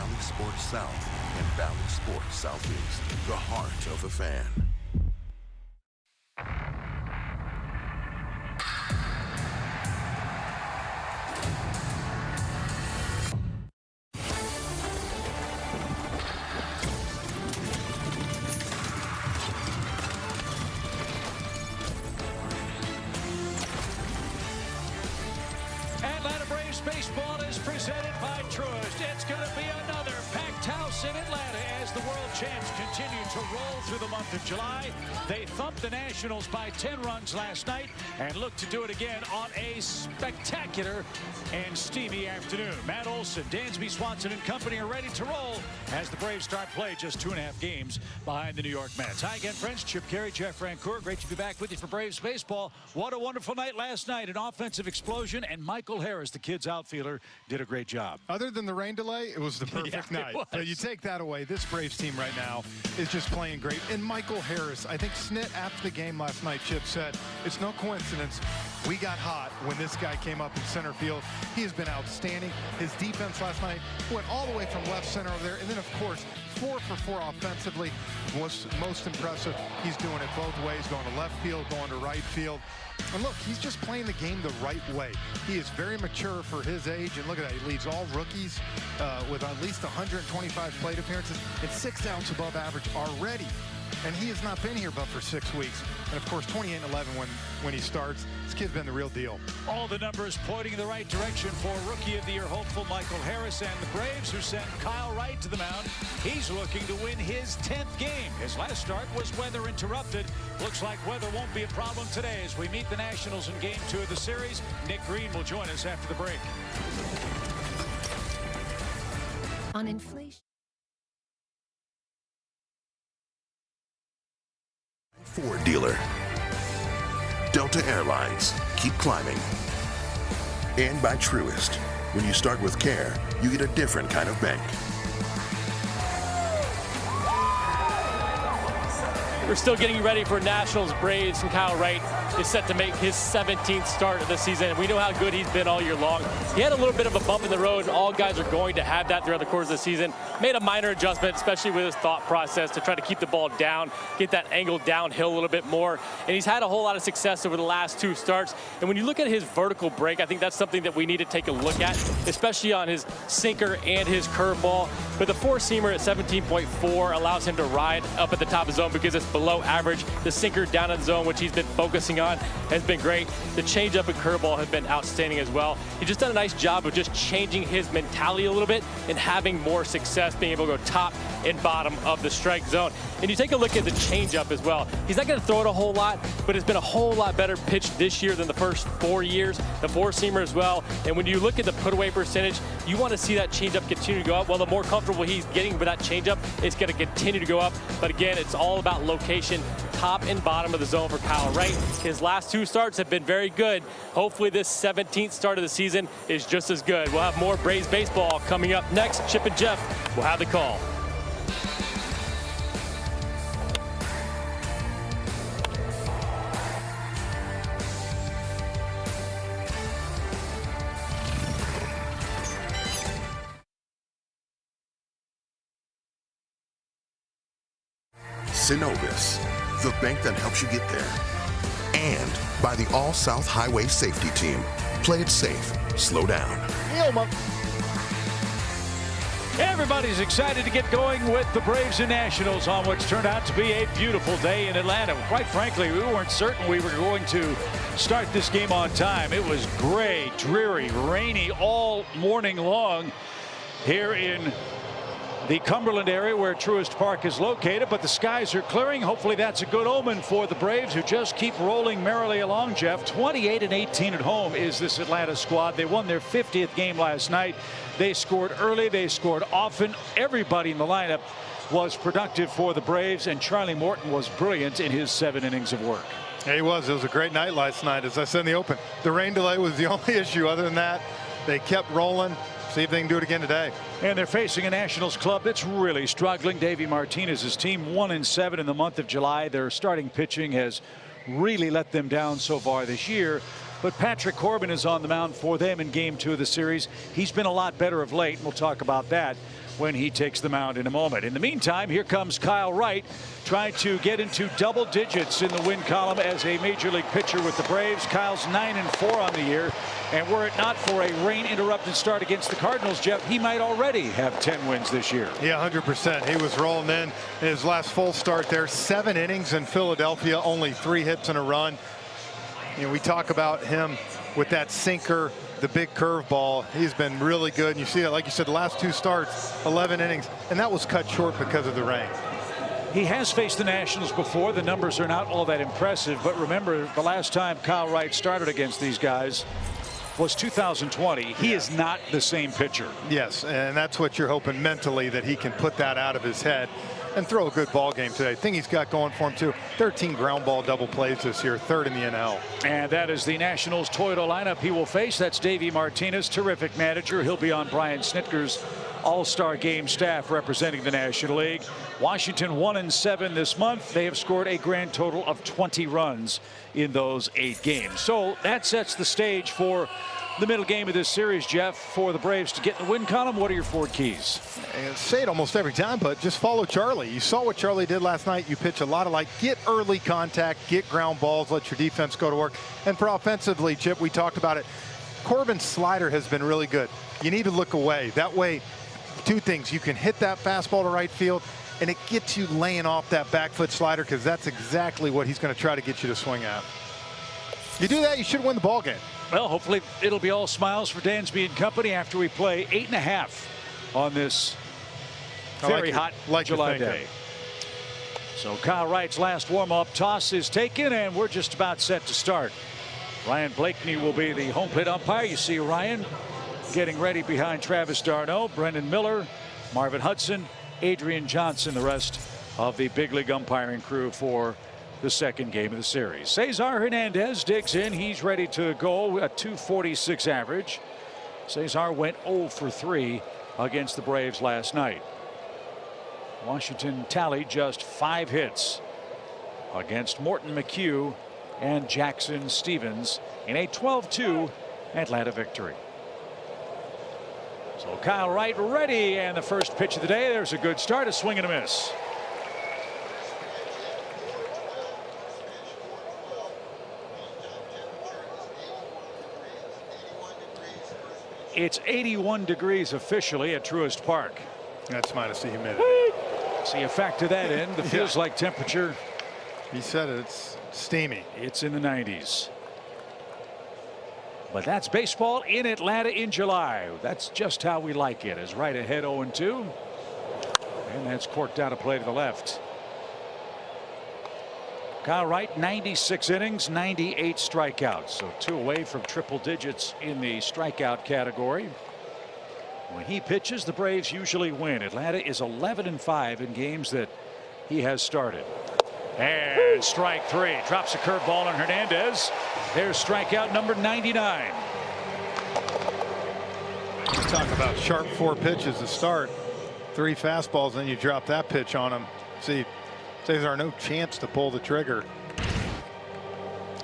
Valley Sports South and Valley Sports Southeast, the heart of the fan. Atlanta Braves baseball is presented by Truist. It's going to be another packed house in Atlanta as the world champs continue to roll through the month of July. They thumped the Nationals by 10 runs last night and look to do it again on a spectacular and steamy afternoon. Matt Olson, Dansby Swanson and company are ready to roll as the Braves start play just 2.5 games behind the New York Mets. Hi again, friends. Chip Carey, Jeff Francoeur. Great to be back with you for Braves baseball. What a wonderful night last night. An offensive explosion, and Michael Harris, the Kids outfielder, did a great job. Other than the rain delay, it was the perfect night. So you take that away, this Braves team right now is just playing great. And Michael Harris, I think Snit after the game last night, Chip said, it's no coincidence we got hot when this guy came up in center field. He has been outstanding. His defense last night went all the way from left center over there. And then, of course, 4 for 4 offensively was most impressive. He's doing it both ways, going to left field, going to right field. And look, he's just playing the game the right way. He is very mature for his age, and look at that. He leads all rookies with at least 125 plate appearances and 6 outs above average already. And he has not been here but for 6 weeks. And, of course, 28-11 when he starts. This kid's been the real deal. All the numbers pointing in the right direction for Rookie of the Year hopeful Michael Harris and the Braves, who sent Kyle Wright to the mound. He's looking to win his 10th game. His last start was weather interrupted. Looks like weather won't be a problem today as we meet the Nationals in Game 2 of the series. Nick Green will join us after the break. On inflation. Ford dealer. Delta Airlines, keep climbing. And by Truist, when you start with care, you get a different kind of bank. We're still getting ready for Nationals Braves, and Kyle Wright is set to make his 17th start of the season. We know how good he's been all year long. He had a little bit of a bump in the road, and all guys are going to have that throughout the course of the season. Made a minor adjustment, especially with his thought process, to try to keep the ball down, get that angle downhill a little bit more. And he's had a whole lot of success over the last 2 starts. And when you look at his vertical break, I think that's something that we need to take a look at, especially on his sinker and his curveball. But the 4-seamer at 17.4 allows him to ride up at the top of the zone because it's below average. The sinker down in the zone, which he's been focusing on, has been great. The changeup and curveball have been outstanding as well. He's just done a nice job of just changing his mentality a little bit and having more success, being able to go top and bottom of the strike zone. And you take a look at the changeup as well. He's not going to throw it a whole lot, but it's been a whole lot better pitched this year than the first 4 years. The 4-seamer as well. And when you look at the put away percentage, you want to see that changeup continue to go up. Well, the more comfortable he's getting with that changeup, it's going to continue to go up. But again, it's all about location, top and bottom of the zone for Kyle Wright. His last 2 starts have been very good. Hopefully this 17th start of the season is just as good. We'll have more Braves baseball coming up next. Chip and Jeff will have the call. Synovus, the bank that helps you get there. And by the All-South Highway Safety Team. Play it safe. Slow down. Everybody's excited to get going with the Braves and Nationals on what's turned out to be a beautiful day in Atlanta. Quite frankly, we weren't certain we were going to start this game on time. It was gray, dreary, rainy all morning long here in the Cumberland area where Truist Park is located, but the skies are clearing. Hopefully that's a good omen for the Braves, who just keep rolling merrily along, Jeff. 28-18 at home is this Atlanta squad. They won their 50th game last night. They scored early. They scored often. Everybody in the lineup was productive for the Braves, and Charlie Morton was brilliant in his 7 innings of work. Yeah, he was. It was a great night last night. As I said in the open, the rain delay was the only issue. Other than that, they kept rolling. See if they can do it again today. And they're facing a Nationals club that's really struggling. Davey Martinez's team 1-7 in the month of July. Their starting pitching has really let them down so far this year. But Patrick Corbin is on the mound for them in Game 2 of the series. He's been a lot better of late, and we'll talk about that. when he takes the mound in a moment. In the meantime, here comes Kyle Wright trying to get into double digits in the win column as a major league pitcher with the Braves. Kyle's 9-4 on the year, and were it not for a rain interrupted start against the Cardinals, Jeff, he might already have 10 wins this year. Yeah, 100%. He was rolling in his last full start there. 7 innings in Philadelphia, only 3 hits and a run. You know, we talk about him with that sinker, the big curveball. He's been really good. And you see that, like you said, the last 2 starts, 11 innings, and that was cut short because of the rain. He has faced the Nationals before. The numbers are not all that impressive, but remember, the last time Kyle Wright started against these guys was 2020. He is not the same pitcher. Yes, and that's what you're hoping mentally, that he can put that out of his head and throw a good ball game today. Thing he's got going for him too. 13 ground ball double plays this year, 3rd in the NL. And that is the Nationals Toyota lineup he will face. That's Davey Martinez, terrific manager. He'll be on Brian Snitker's All-Star Game staff representing the National League. Washington 1-7 this month. They have scored a grand total of 20 runs in those 8 games. So that sets the stage for the middle game of this series, Jeff, for the Braves to get in the win column. What are your 4 keys? I say it almost every time, but just follow Charlie. You saw what Charlie did last night. You pitch a lot of get early contact, get ground balls, let your defense go to work. And for offensively, Chip, we talked about it. Corbin's slider has been really good. You need to look away. That way, 2 things. You can hit that fastball to right field, and it gets you laying off that back foot slider, because that's exactly what he's going to try to get you to swing at. You do that, you should win the ball game. Well, hopefully it'll be all smiles for Dansby and company after we play 8.5 on this very hot July day. So Kyle Wright's last warm-up toss is taken, and we're just about set to start. Ryan Blakeney will be the home plate umpire. You see Ryan getting ready behind Travis d'Arnaud, Brendan Miller, Marvin Hudson, Adrian Johnson, the rest of the big league umpiring crew for the second game of the series. Cesar Hernandez digs in. He's ready to go, a .246 average. Cesar went 0 for 3 against the Braves last night. Washington tallied just 5 hits against Morton McHugh and Jackson Stevens in a 12-2 Atlanta victory. So Kyle Wright ready, and the first pitch of the day. There's a good start, a swing and a miss. It's 81 degrees officially at Truist Park. That's minus the humidity. So you factor that in. The feels like temperature. He said it, it's steamy. It's in the 90s. But that's baseball in Atlanta in July. That's just how we like it. As right ahead 0-2. And that's corked out a play to the left. Kyle Wright, 96 innings, 98 strikeouts. So 2 away from triple digits in the strikeout category. When he pitches, the Braves usually win. Atlanta is 11-5 in games that he has started. And strike 3. Drops a curveball on Hernandez. There's strikeout number 99. Talk about sharp 4 pitches to start. 3 fastballs, then you drop that pitch on him. See, Cesar, no chance to pull the trigger.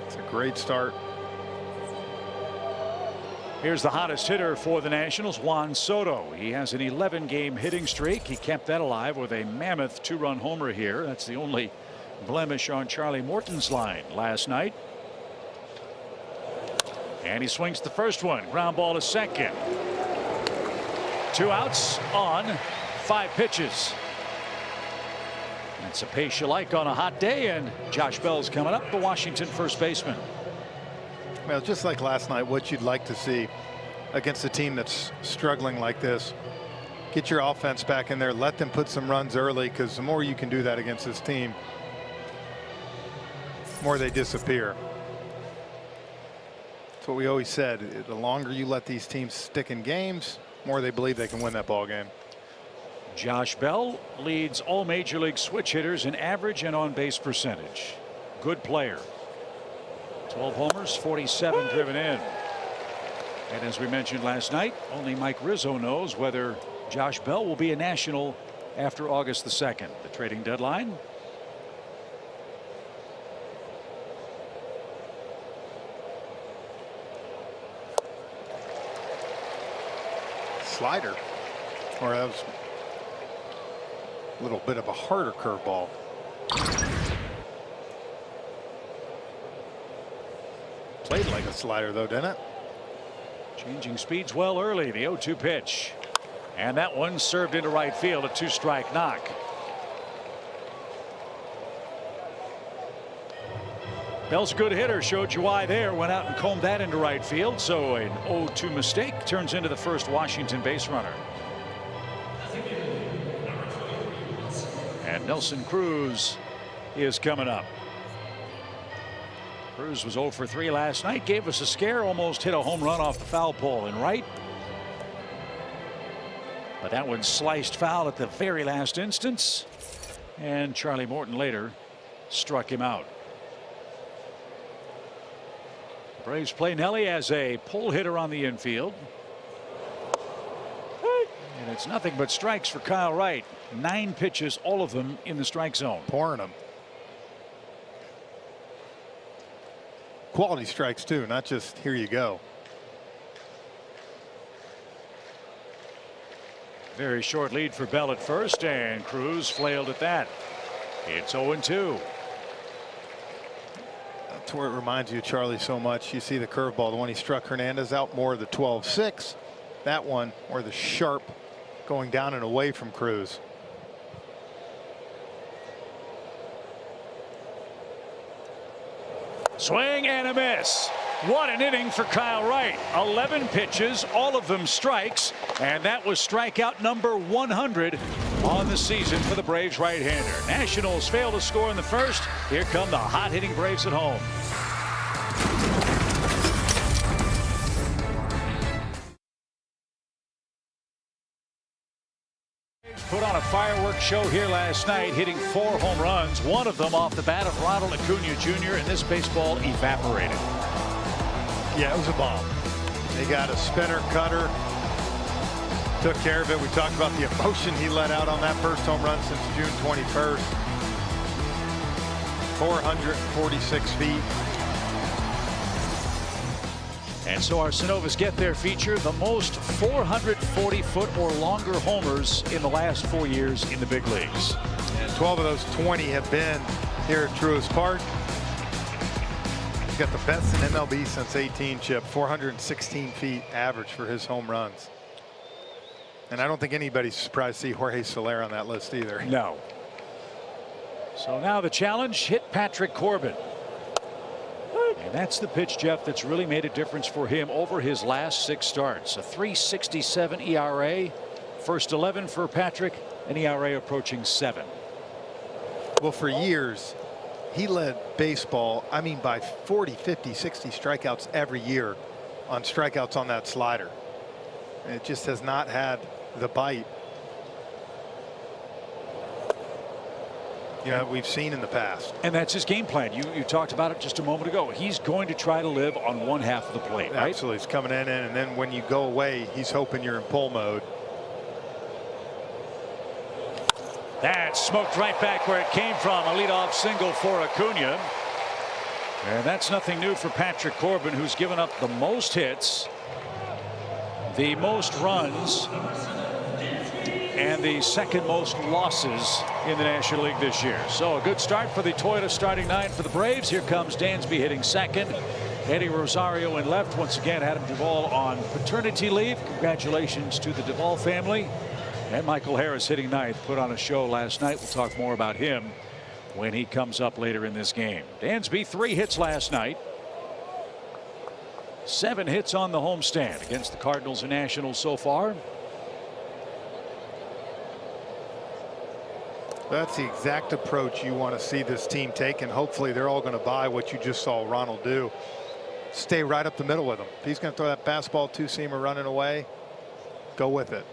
It's a great start. Here's the hottest hitter for the Nationals, Juan Soto. He has an 11-game hitting streak. He kept that alive with a mammoth 2-run homer here. That's the only blemish on Charlie Morton's line last night. And he swings the first one. Ground ball to second. 2 outs on 5 pitches. That's a pace you like on a hot day, and Josh Bell's coming up, the Washington first baseman. Well, just like last night, what you'd like to see against a team that's struggling like this. Get your offense back in there. Let them put some runs early, because the more you can do that against this team, the more they disappear. That's what we always said. The longer you let these teams stick in games, the more they believe they can win that ball game. Josh Bell leads all major league switch hitters in average and on base percentage. Good player. 12 homers, 47 driven in. And as we mentioned last night, only Mike Rizzo knows whether Josh Bell will be a National after August the 2nd, the trading deadline. Slider, or that was A little bit of a harder curveball. Played like a slider, though, didn't it? Changing speeds well early. The 0-2 pitch. And that one served into right field. A 2-strike knock. Bell's a good hitter. Showed you why there. Went out and combed that into right field. So an 0-2 mistake turns into the first Washington base runner. And Nelson Cruz is coming up. Cruz was 0 for 3 last night. Gave us a scare. Almost hit a home run off the foul pole in right. But that one sliced foul at the very last instance. And Charlie Morton later struck him out. Braves play Nelly as a pull hitter on the infield. And it's nothing but strikes for Kyle Wright. 9 pitches, all of them in the strike zone. Pouring them. Quality strikes, too, not just here you go. Very short lead for Bell at first, and Cruz flailed at that. It's 0-2. That's where it reminds you of Charlie so much. You see the curveball, the one he struck Hernandez out, more the 12-6. That one, or the sharp going down and away from Cruz. Swing and a miss. What an inning for Kyle Wright. 11 pitches, all of them strikes, and that was strikeout number 100 on the season for the Braves right-hander. Nationals fail to score in the first. Here come the hot-hitting Braves at home. Put on a fireworks show here last night, hitting 4 home runs, one of them off the bat of Ronald Acuna Jr., and this baseball evaporated. Yeah, it was a bomb. They got a spinner cutter, took care of it. We talked about the emotion he let out on that first home run since June 21st. 446 feet. And so our Synovus Get There feature, the most 440-foot or longer homers in the last 4 years in the big leagues. And 12 of those 20 have been here at Truist Park. He's got the best in MLB since 18, Chip. 416 feet average for his home runs. And I don't think anybody's surprised to see Jorge Soler on that list either. No. So now the challenge, hit Patrick Corbin. And that's the pitch, Jeff, that's really made a difference for him over his last 6 starts. A 3.67 ERA. First 11 for Patrick, an ERA approaching 7. Well, for years, he led baseball, I mean, by 40, 50, 60 strikeouts every year on strikeouts on that slider. And it just has not had the bite, you know, we've seen in the past. And that's his game plan. You talked about it just a moment ago. He's going to try to live on one half of the plate, right? Absolutely. He's coming in, and then when you go away, he's hoping you're in pull mode. That smoked right back where it came from. A leadoff single for Acuna. And that's nothing new for Patrick Corbin, who's given up the most hits, the most runs, and the second most losses in the National League this year. So a good start for the Toyota starting 9 for the Braves. Here comes Dansby hitting second. Eddie Rosario in left. Once again, Adam Duvall on paternity leave. Congratulations to the Duvall family. And Michael Harris hitting ninth. Put on a show last night. We'll talk more about him when he comes up later in this game. Dansby, 3 hits last night. 7 hits on the homestand against the Cardinals and Nationals so far. That's the exact approach you want to see this team take, and hopefully they're all going to buy what you just saw Ronald do. Stay right up the middle with him. If he's going to throw that fastball 2-seamer running away, go with it.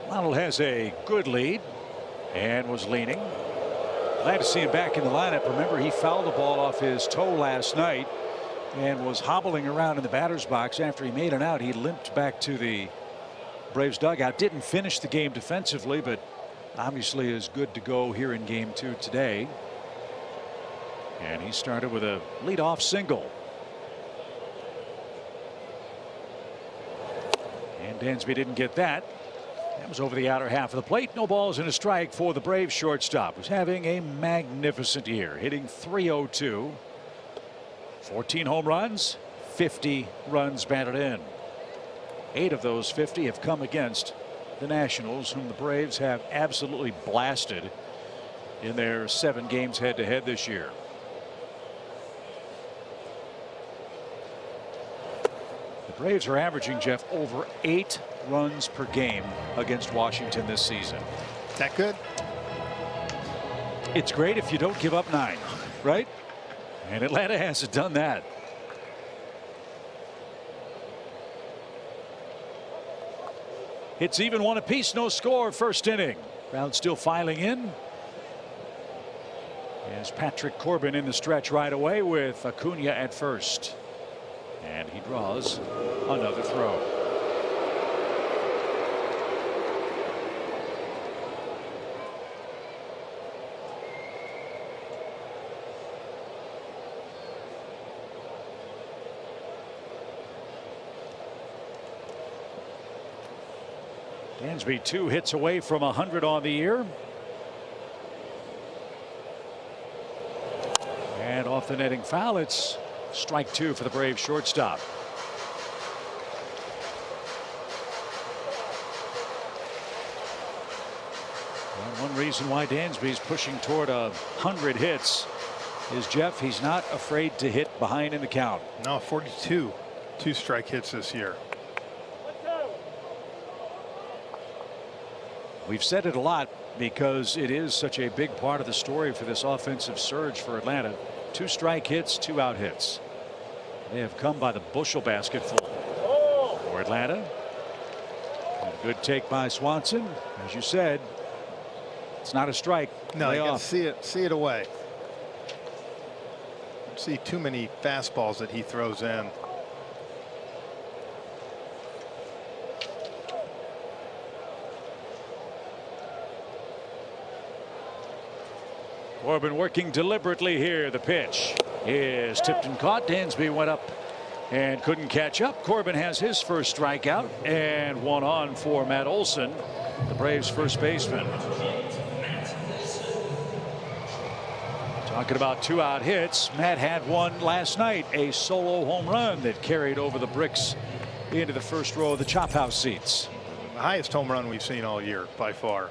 Ronald has a good lead and was leaning. Glad to see him back in the lineup. Remember, he fouled the ball off his toe last night and was hobbling around in the batter's box. After he made an out, he limped back to the Braves dugout. Didn't finish the game defensively, but obviously is good to go here in game 2 today. And he started with a leadoff single. And Dansby didn't get that. That was over the outer half of the plate. No balls and a strike for the Braves shortstop, who's having a magnificent year, hitting .302, 14 home runs, 50 runs batted in. 8 of those 50 have come against the Nationals, whom the Braves have absolutely blasted in their 7 games head-to-head this year. The Braves are averaging, Jeff, over 8 runs per game against Washington this season. That good? It's great if you don't give up 9, right? And Atlanta hasn't done that. It's even 1 apiece, no score, first inning. Crowd still filing in. As Patrick Corbin in the stretch right away with Acuna at first. And he draws another throw. Dansby 2 hits away from 100 on the year. And off the netting foul, it's strike 2 for the Braves shortstop. Well, one reason why Dansby's pushing toward 100 hits is, Jeff, he's not afraid to hit behind in the count. No, 42 2-strike hits this year. We've said it a lot because it is such a big part of the story for this offensive surge for Atlanta. 2 strike hits, 2 out hits. They have come by the bushel basketful for Atlanta. And a good take by Swanson. As you said, it's not a strike. No, you got to see it away. See too many fastballs that he throws in. Corbin working deliberately here. The pitch is tipped and caught. Dansby went up and couldn't catch up. Corbin has his first strikeout and 1 on for Matt Olson, the Braves first baseman. Talking about 2 out hits, Matt had one last night, a solo home run that carried over the bricks into the first row of the chop house seats. The highest home run we've seen all year by far.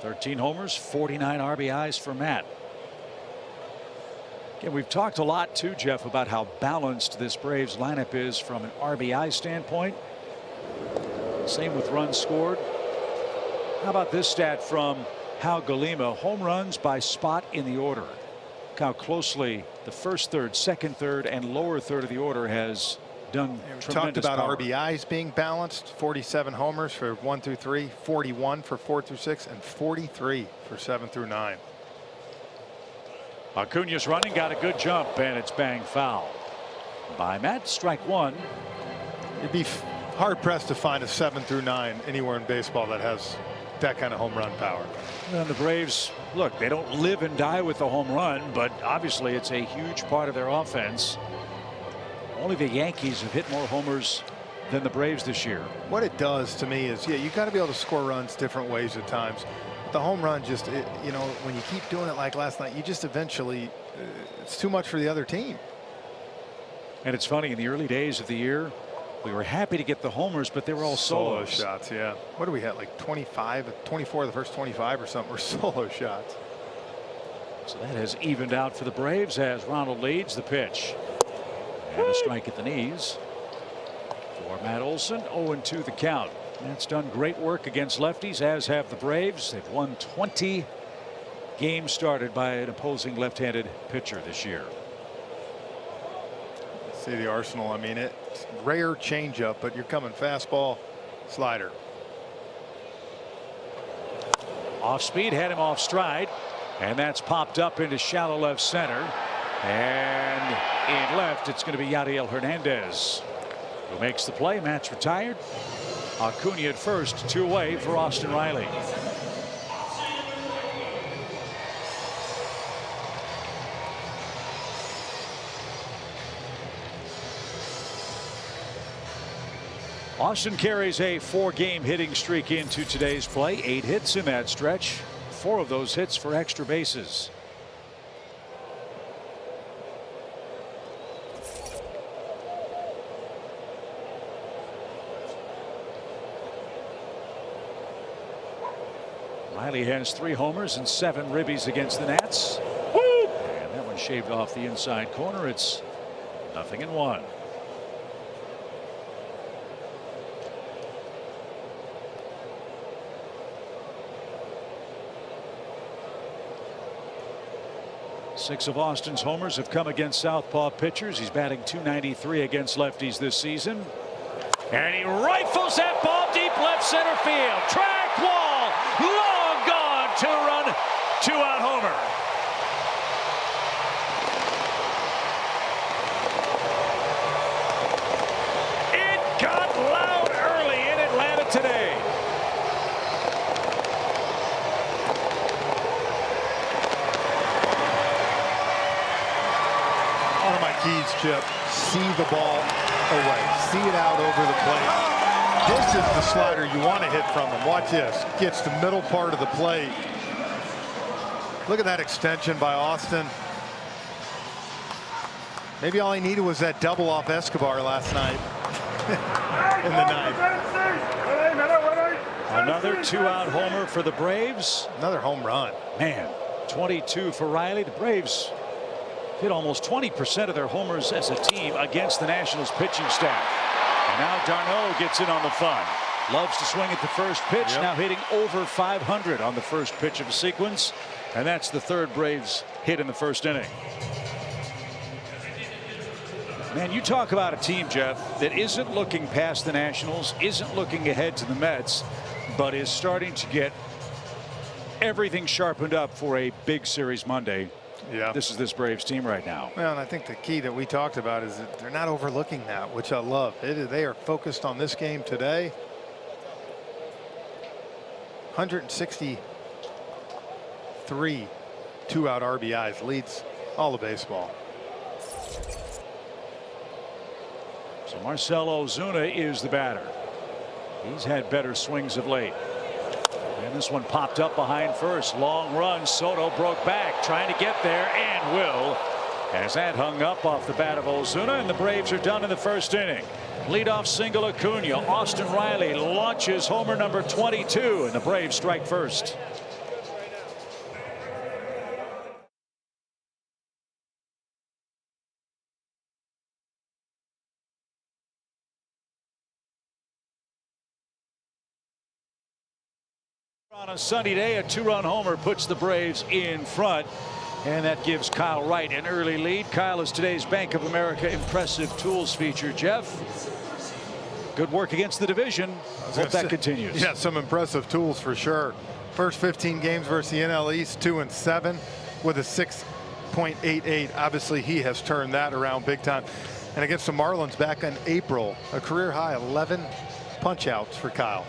13 homers, 49 RBIs for Matt. Again, we've talked a lot too, Jeff, about how balanced this Braves lineup is from an RBI standpoint. Same with runs scored. How about this stat from Hal Galima? Home runs by spot in the order. Look how closely the first third, second third, and lower third of the order has done tremendous talked about power. RBIs being balanced. 47 homers for 1 through 3, 41 for 4 through 6, and 43 for 7 through 9. Acuna's running, got a good jump, and it's bang foul by Matt. Strike 1. You'd be hard pressed to find a 7 through 9 anywhere in baseball that has that kind of home run power. And the Braves, look, they don't live and die with the home run, but obviously it's a huge part of their offense. Only the Yankees have hit more homers than the Braves this year. What it does to me is, yeah, you got to be able to score runs different ways at times. The home run just, you know, when you keep doing it like last night, you just eventually, it's too much for the other team. And it's funny, in the early days of the year, we were happy to get the homers, but they were all Solo solos. shots, yeah. What do we have, like 24 of the first 25 or something were solo shots. So that has evened out for the Braves as Ronald leads. The pitch. And a strike at the knees for Matt Olson. 0-2 the count. That's done great work against lefties, as have the Braves. They've won 20 games started by an opposing left-handed pitcher this year. See the arsenal. I mean, it's rare changeup, but you're coming fastball, slider. Off speed, had him off stride, and that's popped up into shallow left center. And in left, it's going to be Yadiel Hernandez who makes the play. Matt's retired. Acuna at first, 2 away for Austin Riley. Austin carries a 4-game hitting streak into today's play. 8 hits in that stretch. 4 of those hits for extra bases. Riley has 3 homers and 7 ribbies against the Nats. Woo! And that one shaved off the inside corner. It's 0-1. Six of Austin's homers have come against southpaw pitchers. He's batting .293 against lefties this season. And he rifles that ball deep left center field. Track wall. Long gone. 2-run, 2-out homer. It got loud early in Atlanta today. One of my keys, Chip, see the ball away. See it out over the plate. This is the slider you want to hit from him. Watch this. Gets the middle part of the plate. Look at that extension by Austin. Maybe all he needed was that double off Escobar last night in the ninth. Another 2-out homer for the Braves. Another home run. Man, 22 for Riley. The Braves hit almost 20% of their homers as a team against the Nationals pitching staff. And now d'Arnaud gets in on the fun. Loves to swing at the first pitch. Yep. Now hitting over 500 on the first pitch of a sequence. And that's the 3rd Braves hit in the first inning. Man, you talk about a team, Jeff, that isn't looking past the Nationals, isn't looking ahead to the Mets, but is starting to get everything sharpened up for a big series Monday. Yeah. This is this Braves team right now. Well, and I think the key that we talked about is that they're not overlooking that, which I love. They are focused on this game today. 163 2-out RBIs, leads all of baseball. So Marcell Ozuna is the batter. He's had better swings of late. And this one popped up behind first. Long run. Soto broke back, trying to get there, and will, as that hung up off the bat of Ozuna, and the Braves are done in the first inning. Leadoff single Acuna. Austin Riley launches homer number 22, and the Braves strike first. On a sunny day, a 2-run homer puts the Braves in front, and that gives Kyle Wright an early lead. Kyle is today's Bank of America Impressive Tools feature. Jeff, good work against the division. Hope that continues. Yeah, some impressive tools for sure. First 15 games versus the NL East, 2-7 with a 6.88. Obviously, he has turned that around big time. And against the Marlins back in April, a career high 11 punch outs for Kyle.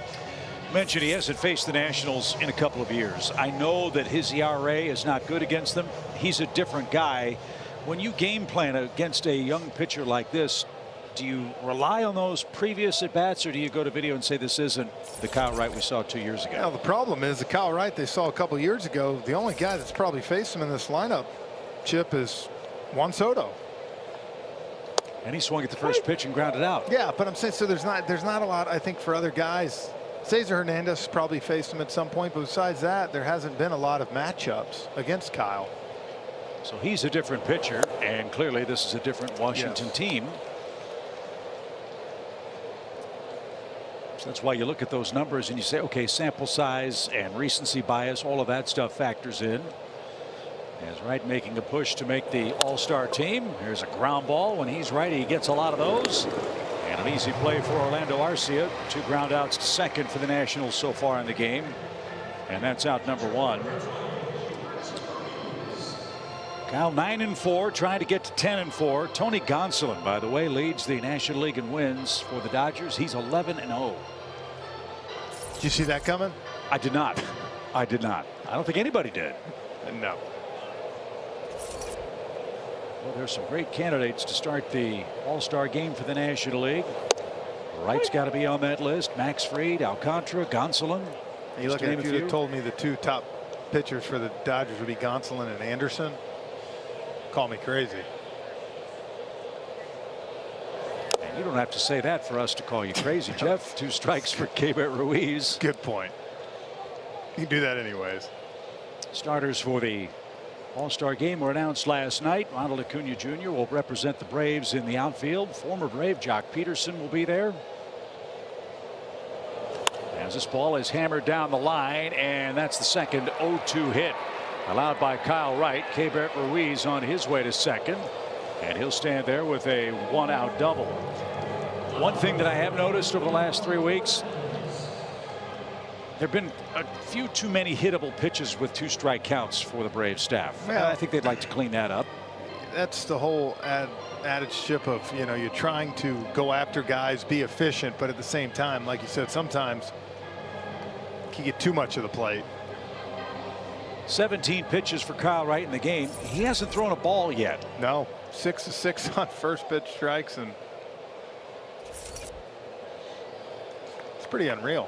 Mentioned he hasn't faced the Nationals in a couple of years. I know that his ERA is not good against them. He's a different guy. When you game plan against a young pitcher like this, do you rely on those previous at bats, or do you go to video and say this isn't the Kyle Wright we saw 2 years ago? Now the problem is the Kyle Wright they saw a couple years ago. The only guy that's probably faced him in this lineup, Chip, is Juan Soto. And he swung at the first pitch and grounded out. Yeah, but I'm saying so there's not a lot, I think, for other guys. Cesar Hernandez probably faced him at some point, but besides that, there hasn't been a lot of matchups against Kyle. So he's a different pitcher, and clearly this is a different Washington team. So that's why you look at those numbers and you say, okay, sample size and recency bias, all of that stuff factors in. As Wright making a push to make the all-star team. Here's a ground ball. When he's right, he gets a lot of those. And an easy play for Orlando Arcia. 2 ground outs to second for the Nationals so far in the game. And that's out number 1. Kyle 9-4, trying to get to 10-4. Tony Gonsolin, by the way, leads the National League in wins for the Dodgers. He's 11-0. Did you see that coming? I did not. I did not. I don't think anybody did. No. Well, there's some great candidates to start the All-Star game for the National League. Wright's got to be on that list. Max Fried, Alcantara, Gonsolin. You look, if you'd have told me the 2 top pitchers for the Dodgers would be Gonsolin and Anderson, call me crazy. And you don't have to say that for us to call you crazy, Jeff. 2 strikes for Keibert Ruiz. Good point. You can do that anyways. Starters for the All-Star game were announced last night. Ronald Acuna Jr. will represent the Braves in the outfield. Former Brave Jock Peterson will be there. As this ball is hammered down the line, and that's the second 0-2 hit allowed by Kyle Wright. Keibert Ruiz on his way to second, and he'll stand there with a 1-out double. One thing that I have noticed over the last 3 weeks, there have been a few too many hittable pitches with 2 strike counts for the Braves staff. Well, I think they'd like to clean that up. That's the whole adage chip of, you know, you're trying to go after guys, be efficient, but at the same time, like you said, sometimes you get too much of the plate. 17 pitches for Kyle Wright in the game. He hasn't thrown a ball yet. No, 6 of 6 on first pitch strikes, and it's pretty unreal.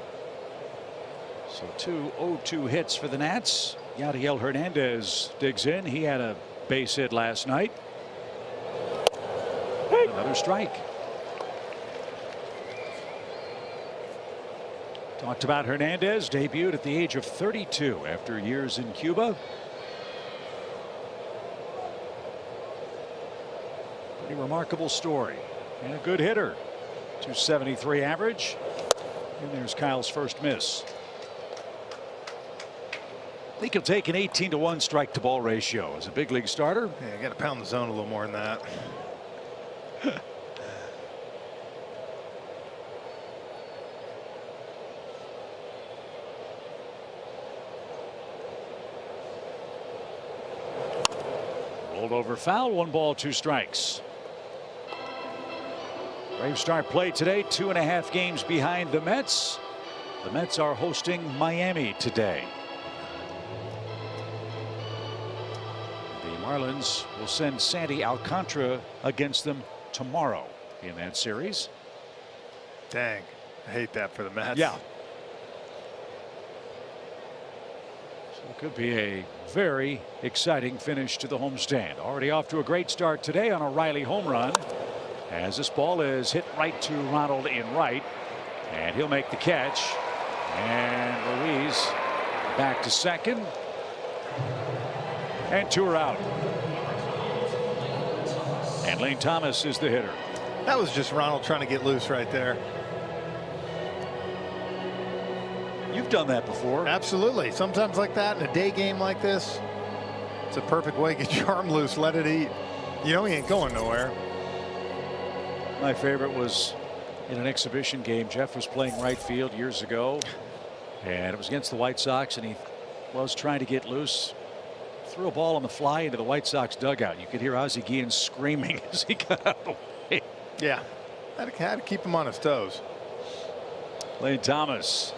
So 2 0-2 hits for the Nats. Yadiel Hernandez digs in. He had a base hit last night. Another strike. Talked about Hernandez, debuted at the age of 32 after years in Cuba. Pretty remarkable story, and a good hitter. 273 average. And there's Kyle's first miss. I think he'll take an 18-to-1 strike to ball ratio as a big league starter. Yeah, you got to pound the zone a little more than that. Rolled over foul, 1 ball, 2 strikes. Braves start play today, 2.5 games behind the Mets. The Mets are hosting Miami today. The Marlins will send Sandy Alcantara against them tomorrow in that series. Dang, I hate that for the Mets. Yeah. So it could be a very exciting finish to the homestand. Already off to a great start today on a Riley home run. As this ball is hit right to Ronald in right, and he'll make the catch. And Ruiz back to second, and 2 are out. And Lane Thomas is the hitter. That was just Ronald trying to get loose right there. You've done that before. Absolutely. Sometimes like that in a day game like this, it's a perfect way to get your arm loose, let it eat. You know he ain't going nowhere. My favorite was in an exhibition game. Jeff was playing right field years ago, and it was against the White Sox, and he was trying to get loose. Threw a ball on the fly into the White Sox dugout. You could hear Ozzie Guillen screaming as he got out of the way. Yeah, had to keep him on his toes. Lane Thomas.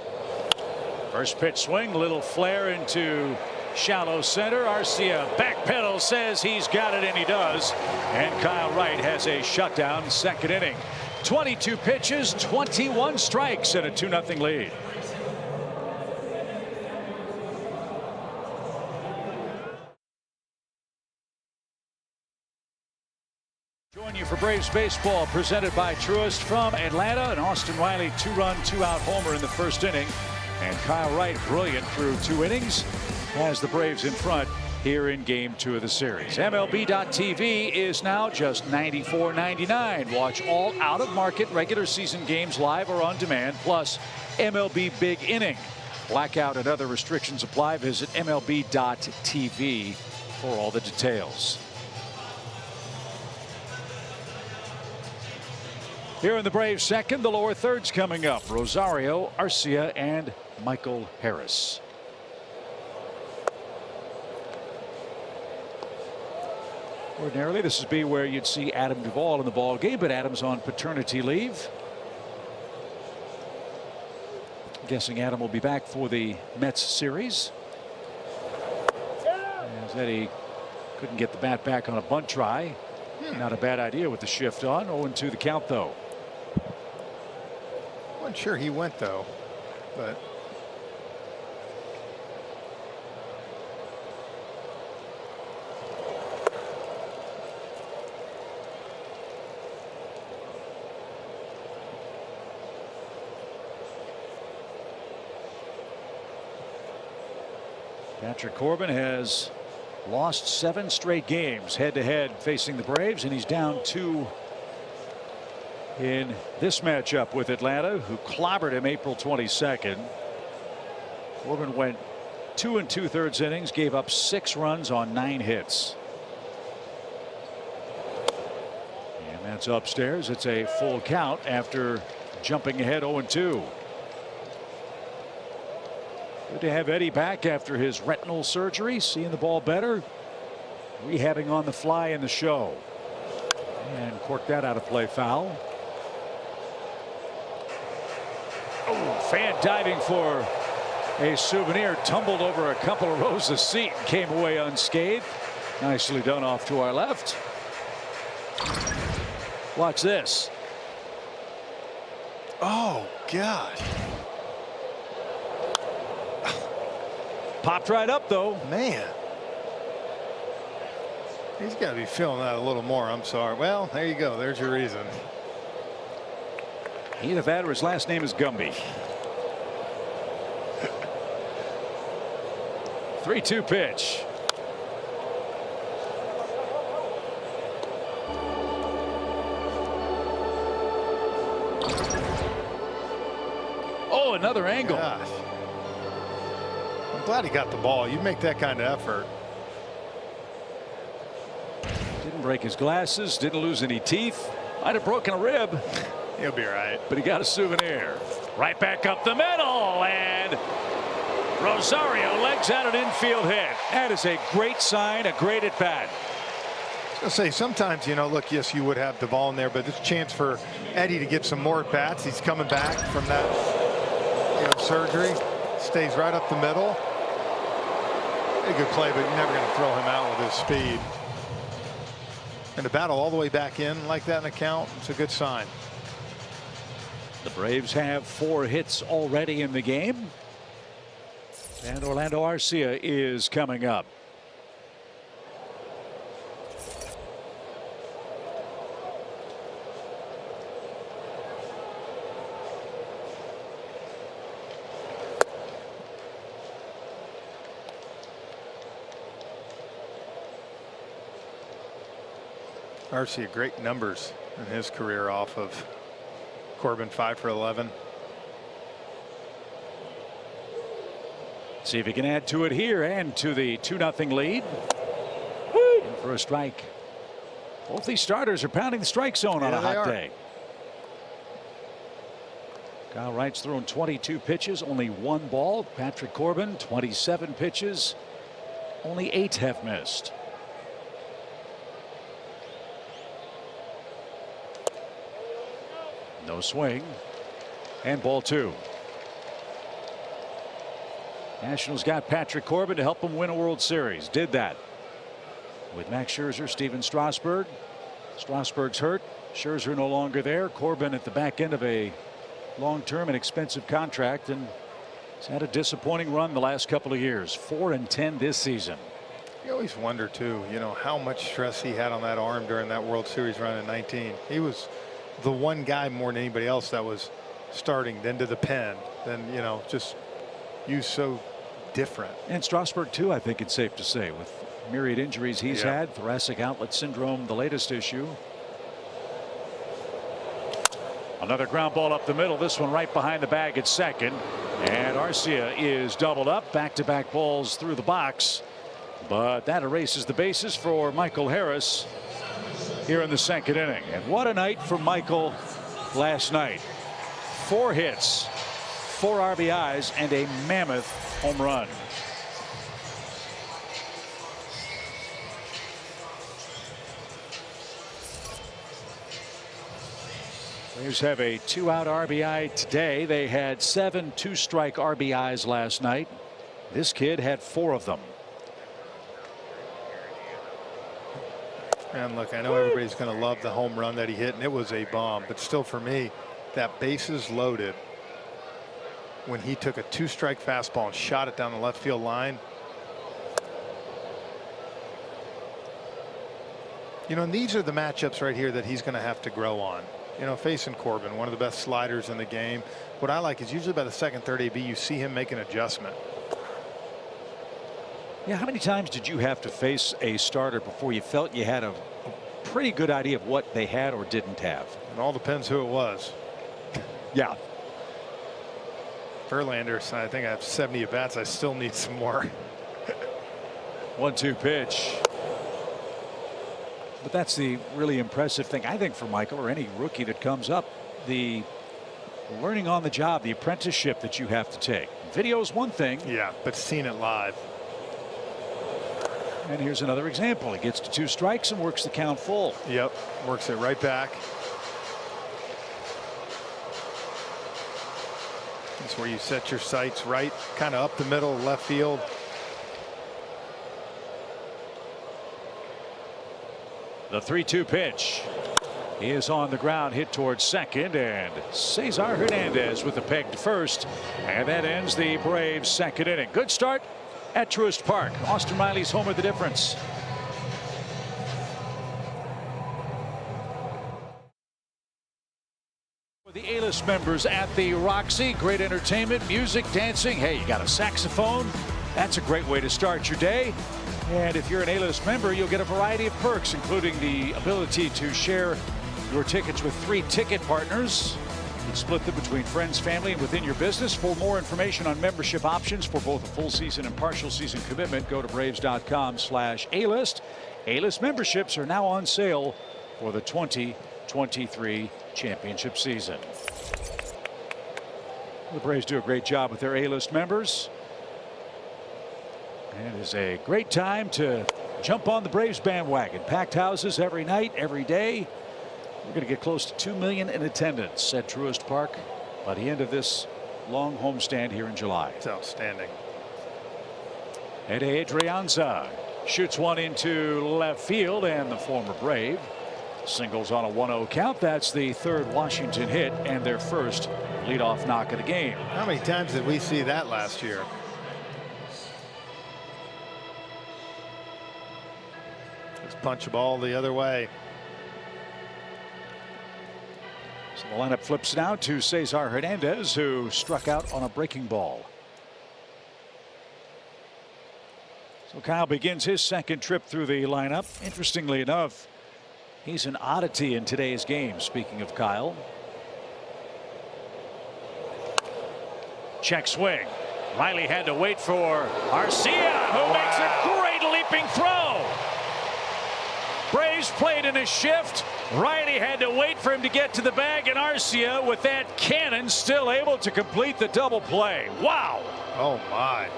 First pitch swing, little flare into shallow center. Arcia backpedal, says he's got it, and he does. And Kyle Wright has a shutdown second inning. 22 pitches, 21 strikes, and a 2-0 lead. Join you for Braves baseball, presented by Truist from Atlanta. An Austin Riley 2-run, 2-out homer in the first inning. And Kyle Wright, brilliant through 2 innings, has the Braves in front here in Game 2 of the series. MLB.TV is now just $94.99. Watch all out-of-market regular season games live or on demand, plus MLB Big Inning. Blackout and other restrictions apply. Visit MLB.TV for all the details. Here in the Braves second, the lower thirds coming up. Rosario, Arcia, and Michael Harris. Ordinarily, this would be where you'd see Adam Duvall in the ball game, but Adam's on paternity leave. I'm guessing Adam will be back for the Mets series. As Eddie couldn't get the bat back on a bunt try. Not a bad idea with the shift on. 0-2 the count, though. Not sure he went though, but. Patrick Corbin has lost 7 straight games head-to-head facing the Braves, and he's down 2 in this matchup with Atlanta, who clobbered him April 22nd. Corbin went 2 2/3 innings, gave up 6 runs on 9 hits. And that's upstairs. It's a full count after jumping ahead 0-2. Good to have Eddie back after his retinal surgery, seeing the ball better, rehabbing on the fly in the show, and corked that out of play foul. Oh, fan diving for a souvenir, tumbled over a couple of rows of seat and came away unscathed. Nicely done off to our left. Watch this. Oh God. Popped right up though. Man. He's got to be feeling that a little more. I'm sorry. Well, there you go. There's your reason. Either that or his last name is Gumby. 3-2 pitch. Oh, another angle. Gosh. I'm glad he got the ball. You make that kind of effort. Didn't break his glasses, didn't lose any teeth, might have broken a rib. He'll be all right. But he got a souvenir. Right back up the middle, and Rosario legs out an infield hit. That is a great sign, a great at bat. I was gonna say, sometimes, you know, look, yes, you would have Duvall in there, but it's a chance for Eddie to get some more at bats. He's coming back from that, you know, surgery. Stays right up the middle. A good play, but you're never going to throw him out with his speed. And to battle all the way back in like that in a count, it's a good sign. The Braves have 4 hits already in the game. And Orlando Arcia is coming up. Arcia, great numbers in his career off of Corbin, 5 for 11. See if he can add to it here and to the 2-0 lead. In for a strike. Both these starters are pounding the strike zone on a hot day. Kyle Wright's thrown 22 pitches, only 1 ball. Patrick Corbin, 27 pitches, only 8 have missed. No swing, and ball 2. Nationals got Patrick Corbin to help them win a World Series. Did that with Max Scherzer, Steven Strasburg. Strasburg's hurt. Scherzer no longer there. Corbin at the back end of a long-term and expensive contract, and he's had a disappointing run the last couple of years. 4-10 this season. You always wonder too, you know, how much stress he had on that arm during that World Series run in 19. He was the one guy more than anybody else that was starting, then to the pen, then, you know, just used so different. And Strasburg too, I think it's safe to say, with myriad injuries he's had, thoracic outlet syndrome, the latest issue. Another ground ball up the middle, this one right behind the bag at second, and Arcia is doubled up. Back-to-back balls through the box, but that erases the bases for Michael Harris here in the 2nd inning. And what a night for Michael last night. 4 hits, 4 RBIs, and a mammoth home run. Braves have a 2-out RBI today. They had 7 2-strike RBIs last night. This kid had 4 of them. And look, I know everybody's going to love the home run that he hit, and it was a bomb, but still for me, that bases loaded when he took a 2-strike fastball and shot it down the left field line. You know, and these are the matchups right here that he's going to have to grow on. You know, facing Corbin, one of the best sliders in the game. What I like is usually by the second, third AB, you see him make an adjustment. Yeah, how many times did you have to face a starter before you felt you had a pretty good idea of what they had or didn't have? It all depends who it was. Yeah. Verlander, I think I have 70 at bats. I still need some more. 1-2 pitch. But that's the really impressive thing, I think, for Michael or any rookie that comes up. The learning on the job, the apprenticeship that you have to take. Video is one thing. Yeah, but seeing it live. And here's another example. He gets to 2 strikes and works the count full. Yep, works it right back. That's where you set your sights right, kind of up the middle, left field. The 3-2 pitch. He is on the ground, hit towards second, and Cesar Hernandez with the peg to first. And that ends the Braves' second inning. Good start at Truist Park. Austin Riley's homer the difference. For the A-list members at the Roxy, great entertainment, music, dancing. Hey, you got a saxophone? That's a great way to start your day. And if you're an A-list member, you'll get a variety of perks, including the ability to share your tickets with 3 ticket partners. You can split them between friends, family, and within your business. For more information on membership options for both a full season and partial season commitment, go to braves.com/A-list. A-list memberships are now on sale for the 2023 championship season. The Braves do a great job with their A-list members. And it is a great time to jump on the Braves bandwagon. Packed houses every night, every day. We're going to get close to 2 million in attendance at Truist Park by the end of this long homestand here in July. It's outstanding. Ede Adrianza shoots one into left field, and the former Brave singles on a 1-0 count. That's the 3rd Washington hit and their first leadoff knock of the game. How many times did we see that last year? Just punch a ball the other way. So the lineup flips now to Cesar Hernandez, who struck out on a breaking ball. So Kyle begins his second trip through the lineup. Interestingly enough, he's an oddity in today's game. Speaking of Kyle. Check swing. Riley had to wait for Arcia, who makes a great leaping throw. Braves played in a shift. Riley had to wait for him to get to the bag, and Arcia, with that cannon, still able to complete the double play. Wow. Oh, my.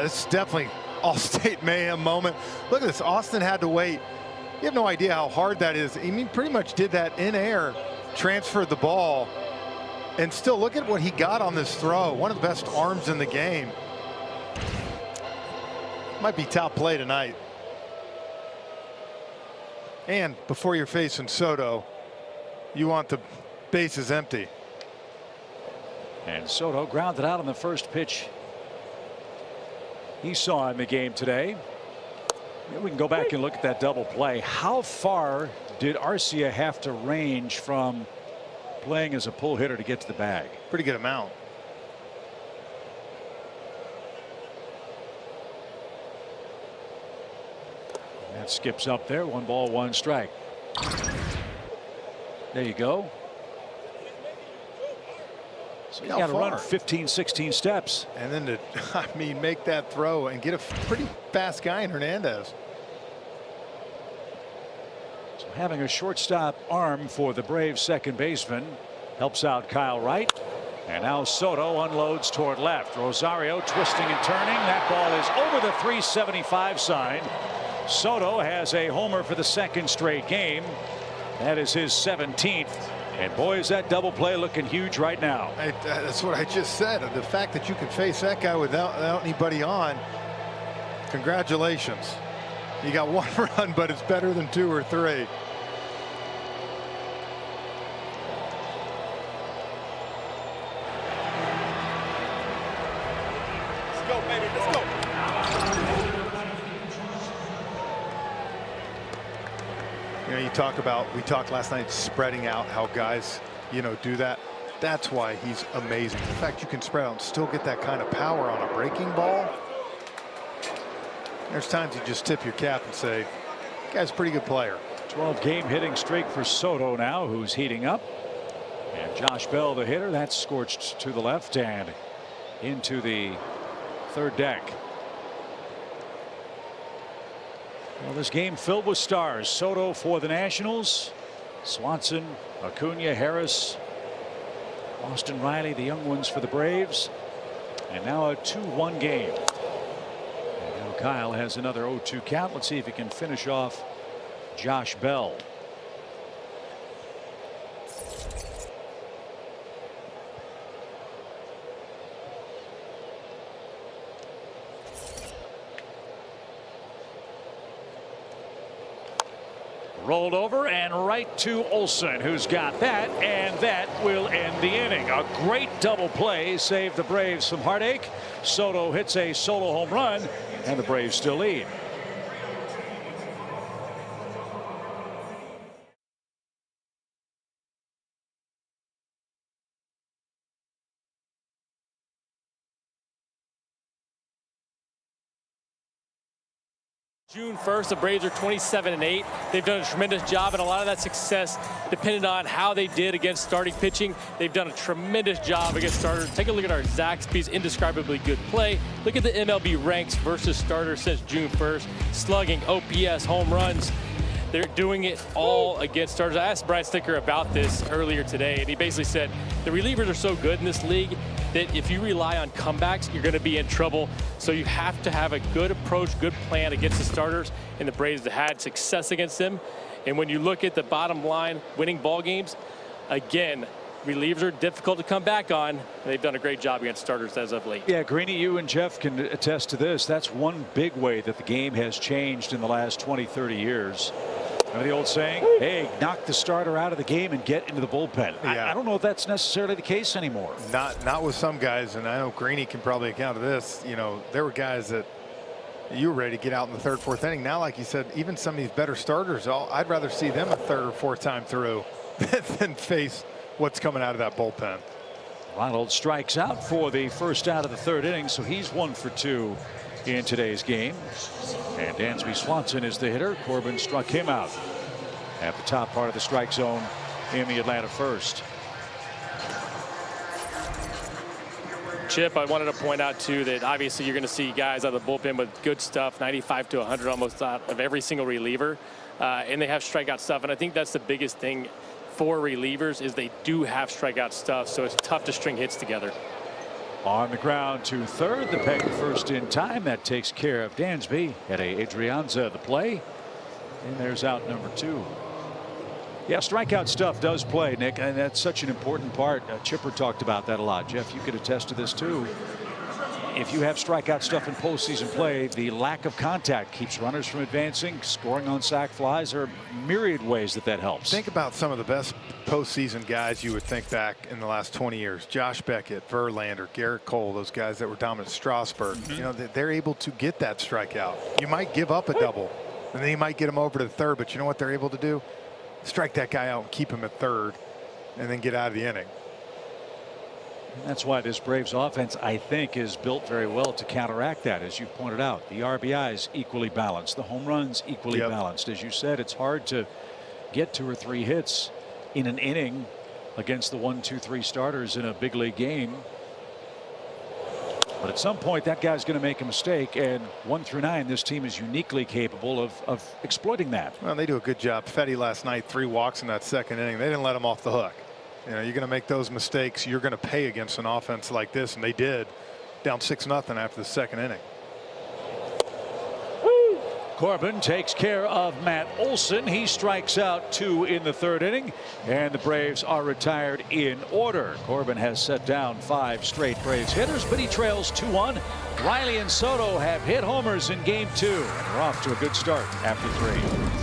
This is definitely All-State mayhem moment. Look at this. Austin had to wait. You have no idea how hard that is. I mean, pretty much did that in air, transferred the ball, and still look at what he got on this throw. One of the best arms in the game. Might be top play tonight. And before you're facing Soto, you want the bases empty. And Soto grounded out on the first pitch he saw in the game today. We can go back and look at that double play. How far did Arcia have to range from playing as a pull hitter to get to the bag? Pretty good amount. That skips up there. 1 ball, 1 strike. There you go. So you got to run 15, 16 steps. And then to, I mean, make that throw and get a pretty fast guy in Hernandez. So having a shortstop arm for the Braves second baseman helps out Kyle Wright. And now Soto unloads toward left. Rosario twisting and turning. That ball is over the 375 sign. Soto has a homer for the 2nd straight game. That is his 17th. And boy, is that double play looking huge right now. That's what I just said. The fact that you can face that guy without anybody on, congratulations. You got 1 run, but it's better than 2 or 3. You know, we talked last night spreading out how guys, you know, do that. That's why he's amazing. In fact, you can spread out and still get that kind of power on a breaking ball. There's times you just tip your cap and say, guy's a pretty good player. 12-game hitting streak for Soto now, who's heating up. And Josh Bell, the hitter, that's scorched to the left and into the third deck. Well, this game filled with stars. Soto for the Nationals. Swanson, Acuna, Harris, Austin Riley, the young ones for the Braves. And now a 2-1 game. And now Kyle has another 0-2 count. Let's see if he can finish off Josh Bell. Rolled over and right to Olson, who's got that, and that will end the inning. A great double play saved the Braves some heartache. Soto hits a solo home run, and the Braves still lead. June 1st, the Braves are 27-8. They've done a tremendous job, and a lot of that success depended on how they did against starting pitching. They've done a tremendous job against starters. Take a look at our Zaxby's indescribably good play. Look at the MLB ranks versus starters since June 1st. Slugging, OPS, home runs. They're doing it all against starters. I asked Brian Sticker about this earlier today, and he basically said the relievers are so good in this league that if you rely on comebacks, you're going to be in trouble. So you have to have a good approach, good plan against the starters, and the Braves have had success against them. And when you look at the bottom line, winning ball games, again, relievers are difficult to come back on. They've done a great job against starters as of late. Yeah, Greeny, you and Jeff can attest to this. That's one big way that the game has changed in the last 20, 30 years. Remember the old saying, hey, knock the starter out of the game and get into the bullpen. Yeah. I don't know if that's necessarily the case anymore. Not with some guys, and I know Greeny can probably account to this. You know, there were guys that you were ready to get out in the third, fourth inning. Now, like you said, even some of these better starters, I'd rather see them a third or fourth time through than face what's coming out of that bullpen. Ronald strikes out for the first out of the third inning, so he's 1 for 2 in today's game. And Dansby Swanson is the hitter. Corbin struck him out at the top part of the strike zone in the Atlanta first. Chip, I wanted to point out too that obviously you're going to see guys out of the bullpen with good stuff, 95 to 100 almost out of every single reliever, and they have strikeout stuff. And I think that's the biggest thing for relievers is they do have strikeout stuff, so it's tough to string hits together. On the ground to third, the peg first in time. That takes care of Dansby. Adrianza the play, and there's out number 2. Yeah, strikeout stuff does play, Nick, and that's such an important part. Chipper talked about that a lot. Jeff, you could attest to this too. If you have strikeout stuff in postseason play, the lack of contact keeps runners from advancing. Scoring on sac flies, are myriad ways that helps. Think about some of the best postseason guys you would think back in the last 20 years. Josh Beckett, Verlander, Garrett Cole, those guys that were dominant. Strasburg. You know, they're able to get that strikeout. You might give up a double, and then you might get them over to the third, but you know what they're able to do? Strike that guy out and keep him at third, and then get out of the inning. That's why this Braves offense, I think, is built very well to counteract that. As you pointed out, the RBIs equally balanced, the home runs equally balanced. As you said, it's hard to get 2 or 3 hits in an inning against the 1, 2, 3 starters in a big league game. But at some point, that guy's going to make a mistake, and 1 through 9, this team is uniquely capable of exploiting that. Well, they do a good job. Fetty last night, 3 walks in that second inning. They didn't let him off the hook. You know, you're going to make those mistakes. You're going to pay against an offense like this, and they did. Down 6-0 after the second inning. Corbin takes care of Matt Olson. He strikes out 2 in the third inning, and the Braves are retired in order. Corbin has set down 5 straight Braves hitters, but he trails 2-1. Riley and Soto have hit homers in game 2, and they're off to a good start after 3.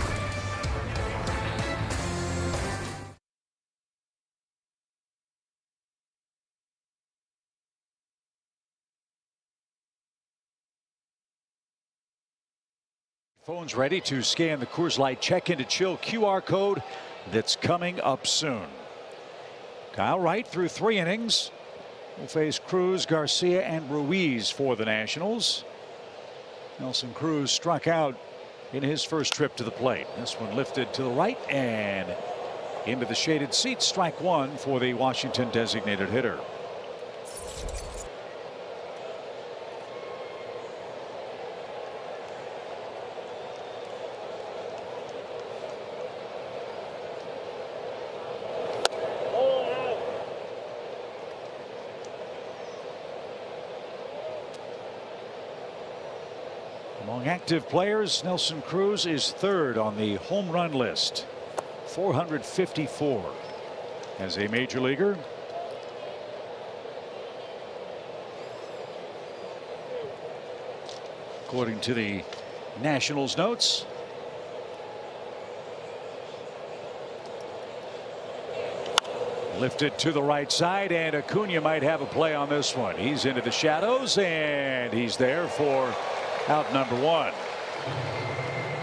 Phones ready to scan the Coors Light check into chill QR code that's coming up soon. Kyle Wright through 3 innings will face Cruz, Garcia, and Ruiz for the Nationals. Nelson Cruz struck out in his first trip to the plate. This one lifted to the right and into the shaded seat. Strike 1 for the Washington designated hitter. Among active players, Nelson Cruz is 3rd on the home run list. 454 as a major leaguer. According to the Nationals notes. Lifted to the right side, and Acuna might have a play on this one. He's into the shadows, and he's there for out number 1.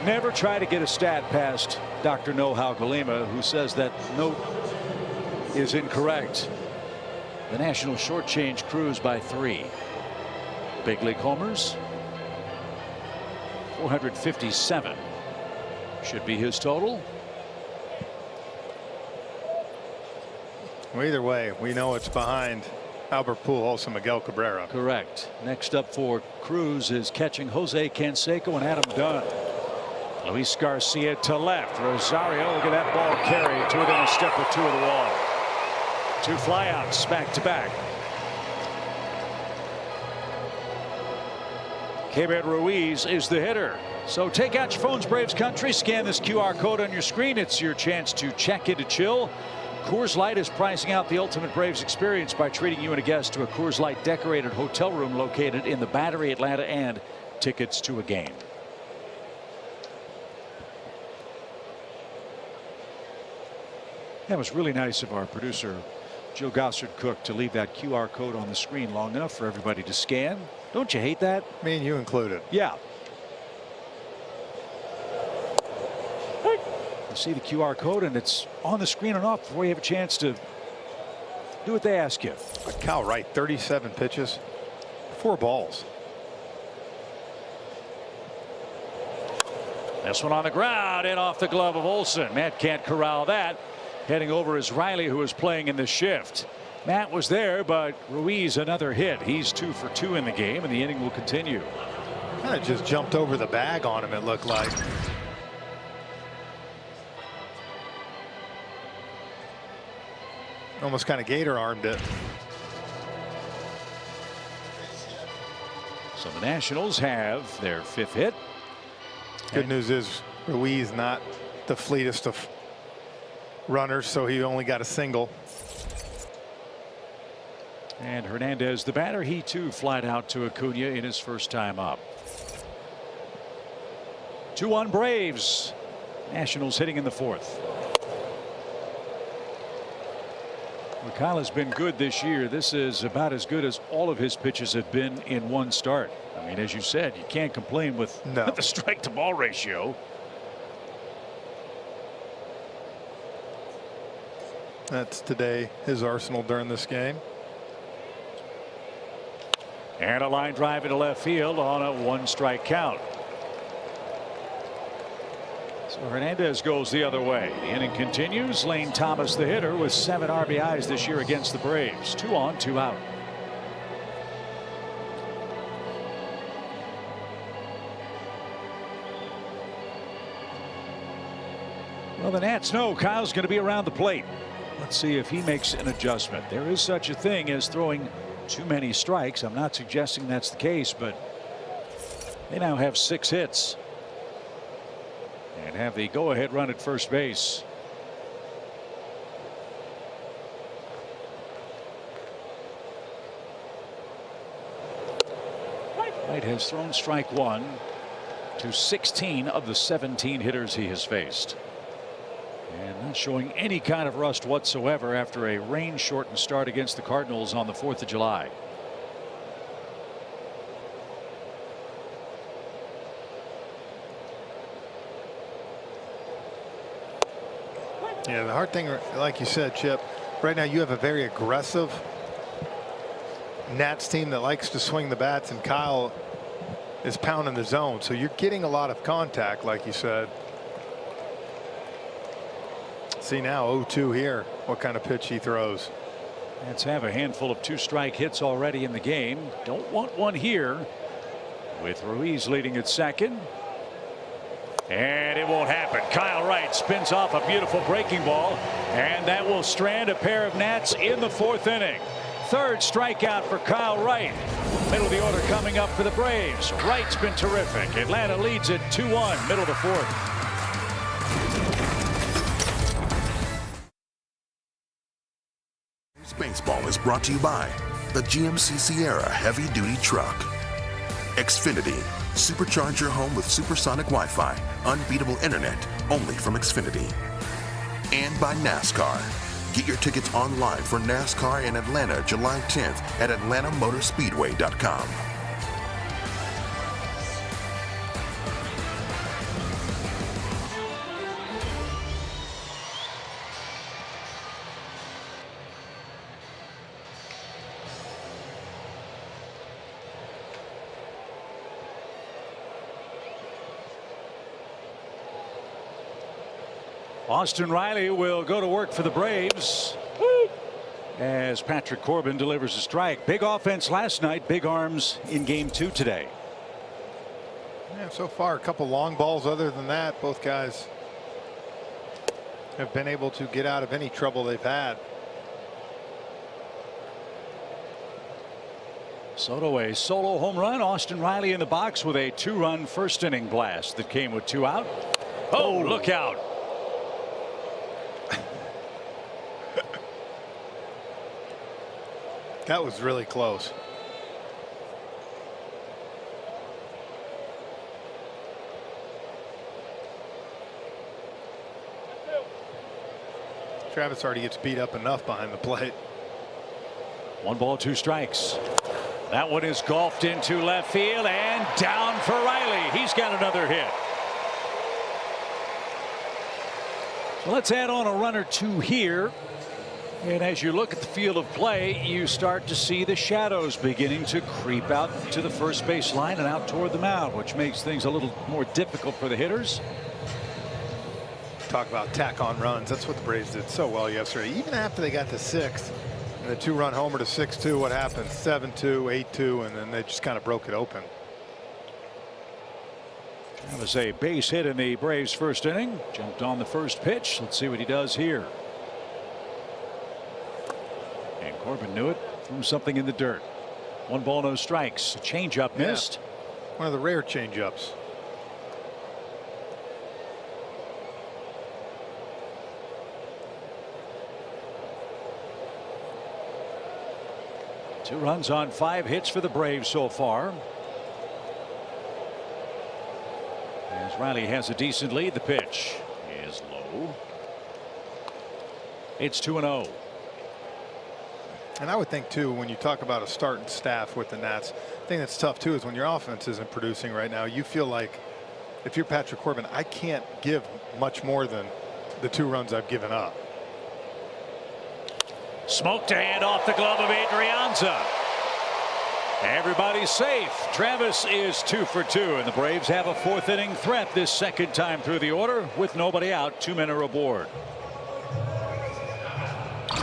Never try to get a stat past Dr. Know-How Galima, who says that note is incorrect. The Nationals shortchanged Cruz by 3. Big league homers, 457 should be his total. Well, either way, we know it's behind Albert Pujols and Miguel Cabrera. Correct. Next up for Cruz is catching Jose Canseco and Adam Dunn. Luis Garcia to left. Rosario, look at that ball carried to within a step or 2 of the wall. 2 flyouts back to back. Keibert Ruiz is the hitter. So take out your phones, Braves country. Scan this QR code on your screen. It's your chance to check into chill. Coors Light is pricing out the ultimate Braves experience by treating you and a guest to a Coors Light decorated hotel room located in the Battery, Atlanta, and tickets to a game. That was really nice of our producer, Joe Gossard Cook, to leave that QR code on the screen long enough for everybody to scan. Don't you hate that? Me and you included. Yeah. You see the QR code and it's on the screen and off before you have a chance to do what they ask you. Kyle Wright, 37 pitches, 4 balls. This one on the ground and off the glove of Olsen. Matt can't corral that. Heading over is Riley, who is playing in the shift. Matt was there, but Ruiz another hit. He's 2 for 2 in the game, and the inning will continue. Kind of just jumped over the bag on him, it looked like. Almost kind of gator armed it. So the Nationals have their 5th hit. Good news is Ruiz not the fleetest of runners, so he only got a single. And Hernandez, the batter, he too flied out to Acuna in his first time up. 2-1 Braves. Nationals hitting in the 4th. Kyle has been good this year. This is about as good as all of his pitches have been in one start. I mean, as you said, you can't complain with the strike to ball ratio. That's today his arsenal during this game. And a line drive into left field on a 1-strike count. So Hernandez goes the other way. The inning continues. Lane Thomas, the hitter, with 7 RBIs this year against the Braves. 2 on, 2 out. Well, the Nats know Kyle's going to be around the plate. Let's see if he makes an adjustment. There is such a thing as throwing too many strikes. I'm not suggesting that's the case, but they now have 6 hits. And have the go-ahead run at first base. Wright has thrown strike 1 to 16 of the 17 hitters he has faced. And not showing any kind of rust whatsoever after a rain-shortened start against the Cardinals on the 4th of July. Yeah, the hard thing, like you said, Chip, right now you have a very aggressive Nats team that likes to swing the bats, and Kyle is pounding the zone. So you're getting a lot of contact, like you said. See now 0-2 here. What kind of pitch he throws. Let's have a handful of 2-strike hits already in the game. Don't want one here with Ruiz leading at second. And it won't happen. Kyle Wright spins off a beautiful breaking ball, and that will strand a pair of Nats in the 4th inning. 3rd strikeout for Kyle Wright. Middle of the order coming up for the Braves. Wright's been terrific. Atlanta leads it 2-1, middle of the 4th. Baseball is brought to you by the GMC Sierra Heavy Duty Truck. Xfinity. Supercharge your home with supersonic Wi-Fi. Unbeatable internet. Only from Xfinity. And by NASCAR. Get your tickets online for NASCAR in Atlanta July 10th at AtlantaMotorspeedway.com. Austin Riley will go to work for the Braves as Patrick Corbin delivers a strike. Big offense last night, big arms in game 2 today. Yeah, so far a couple long balls. Other than that, both guys have been able to get out of any trouble they've had. Soto a solo home run. Austin Riley in the box with a 2-run 1st inning blast that came with 2 out. Oh, look out. That was really close. Travis already gets beat up enough behind the plate. 1 ball 2 strikes. That one is golfed into left field and down for Riley. He's got another hit. So let's add on a run or 2 here. And as you look at the field of play, you start to see the shadows beginning to creep out to the first base line and out toward the mound, which makes things a little more difficult for the hitters. Talk about tack on runs. That's what the Braves did so well yesterday. Even after they got to 6th and the 2-run homer to 6-2, what happened? 7-2, 8-2, and then they just kind of broke it open. That was a base hit in the Braves 1st inning. Jumped on the first pitch. Let's see what he does here. And Corbin knew it. Threw something in the dirt. 1 ball, no strikes. A changeup missed. One of the rare changeups. Two runs on 5 hits for the Braves so far. As Riley has a decent lead, the pitch is low. It's 2-0. And I would think too, when you talk about a starting staff with the Nats, the thing that's tough too is when your offense isn't producing right now, you feel like if you're Patrick Corbin, I can't give much more than the 2 runs I've given up. Smoked a hand off the glove of Adrianza. Everybody's safe. Travis is 2 for 2, and the Braves have a 4th inning threat this 2nd time through the order with nobody out. 2 men are aboard. He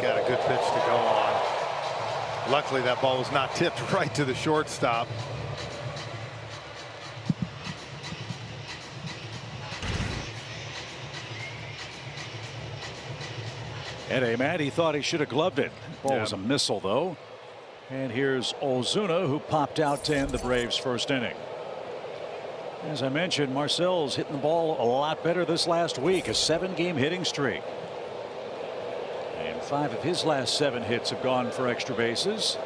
got a good pitch to go on. Luckily that ball was not tipped right to the shortstop. And Matt, he thought he should have gloved it. The ball was a missile, though. And here's Ozuna, who popped out to end the Braves' 1st inning. As I mentioned, Marcel's hitting the ball a lot better this last week. A 7-game hitting streak. And 5 of his last 7 hits have gone for extra bases.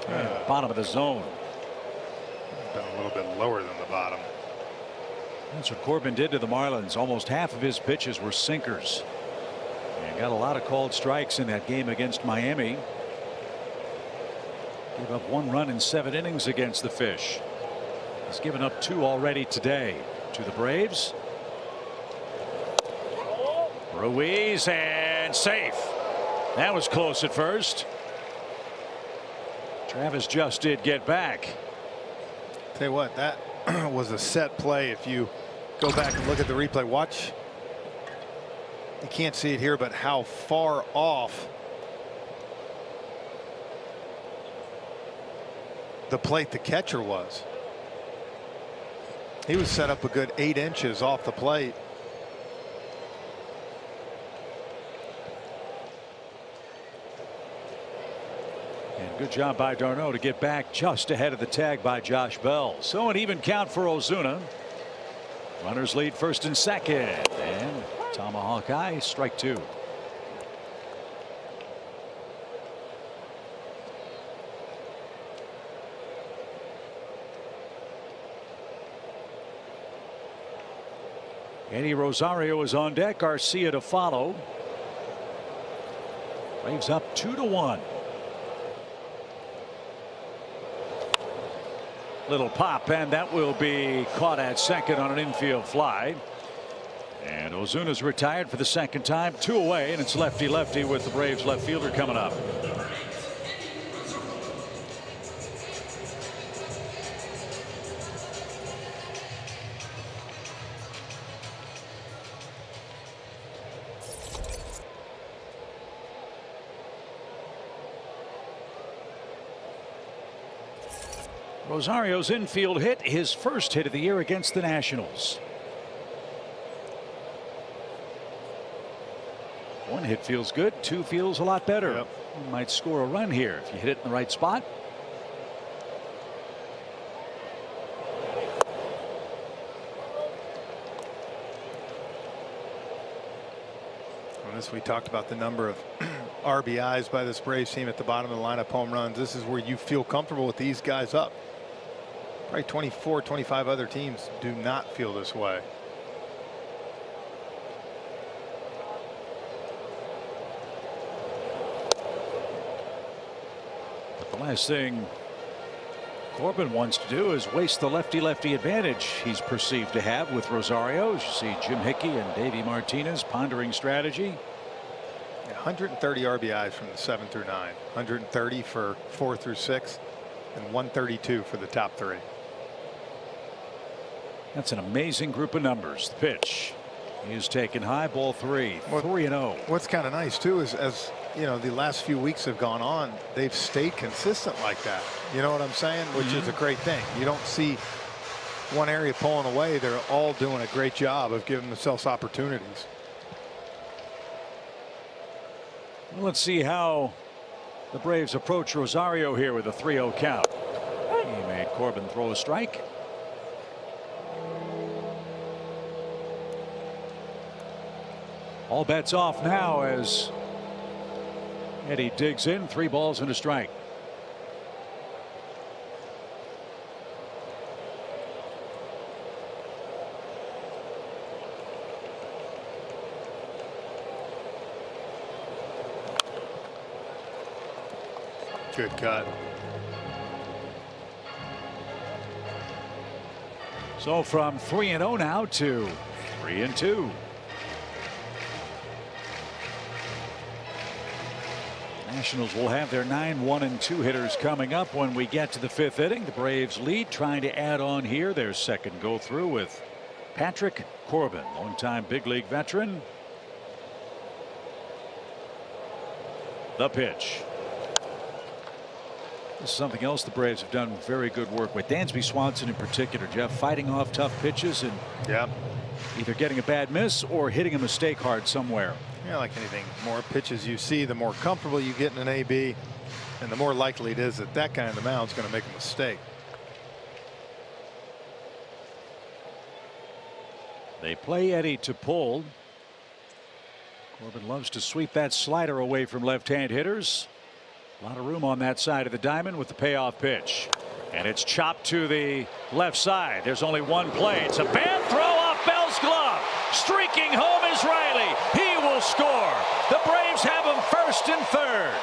And bottom of the zone. Been a little bit lower than the bottom. That's what Corbin did to the Marlins. Almost half of his pitches were sinkers. And got a lot of called strikes in that game against Miami. Gave up 1 run in 7 innings against the Fish. He's given up 2 already today to the Braves. Ruiz, and safe. That was close at first. Travis just did get back. Tell you what, that was a set play. If you go back and look at the replay, watch. You can't see it here, but how far off the plate the catcher was. He was set up a good 8 inches off the plate. And good job by d'Arnaud to get back just ahead of the tag by Josh Bell. So an even count for Ozuna. Runners lead first and second, and tomahawk eye, strike 2. Eddie Rosario is on deck. Garcia to follow. Braves up 2-1. Little pop, and that will be caught at second on an infield fly. And Ozuna's retired for the second time. 2 away, and it's lefty-lefty with the Braves left fielder coming up. Rosario's infield hit, his first hit of the year against the Nationals. 1 hit feels good, 2 feels a lot better. Yep. You might score a run here if you hit it in the right spot. We talked about the number of RBIs by this Braves team at the bottom of the lineup, home runs. This is where you feel comfortable with these guys up. Probably 24, 25 other teams do not feel this way. But the last thing Corbin wants to do is waste the lefty-lefty advantage he's perceived to have with Rosario. As you see Jim Hickey and Davey Martinez pondering strategy. 130 RBIs from the 7 through 9, 130 for 4 through 6, and 132 for the top 3. That's an amazing group of numbers. The pitch is taken high, ball 3, 3-0. What's kind of nice too is, as you know, the last few weeks have gone on, they've stayed consistent like that. You know what I'm saying? Which is a great thing. You don't see one area pulling away. They're all doing a great job of giving themselves opportunities. Well, let's see how the Braves approach Rosario here with a 3-0 count. He made Corbin throw a strike. All bets off now as Eddie digs in. 3 balls and a strike. Good cut. So from 3-0 now to 3-2. Nationals will have their 9 1-2 hitters coming up when we get to the 5th inning. The Braves lead, trying to add on here their second go through with Patrick Corbin, longtime big league veteran. The pitch. This is something else the Braves have done very good work with. Dansby Swanson in particular, Jeff, fighting off tough pitches and either getting a bad miss or hitting a mistake hard somewhere. Yeah, like anything, more pitches you see, the more comfortable you get in an AB, and the more likely it is that that guy on the mound is going to make a mistake. They play Eddie to pull. Corbin loves to sweep that slider away from left-hand hitters. A lot of room on that side of the diamond with the payoff pitch. And it's chopped to the left side. There's only one play. It's a bad throw off Bell's glove. Streaking home is Riley. He will score. The Braves have him first and third.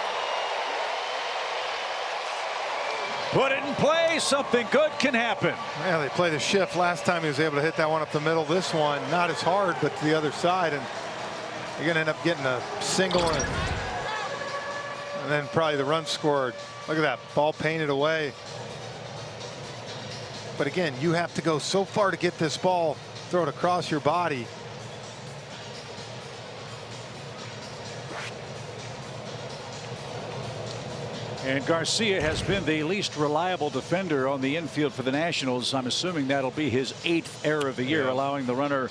Put it in play. Something good can happen. Yeah, they played a shift. Last time he was able to hit that one up the middle. This one, not as hard, but to the other side. And you're going to end up getting a single and then probably the run scored. Look at that. Ball painted away. But again, you have to go so far to get this ball, throw it across your body. And Garcia has been the least reliable defender on the infield for the Nationals. I'm assuming that'll be his 8th error of the year, allowing the runner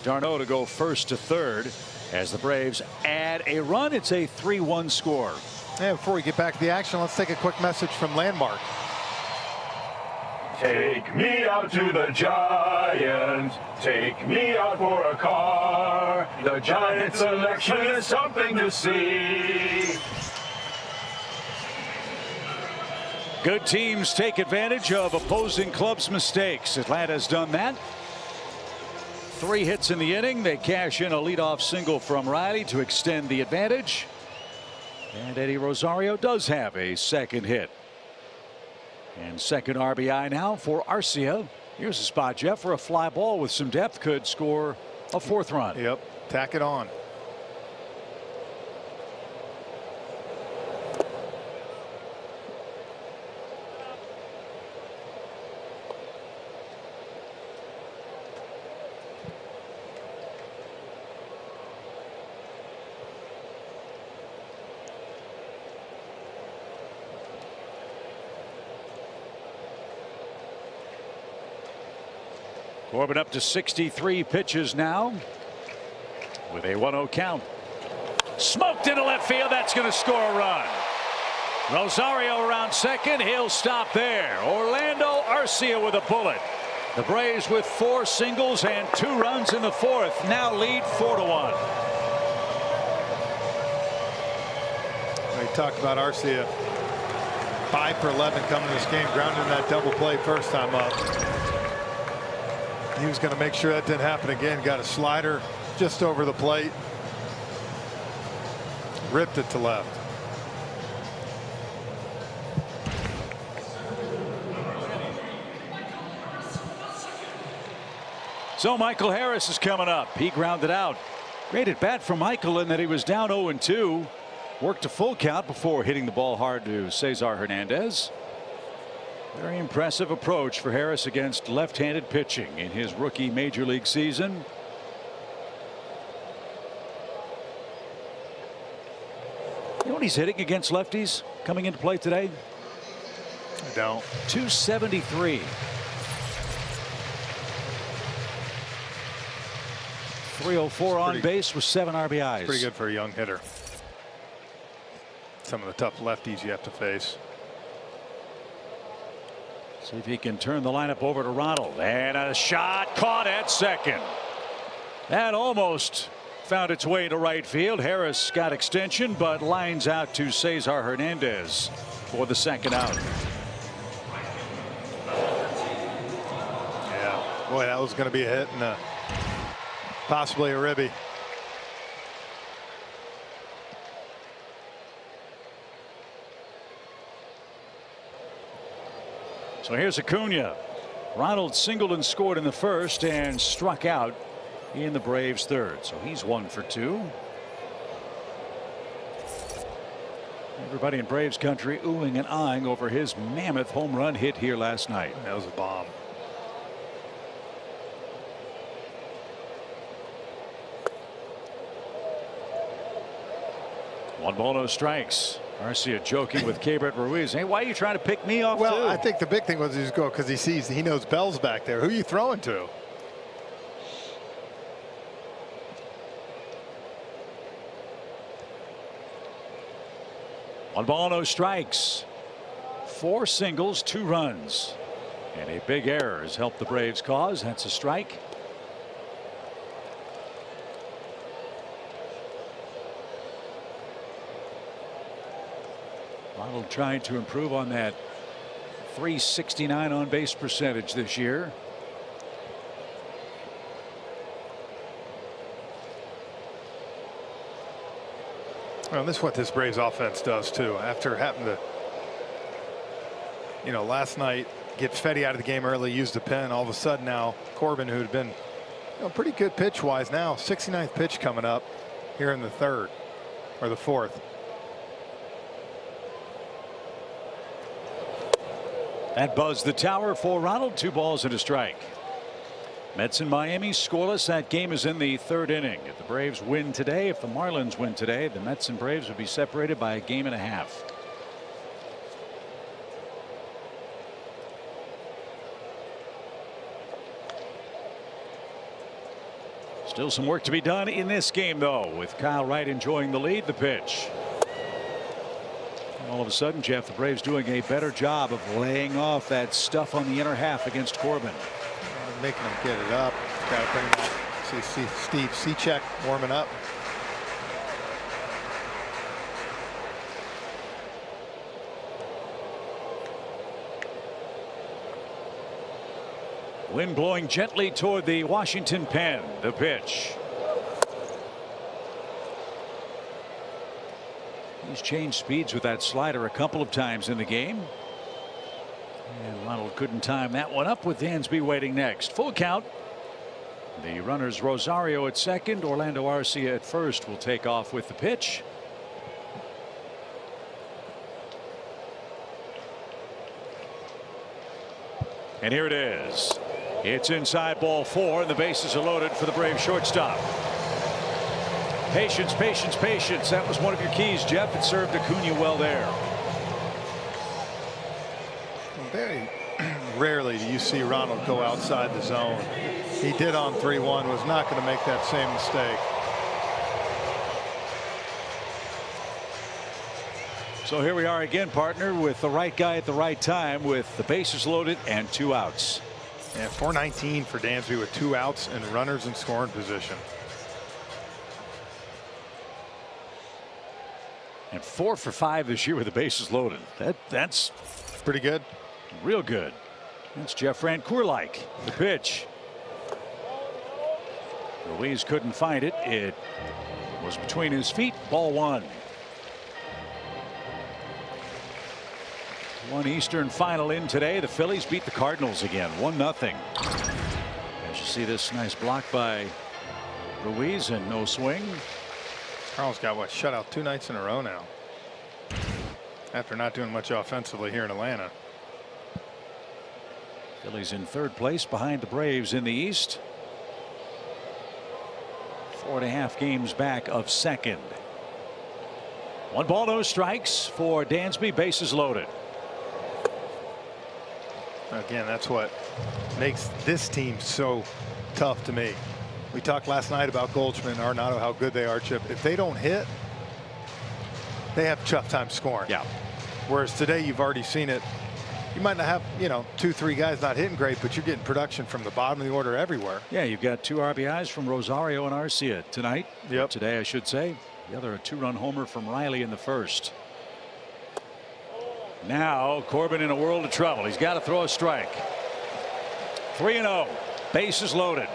d'Arnaud to go first to third. As the Braves add a run, it's a 3-1 score. And before we get back to the action, let's take a quick message from Landmark. Take me out to the Giants. Take me out for a car. The Giant selection is something to see. Good teams take advantage of opposing clubs' mistakes. Atlanta's done that. 3 hits in the inning. They cash in a leadoff single from Riley to extend the advantage. And Eddie Rosario does have a second hit. And second RBI now for Arcia. Here's a spot, Jeff, where a fly ball with some depth could score a 4th run. Yep, tack it on. Corbin up to 63 pitches now with a 1-0 count. Smoked into left field. That's going to score a run. Rosario around second. He'll stop there. Orlando Arcia with a bullet. The Braves with 4 singles and 2 runs in the 4th now lead 4-1. We talked about Arcia 5 for 11 coming to this game, grounding that double play first time up. He was going to make sure that didn't happen again. Got a slider just over the plate. Ripped it to left. So Michael Harris is coming up. He grounded out. Great at bat for Michael in that he was down 0-2. Worked a full count before hitting the ball hard to Cesar Hernandez. Very impressive approach for Harris against left-handed pitching in his rookie major league season. You know what he's hitting against lefties coming into play today? I don't. 273. 304 on base with 7 RBIs. Pretty good for a young hitter. Some of the tough lefties you have to face. See if he can turn the lineup over to Ronald, and a shot caught at second. That almost found its way to right field. Harris got extension, but lines out to Cesar Hernandez for the second out. Yeah, boy, that was going to be a hit and possibly a ribby. So here's Acuna. Ronald singled and scored in the first and struck out in the Braves' third. So he's 1 for 2. Everybody in Braves country oohing and eyeing over his mammoth home run hit here last night. That was a bomb. One ball, no strikes. Arcia joking with Keibert Ruiz. Hey, why are you trying to pick me off? Well, too? I think the big thing was he just go because he knows Bell's back there. Who are you throwing to? One ball, no strikes. 4 singles, 2 runs. And a big error has helped the Braves cause. That's a strike. Ronald trying to improve on that .369 on base percentage this year. Well, this is what this Braves offense does too. After having to you know, last night gets Fedde out of the game early, used the pen. All of a sudden now Corbin, who had been pretty good pitch wise, now 69th pitch coming up here in the third or the fourth. That buzzed the tower for Ronald. 2 balls and a strike. Mets and Miami scoreless. That game is in the third inning. If the Braves win today, if the Marlins win today, the Mets and Braves would be separated by a game and a half. Still some work to be done in this game, though, with Kyle Wright enjoying the lead. The pitch. All of a sudden, Jeff, the Braves doing a better job of laying off that stuff on the inner half against Corbin. Making him get it up. Got to bring that. See Steve Cechek warming up. Wind blowing gently toward the Washington pen. The pitch. He's changed speeds with that slider a couple of times in the game. And Ronald couldn't time that one up with Dansby waiting next. Full count. The runners Rosario at second, Orlando Arcia at first will take off with the pitch. And here it is. It's inside, ball 4, and the bases are loaded for the Braves shortstop. Patience, patience, patience. That was one of your keys, Jeff. It served Acuna well there. Very rarely do you see Ronald go outside the zone. He did on 3-1, was not going to make that same mistake. So here we are again, partner, with the right guy at the right time with the bases loaded and 2 outs. And 419 for Dansby with 2 outs and runners in scoring position. And 4 for 5 this year with the bases loaded. That's pretty good. Real good. That's Jeff Rancourt-like. The pitch. Ruiz couldn't find it. It was between his feet. Ball 1. 1 Eastern final in today. The Phillies beat the Cardinals again 1-0. As you see this nice block by Ruiz and no swing. Carl's got what, shut out 2 nights in a row now after not doing much offensively here in Atlanta. Phillies in third place behind the Braves in the East. 4.5 games back of second. 1 ball, no strikes for Dansby. Bases loaded. Again, that's what makes this team so tough to me. We talked last night about Goldschmidt and Arenado, how good they are, Chip. If they don't hit, they have a tough time scoring. Yeah. Whereas today you've already seen it. You might not have, 2-3 guys not hitting great, but you're getting production from the bottom of the order everywhere. Yeah, you've got 2 RBIs from Rosario and Arcia tonight. Yep. Today, I should say. The other, a 2-run homer from Riley in the first. Now Corbin in a world of trouble. He's got to throw a strike. 3-0. Bases loaded.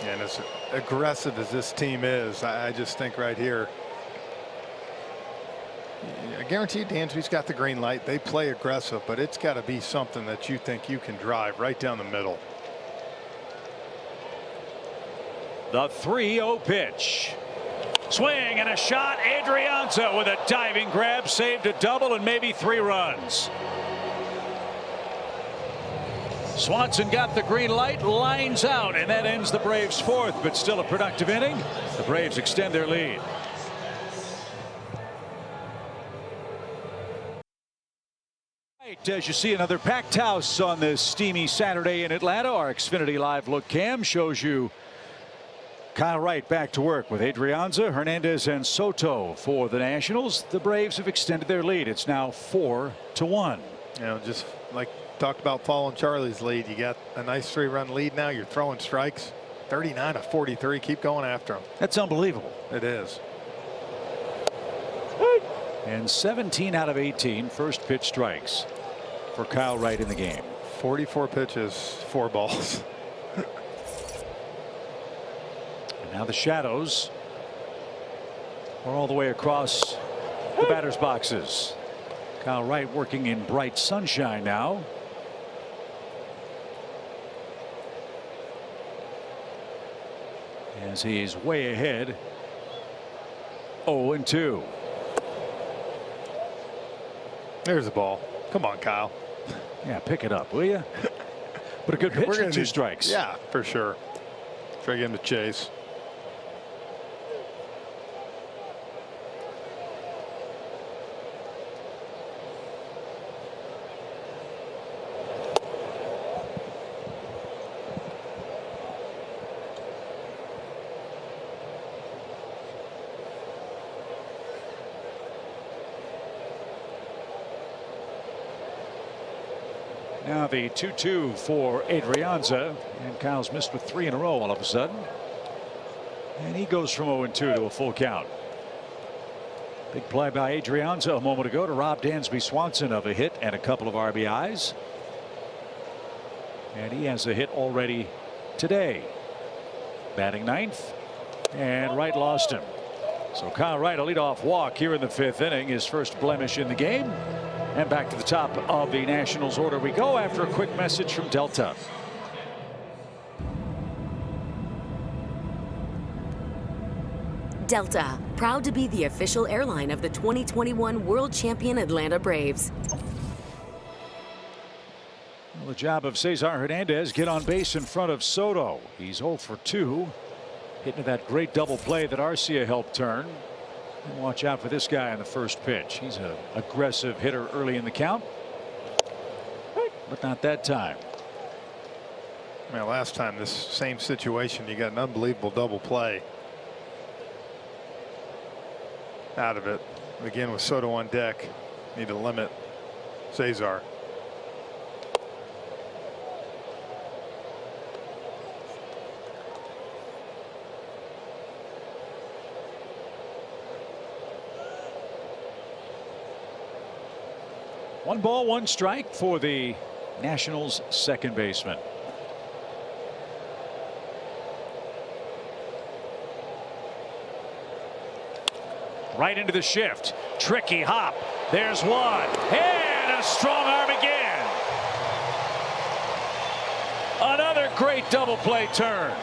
And as aggressive as this team is, I just think right here, I guarantee Dansby's got the green light. They play aggressive, but it's got to be something that you think you can drive right down the middle. The 3-0 pitch. Swing and a shot. Adrianza with a diving grab, saved a double and maybe 3 runs. Swanson got the green light, lines out, and that ends the Braves' 4th, but still a productive inning. The Braves extend their lead. As you see another packed house on this steamy Saturday in Atlanta, our Xfinity Live Look Cam shows you Kyle Wright back to work with Adrianza, Hernandez, and Soto for the Nationals. The Braves have extended their lead. It's now 4-1. Just like talked about following Charlie's lead, you got a nice 3-run lead now. You're throwing strikes. 39-43. Keep going after them. That's unbelievable. It is. And 17 out of 18 first pitch strikes for Kyle Wright in the game. 44 pitches, 4 balls. And now the shadows are all the way across the batter's boxes. Kyle Wright working in bright sunshine now. As he's way ahead. 0-2. There's the ball. Come on, Kyle. Yeah, pick it up, will you? But a good pitch for 2 strikes. Yeah, for sure. Try to get him to chase. Now the 2-2 for Adrianza, and Kyle's missed with 3 in a row all of a sudden. And he goes from 0-2 to a full count. Big play by Adrianza a moment ago to rob Dansby Swanson of a hit and a couple of RBIs. And he has a hit already today. Batting 9th, and Wright lost him. So Kyle Wright, a leadoff walk here in the 5th inning, his first blemish in the game. And back to the top of the Nationals order we go after a quick message from Delta. Delta, proud to be the official airline of the 2021 World Champion Atlanta Braves. Well, the job of Cesar Hernandez, get on base in front of Soto. He's 0 for 2. Hitting that great double play that Arcia helped turn. And watch out for this guy on the first pitch. He's an aggressive hitter early in the count. But not that time. Man, last time this same situation, you got an unbelievable double play out of it. Again, with Soto on deck, need to limit Cesar. One ball, 1 strike for the Nationals second baseman. Right into the shift. Tricky hop. There's one. And a strong arm again. Another great double play turn.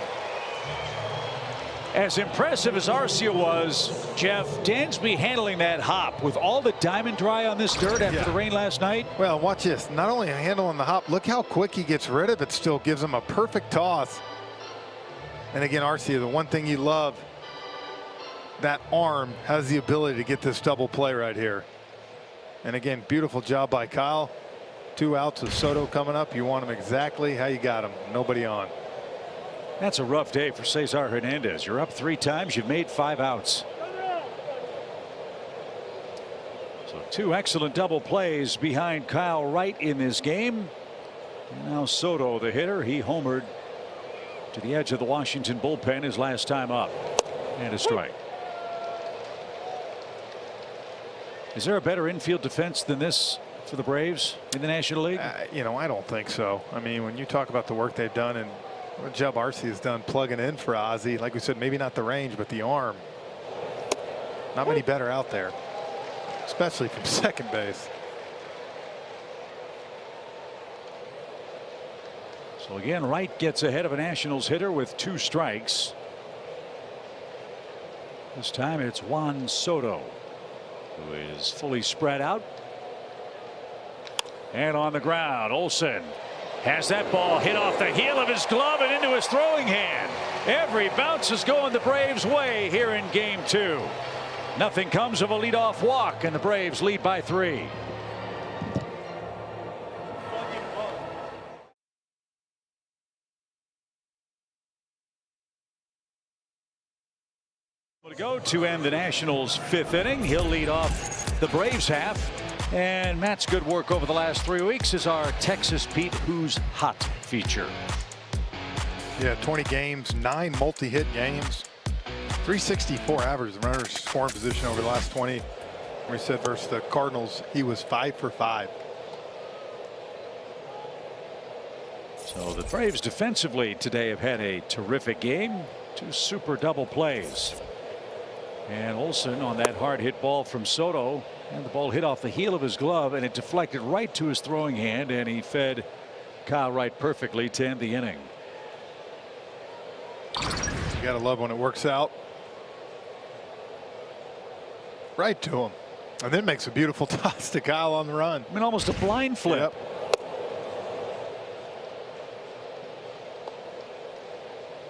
As impressive as Arcia was, Jeff, Dansby handling that hop with all the diamond dry on this dirt after the rain last night. Well, watch this. Not only handling the hop, look how quick he gets rid of it. Still gives him a perfect toss. And again, Arcia, the one thing you love, that arm has the ability to get this double play right here. And again, beautiful job by Kyle. 2 outs with Soto coming up. You want him exactly how you got him. Nobody on. That's a rough day for Cesar Hernandez. You're up 3 times. You've made 5 outs. So 2 excellent double plays behind Kyle Wright in this game. And now Soto, the hitter, he homered to the edge of the Washington bullpen his last time up. And a strike. Is there a better infield defense than this for the Braves in the National League? You know, I don't think so. I mean, when you talk about the work they've done and what job Arcia has done plugging in for Ozzie, like we said, maybe not the range, but the arm. Not many better out there, especially from second base. So again, Wright gets ahead of a Nationals hitter with 2 strikes. This time it's Juan Soto, who is fully spread out. And on the ground, Olsen has that ball hit off the heel of his glove and into his throwing hand. Every bounce is going the Braves' way here in game 2. Nothing comes of a leadoff walk, and the Braves lead by 3. To go to end the Nationals' 5th inning. He'll lead off the Braves half. And Matt's good work over the last 3 weeks is our Texas Pete Who's Hot feature. Yeah, 20 games, 9 multi-hit games, 364 average runners scoring position over the last 20. We said versus the Cardinals, he was 5 for 5. So the Braves defensively today have had a terrific game. 2 super double plays. And Olsen on that hard hit ball from Soto And the ball hit off the heel of his glove, and it deflected right to his throwing hand, and he fed Kyle Wright perfectly to end the inning. You gotta love when it works out. Right to him. And then makes a beautiful toss to Kyle on the run. I mean, almost a blind flip. Yep.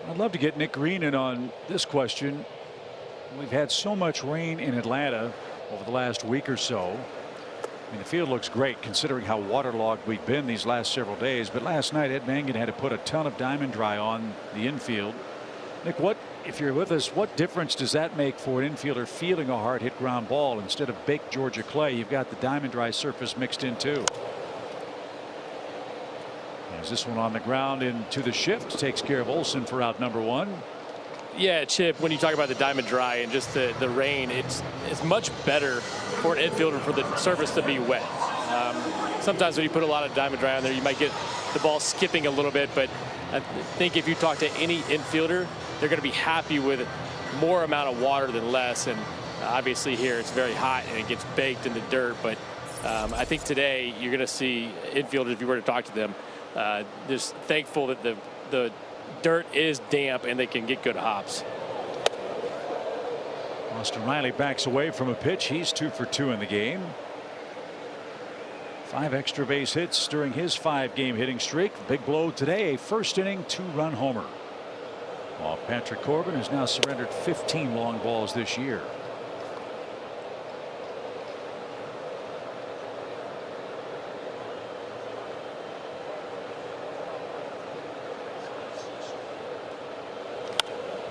I'd love to get Nick Green in on this question. We've had so much rain in Atlanta over the last week or so. I mean, the field looks great considering how waterlogged we've been these last several days. But last night, Ed Mangan had to put a ton of Diamond Dry on the infield. Nick, if you're with us, what difference does that make for an infielder feeling a hard hit ground ball? Instead of baked Georgia clay, you've got the Diamond Dry surface mixed in too. As this one on the ground into the shift, takes care of Olson for out number 1. Yeah, Chip, when you talk about the Diamond Dry and just the rain, it's much better for an infielder for the surface to be wet. Sometimes when you put a lot of Diamond Dry on there, you might get the ball skipping a little bit, but I think if you talk to any infielder, they're going to be happy with more amount of water than less. And obviously here it's very hot and it gets baked in the dirt, but I think today you're going to see infielders, if you were to talk to them, just thankful that the dirt is damp and they can get good hops. Austin Riley backs away from a pitch. He's 2 for 2 in the game. 5 extra base hits during his 5-game hitting streak. Big blow today, a first inning 2-run homer. While Patrick Corbin has now surrendered 15 long balls this year.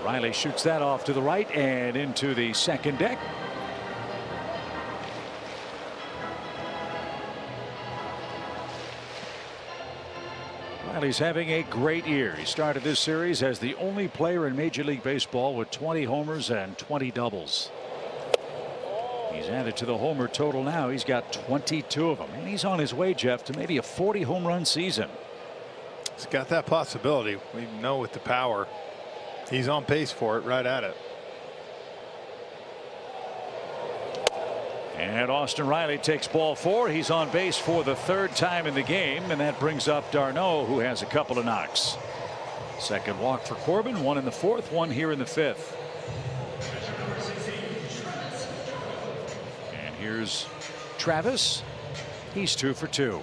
Riley shoots that off to the right and into the second deck. Riley's having a great year. He started this series as the only player in Major League Baseball with 20 homers and 20 doubles. He's added to the homer total now. He's got 22 of them, and he's on his way, Jeff, to maybe a 40 home run season. He's got that possibility. We know with the power, he's on pace for it, right at it. And Austin Riley takes ball 4. He's on base for the 3rd time in the game, and that brings up d'Arnaud, who has a couple of knocks. Second walk for Corbin, 1 in the 4th, 1 here in the 5th. And here's Travis. He's 2 for 2.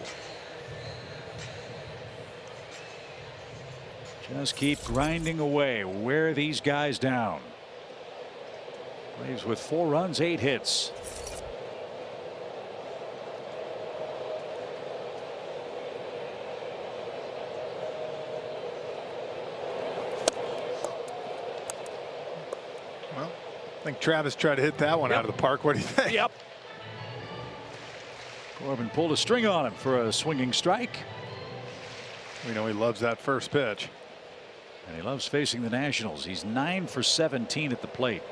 Just keep grinding away, wear these guys down. Braves with 4 runs, 8 hits. Well, I think Travis tried to hit that one out of the park. What do you think? Yep. Corbin pulled a string on him for a swinging strike. We know he loves that first pitch. And he loves facing the Nationals. He's 9 for 17 at the plate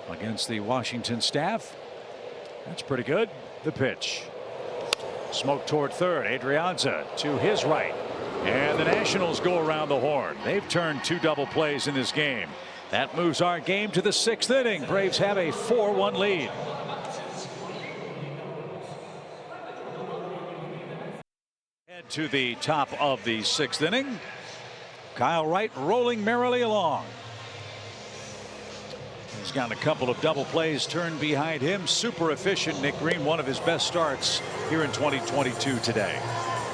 against the Washington staff. That's pretty good. The pitch. Smoke toward third. Adrianza to his right. And the Nationals go around the horn. They've turned 2 double plays in this game. That moves our game to the 6th inning. Braves have a 4-1 lead. Head to the top of the 6th inning. Kyle Wright rolling merrily along. He's gotten a couple of double plays turned behind him. Super efficient. Nick Green, one of his best starts here in 2022 today.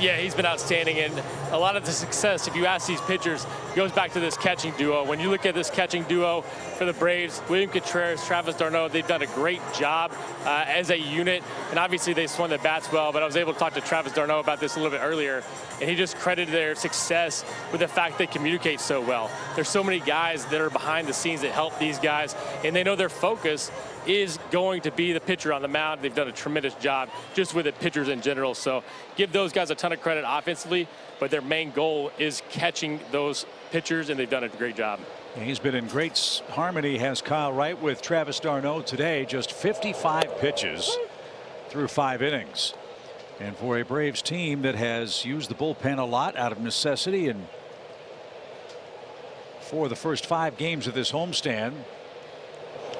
Yeah, he's been outstanding, and a lot of the success, if you ask these pitchers, goes back to this catching duo. When you look at this catching duo for the Braves, William Contreras, Travis d'Arnaud, they've done a great job as a unit, and obviously they swung the bats well, but I was able to talk to Travis d'Arnaud about this a little bit earlier, and he just credited their success with the fact they communicate so well. There's so many guys that are behind the scenes that help these guys, and they know their focus is going to be the pitcher on the mound. They've done a tremendous job just with the pitchers in general. So give those guys a ton of credit offensively, but their main goal is catching those pitchers, and they've done a great job. He's been in great harmony, has Kyle Wright, with Travis d'Arnaud today. Just 55 pitches through 5 innings. And for a Braves team that has used the bullpen a lot out of necessity, and for the first 5 games of this homestand,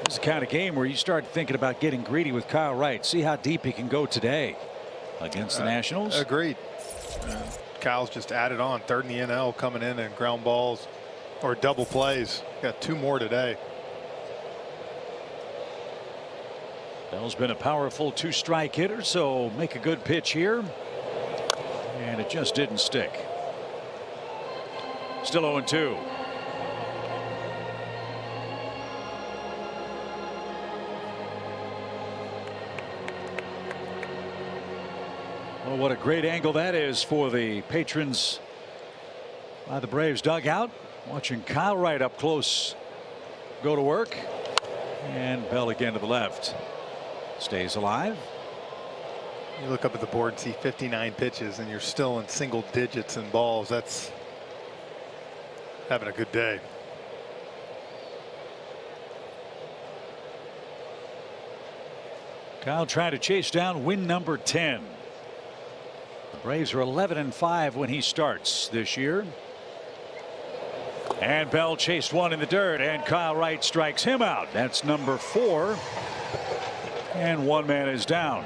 It's the kind of game where you start thinking about getting greedy with Kyle Wright. See how deep he can go today against the Nationals. Agreed. Kyle's just added on, third in the NL, coming in and ground balls or double plays. Got 2 more today. Bell's been a powerful 2-strike hitter, so make a good pitch here. And it just didn't stick. Still 0-2. Well, what a great angle that is for the patrons by the Braves dugout. Watching Kyle Wright up close go to work. And Bell again to the left. Stays alive. You look up at the board and see 59 pitches, and you're still in single digits in balls. That's having a good day. Kyle trying to chase down win number 10. The Braves are 11-5 when he starts this year. And Bell chased one in the dirt, and Kyle Wright strikes him out. That's number 4. And one man is down.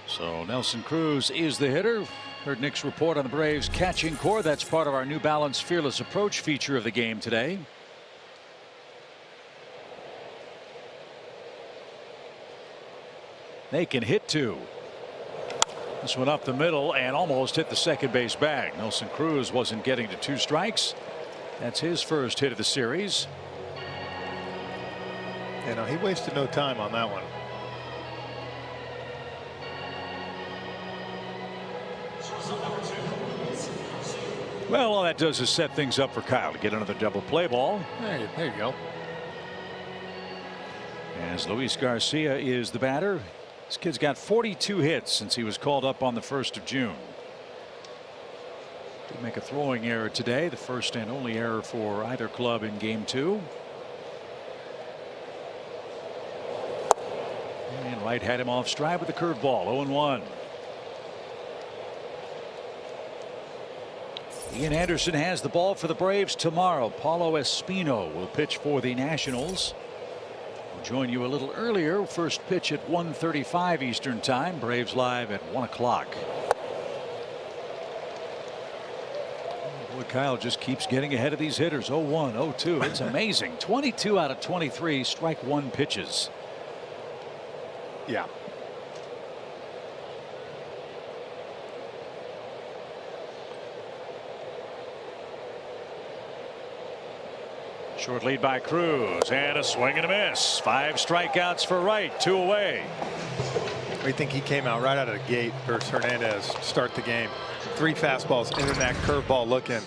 So Nelson Cruz is the hitter. Heard Nick's report on the Braves catching core. That's part of our New Balance Fearless Approach feature of the game today. They can hit 2. This one up the middle and almost hit the second base bag. Nelson Cruz wasn't getting to 2 strikes. That's his first hit of the series. You know, he wasted no time on that one. Well, all that does is set things up for Kyle to get another double play ball. There you go. As Luis Garcia is the batter. This kid's got 42 hits since he was called up on the 1st of June. Did make a throwing error today, the first and only error for either club in game 2. And Wright had him off stride with the curveball. 0-1. Ian Anderson has the ball for the Braves tomorrow. Paulo Espino will pitch for the Nationals. We'll join you a little earlier. First pitch at 1:35 Eastern Time. Braves live at 1 o'clock. Boy, Kyle just keeps getting ahead of these hitters. 0-1, 0-2. It's amazing. 22 out of 23 strike 1 pitches. Yeah. Short lead by Cruz, and a swing and a miss. 5 strikeouts for Wright, 2 away. We think he came out right out of the gate versus Hernandez to start the game. 3 fastballs into that curveball looking,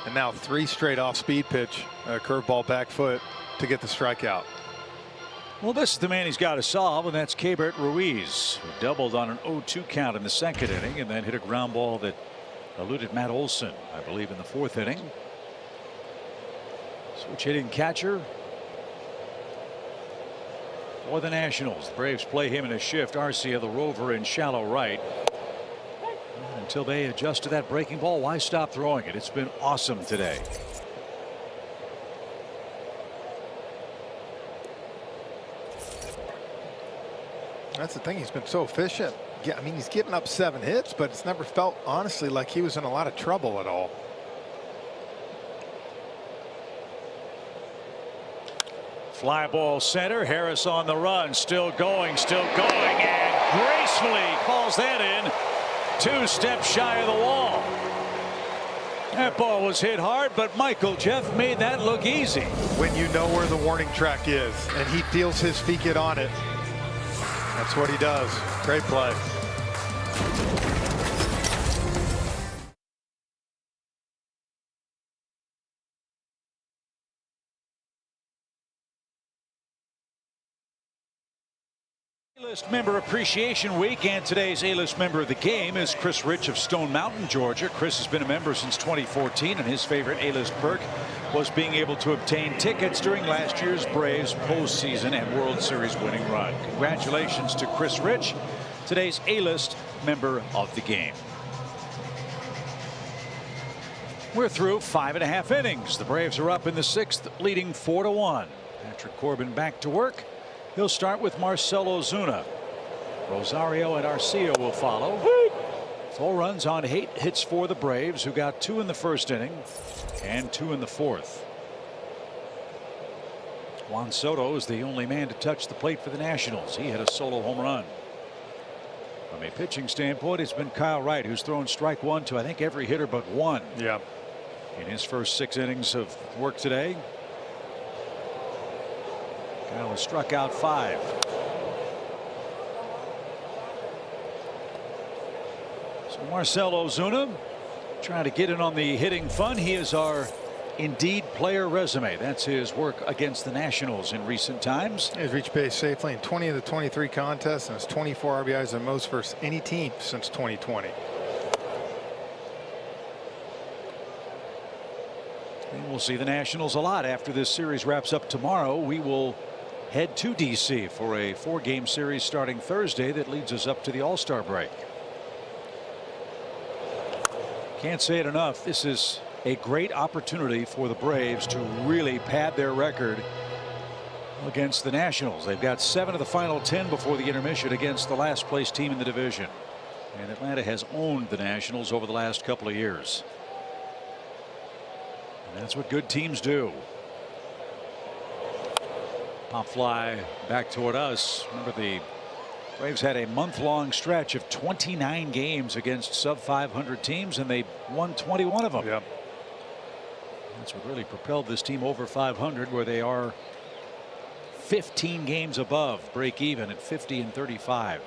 and now 3 straight off speed pitch, curveball back foot to get the strikeout. Well, this is the man he's got to solve, and that's Keibert Ruiz, who doubled on an 0-2 count in the 2nd inning and then hit a ground ball that eluded Matt Olson, I believe, in the 4th inning. Switch hitting catcher for the Nationals. The Braves play him in a shift. Arcia, the rover, in shallow right. Until they adjust to that breaking ball, why stop throwing it? It's been awesome today. That's the thing. He's been so efficient. Yeah, I mean, he's given up 7 hits, but it's never felt, honestly, like he was in a lot of trouble at all. Fly ball center. Harris on the run. Still going, and gracefully calls that in. 2 steps shy of the wall. That ball was hit hard, but Michael Jeff made that look easy. When you know where the warning track is and he feels his feet get on it, that's what he does. Great play. A-List Member Appreciation Week, and today's A-List member of the game is Chris Rich of Stone Mountain, Georgia. Chris has been a member since 2014, and his favorite A-List perk was being able to obtain tickets during last year's Braves postseason and World Series winning run. Congratulations to Chris Rich, today's A-List member of the game. We're through 5.5 innings. The Braves are up in the 6th, leading 4-1. Patrick Corbin back to work. He'll start with Marcell Ozuna. Rosario and Arcia will follow. 4 runs on 8 hits for the Braves, who got 2 in the first inning and 2 in the 4th. Juan Soto is the only man to touch the plate for the Nationals. He hit a solo home run. From a pitching standpoint, it's been Kyle Wright who's thrown strike 1 to I think every hitter but 1. Yeah. In his first 6 innings of work today. Kyle has struck out 5. So Marcell Ozuna trying to get in on the hitting fun. He is our Indeed player resume. That's his work against the Nationals in recent times. He's reached base safely in 20 of the 23 contests, and has 24 RBIs the most versus any team since 2020. And we'll see the Nationals a lot after this series wraps up tomorrow. We will head to D.C. for a 4-game series starting Thursday that leads us up to the All-Star break. Can't say it enough. This is a great opportunity for the Braves to really pad their record against the Nationals. They've got 7 of the final 10 before the intermission against the last place team in the division. And Atlanta has owned the Nationals over the last couple of years. And that's what good teams do. Pop fly back toward us. Remember, the Braves had a month-long stretch of 29 games against sub-500 teams, and they won 21 of them. Yep. That's what really propelled this team over 500, where they are 15 games above break even at 50-35.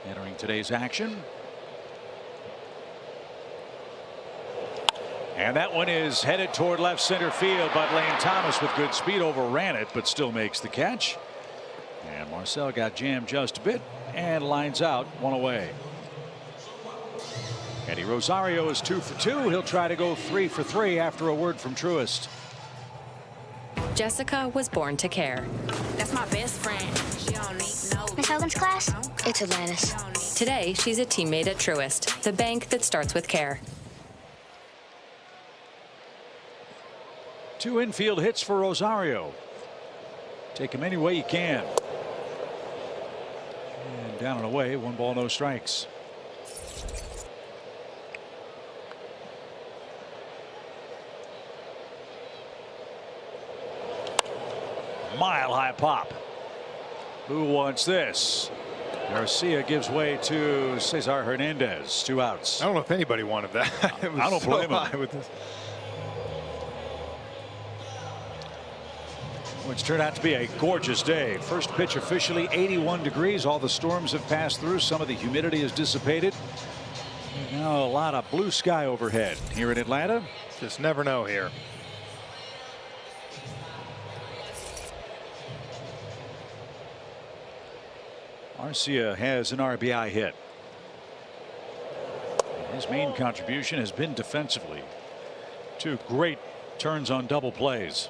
Entering today's action. And that one is headed toward left center field, but Lane Thomas with good speed overran it, but still makes the catch. And Marcell got jammed just a bit and lines out 1 away. Eddie Rosario is 2 for 2. He'll try to go 3 for 3 after a word from Truist. Jessica was born to care. That's my best friend. She don't need no. Miss Hogan's class? It's Atlantis. Today, she's a teammate at Truist, the bank that starts with care. 2 infield hits for Rosario. Take him any way you can. And down and away, 1 ball, no strikes. Mile high pop. Who wants this? Garcia gives way to Cesar Hernandez. 2 outs. I don't know if anybody wanted that. It was I don't blame so him. with this. Which turned out to be a gorgeous day. First pitch officially 81 degrees. All the storms have passed through. Some of the humidity has dissipated. And now a lot of blue sky overhead here in Atlanta. Just never know here. Arcia has an RBI hit. His main contribution has been defensively. 2 great turns on double plays.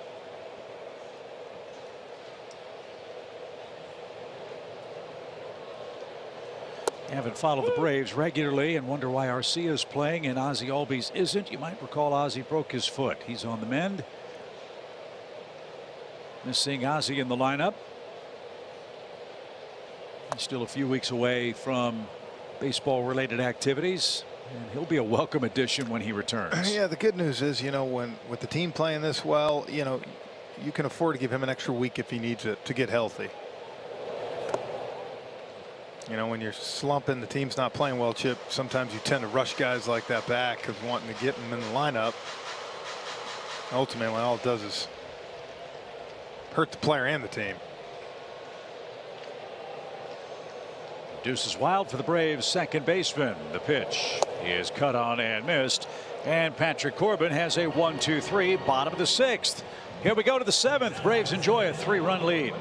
Haven't followed the Braves regularly and wonder why Arcia is playing and Ozzie Albies isn't. You might recall Ozzie broke his foot. He's on the mend. Missing Ozzie in the lineup. He's still a few weeks away from baseball related activities, and he'll be a welcome addition when he returns. Yeah, the good news is, you know, with the team playing this well, you know, you can afford to give him an extra week if he needs it to get healthy. You know, when you're slumping, the team's not playing well, Chip, sometimes you tend to rush guys like that back because wanting to get them in the lineup. Ultimately, all it does is hurt the player and the team. Deuce is wild for the Braves second baseman. The pitch is cut on and missed. And Patrick Corbin has a 1-2-3 bottom of the 6th. Here we go to the 7th. Braves enjoy a 3-run lead.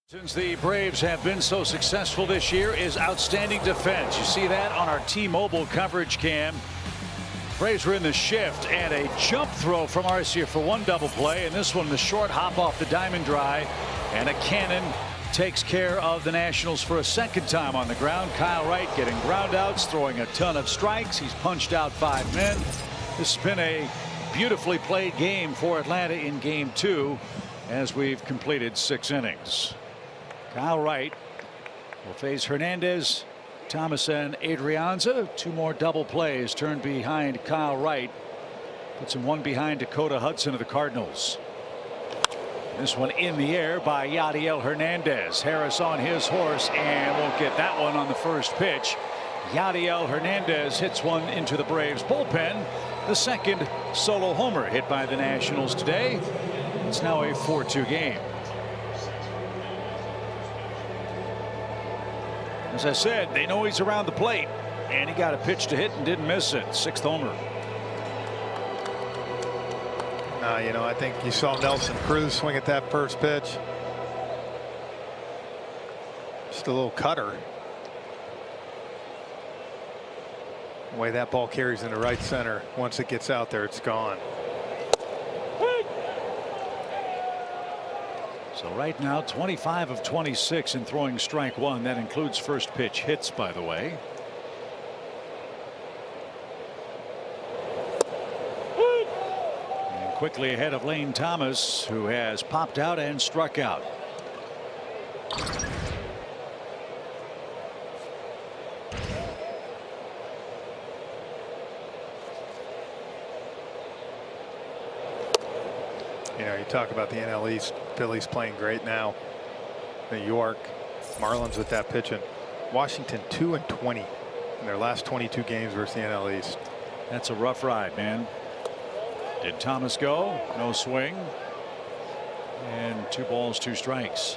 Since the Braves have been so successful this year is outstanding defense. You see that on our T-Mobile coverage cam. Braves were in the shift, and a jump throw from Arcia for one double play, and this one the short hop off the diamond dry, and a cannon takes care of the Nationals for a second time on the ground. Kyle Wright getting ground outs, throwing a ton of strikes. He's punched out 5 men. This has been a beautifully played game for Atlanta in game 2 as we've completed 6 innings. Kyle Wright will face Hernandez, Thomas, and Adrianza. 2 more double plays turned behind Kyle Wright. Puts him 1 behind Dakota Hudson of the Cardinals. This one in the air by Yadiel Hernandez. Harris on his horse and won't get that one on the first pitch. Yadiel Hernandez hits one into the Braves bullpen. The second solo homer hit by the Nationals today. It's now a 4-2 game. As I said, they know he's around the plate, and he got a pitch to hit and didn't miss it. 6th homer. You know, I think you saw Nelson Cruz swing at that first pitch. Just a little cutter. The way that ball carries into right center, once it gets out there, it's gone. So right now 25 of 26 in throwing strike 1. That includes first pitch hits, by the way. And quickly ahead of Lane Thomas, who has popped out and struck out. You know, you talk about the NL East. Phillies playing great now. New York Marlins with that pitching. Washington 2-20 in their last 22 games versus the NL East. That's a rough ride, man. Did Thomas go? No swing. And 2 balls, 2 strikes.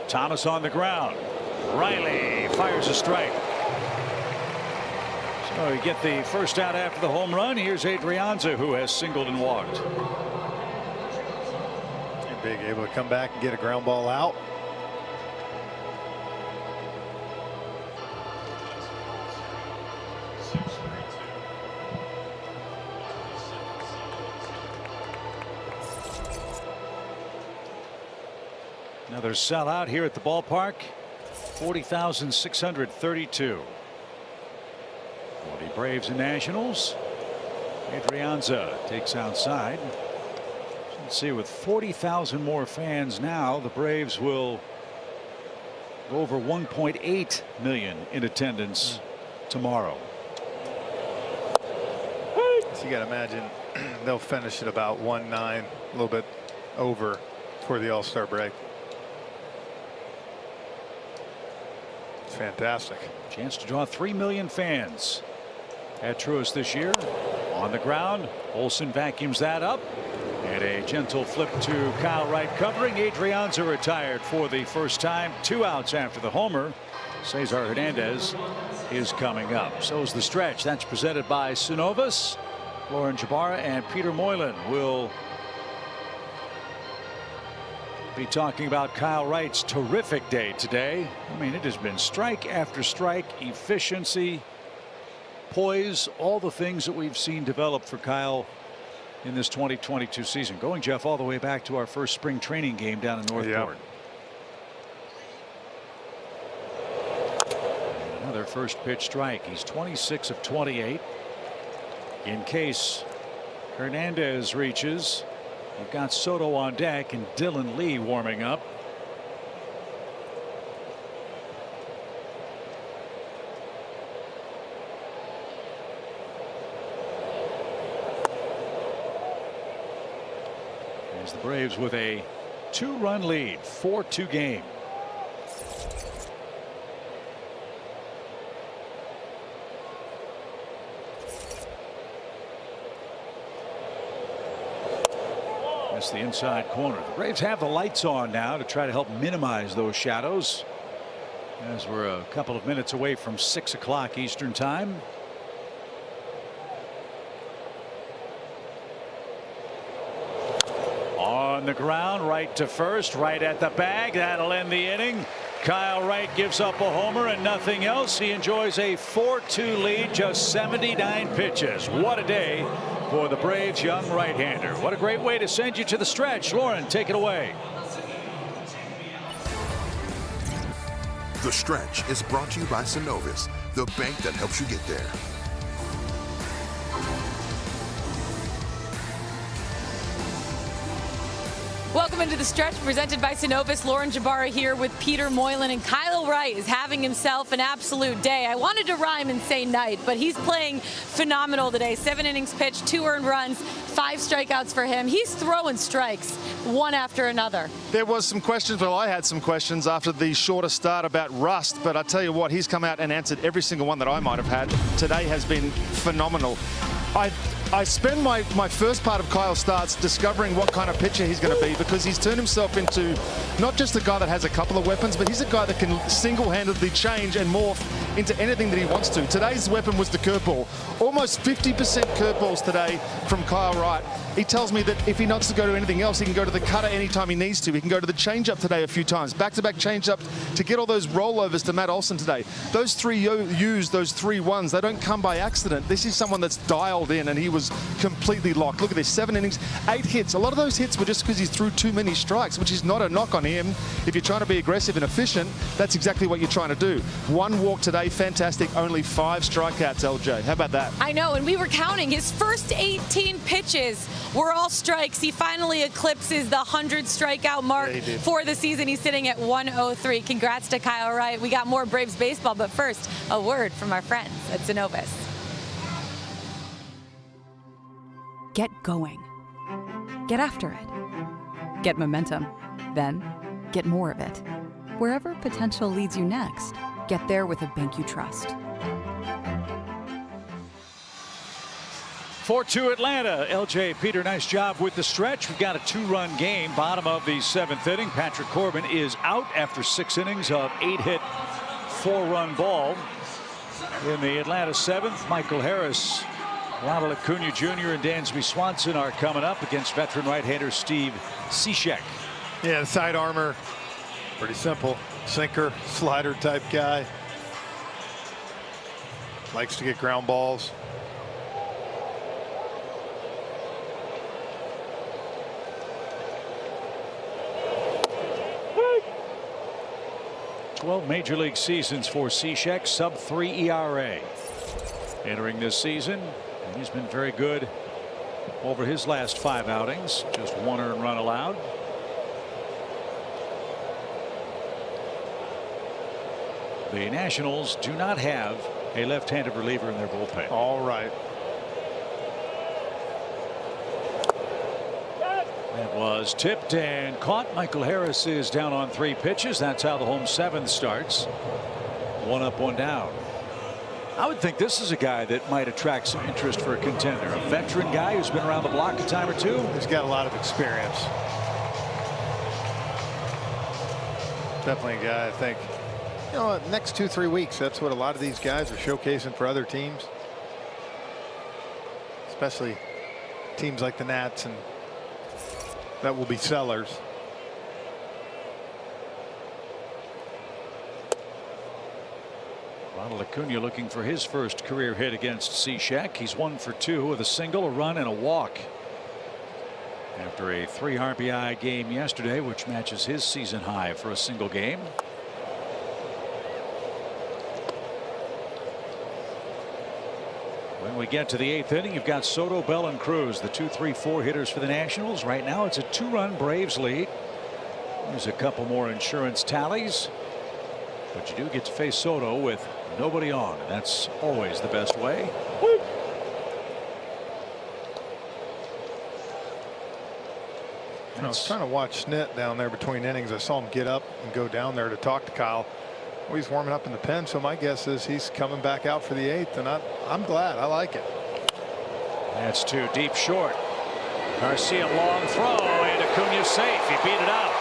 Thomas on the ground. Riley fires a strike. So you get the first out after the home run. Here's Adrianza, who has singled and walked. And Big able to come back and get a ground ball out. Another sellout here at the ballpark. 40,632. For the Braves and Nationals. Adrianza takes outside. Let's see, with 40,000 more fans now, the Braves will go over 1.8 million in attendance tomorrow. So you got to imagine they'll finish at about 1.9, a little bit over for the All-Star break. Fantastic. Chance to draw 3 million fans at Truist this year. On the ground, Olsen vacuums that up, and a gentle flip to Kyle Wright covering. Adrianza retired for the first time. 2 outs after the homer. Cesar Hernandez is coming up. So is the stretch. That's presented by Synovus. Lauren Jabara and Peter Moylan will be talking about Kyle Wright's terrific day today. I mean, it has been strike after strike, efficiency, poise, all the things that we've seen develop for Kyle in this 2022 season. Going, Jeff, all the way back to our first spring training game down in Northport. Another first pitch strike. He's 26 of 28. In case Hernandez reaches, we've got Soto on deck and Dylan Lee warming up. As the Braves with a 2-run lead, 4-2 game. across the inside corner. The Braves have the lights on now to try to help minimize those shadows, as we're a couple of minutes away from 6 o'clock Eastern time. On the ground, right to first, right at the bag. That'll end the inning. Kyle Wright gives up a homer and nothing else. He enjoys a 4-2 lead, just 79 pitches. What a day for the Braves' young right-hander. What a great way to send you to the stretch. Lauren, take it away. The Stretch is brought to you by Synovus, the bank that helps you get there. Welcome into the Stretch, presented by Synovus. Lauren Jabara here with Peter Moylan, and Kyle Wright is having himself an absolute day. I wanted to rhyme and say night, but he's playing phenomenal today. 7 innings pitched, 2 earned runs, 5 strikeouts for him. He's throwing strikes one after another. There was some questions, well, I had some questions after the shorter start about rust, but I tell you what, he's come out and answered every single one that I might have had. Today has been phenomenal. I spend my first part of Kyle's starts discovering what kind of pitcher he's going to be, because he's turned himself into not just a guy that has a couple of weapons, but he's a guy that can single-handedly change and morph into anything that he wants to. Today's weapon was the curveball. Almost 50% curveballs today from Kyle Wright. He tells me that if he wants to go to anything else, he can go to the cutter anytime he needs to. He can go to the changeup today a few times. Back-to-back changeup to get all those rollovers to Matt Olson today. Those 3 U's, those 3 1s, they don't come by accident. This is someone that's dialed in, and he was completely locked. Look at this, 7 innings, 8 hits. A lot of those hits were just because he threw too many strikes, which is not a knock on him. If you're trying to be aggressive and efficient, that's exactly what you're trying to do. 1 walk today, fantastic. Only 5 strikeouts, LJ. How about that? I know, and we were counting. His first 18 pitches were all strikes. He finally eclipses the 100 strikeout mark for the season. He's sitting at 103. Congrats to Kyle Wright. We got more Braves baseball, but first, a word from our friends at Synovus. Get going. Get after it. Get momentum. Then, get more of it. Wherever potential leads you next, get there with a bank you trust. 4-2 Atlanta. LJ, Peter, nice job with the stretch. We've got a 2-run game, bottom of the 7th inning. Patrick Corbin is out after 6 innings of 8-hit, 4-run ball. In the Atlanta 7th, Michael Harris, Ronald Acuna Jr. and Dansby Swanson are coming up against veteran right-hander Steve Cishek. Yeah, the side armor, pretty simple. Sinker, slider type guy. Likes to get ground balls. Twelve major league seasons for Cishek, sub-3 ERA. Entering this season, and he's been very good over his last 5 outings. Just 1 earned run allowed. The Nationals do not have a left-handed reliever in their bullpen. All right. That was tipped and caught. Michael Harris is down on 3 pitches. That's how the home 7th starts. 1 up, 1 down. I would think this is a guy that might attract some interest for a contender. A veteran guy who's been around the block a time or 2. He's got a lot of experience. Definitely a guy, I think. You know, next 2-3 weeks, that's what a lot of these guys are showcasing for other teams. Especially teams like the Nats, and that will be sellers. Ronald Acuna looking for his first career hit against Cishek. He's 1 for 2 with a single, a run, and a walk. After a 3 RBI game yesterday, which matches his season high for a single game. When we get to the 8th inning, you've got Soto, Bell, and Cruz, the 2, 3, 4 hitters for the Nationals. Right now, it's a 2-run Braves lead. There's a couple more insurance tallies, but you do get to face Soto with nobody on. That's always the best way. I was trying to watch Snit down there between innings. I saw him get up and go down there to talk to Kyle. Well, he's warming up in the pen, so my guess is he's coming back out for the 8th, and I'm glad. I like it. That's 2 deep short. Garcia long throw, and Acuna safe. He beat it out.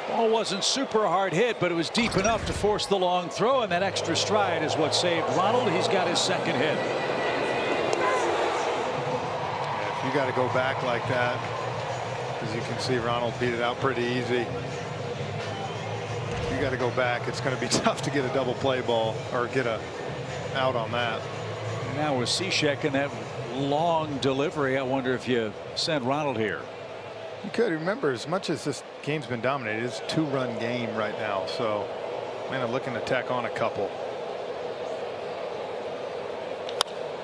Ball wasn't super hard hit, but it was deep enough to force the long throw, and that extra stride is what saved Ronald. He's got his second hit. If you got to go back like that, as you can see, Ronald beat it out pretty easy. You got to go back. It's going to be tough to get a double play ball or get a out on that. And now with Cishek in that long delivery, I wonder if you send Ronald here. You could remember, as much as this game's been dominated, it's a 2-run game right now. So, man, I'm looking to tack on a couple.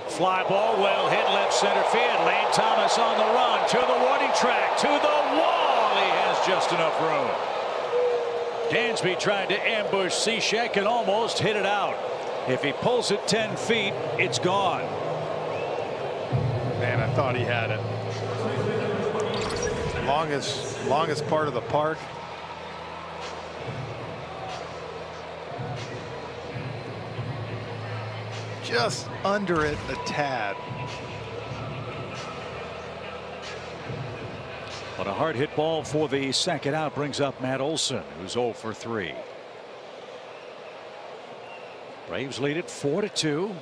Fly ball, well hit left center field. Lane Thomas on the run to the warning track, to the wall. He has just enough room. Dansby tried to ambush Cishek and almost hit it out. If he pulls it 10 feet, it's gone. Man, I thought he had it. Longest part of the park. Just under it a tad. But a hard hit ball for the second out brings up Matt Olson, who's 0 for 3. Braves lead it 4-2.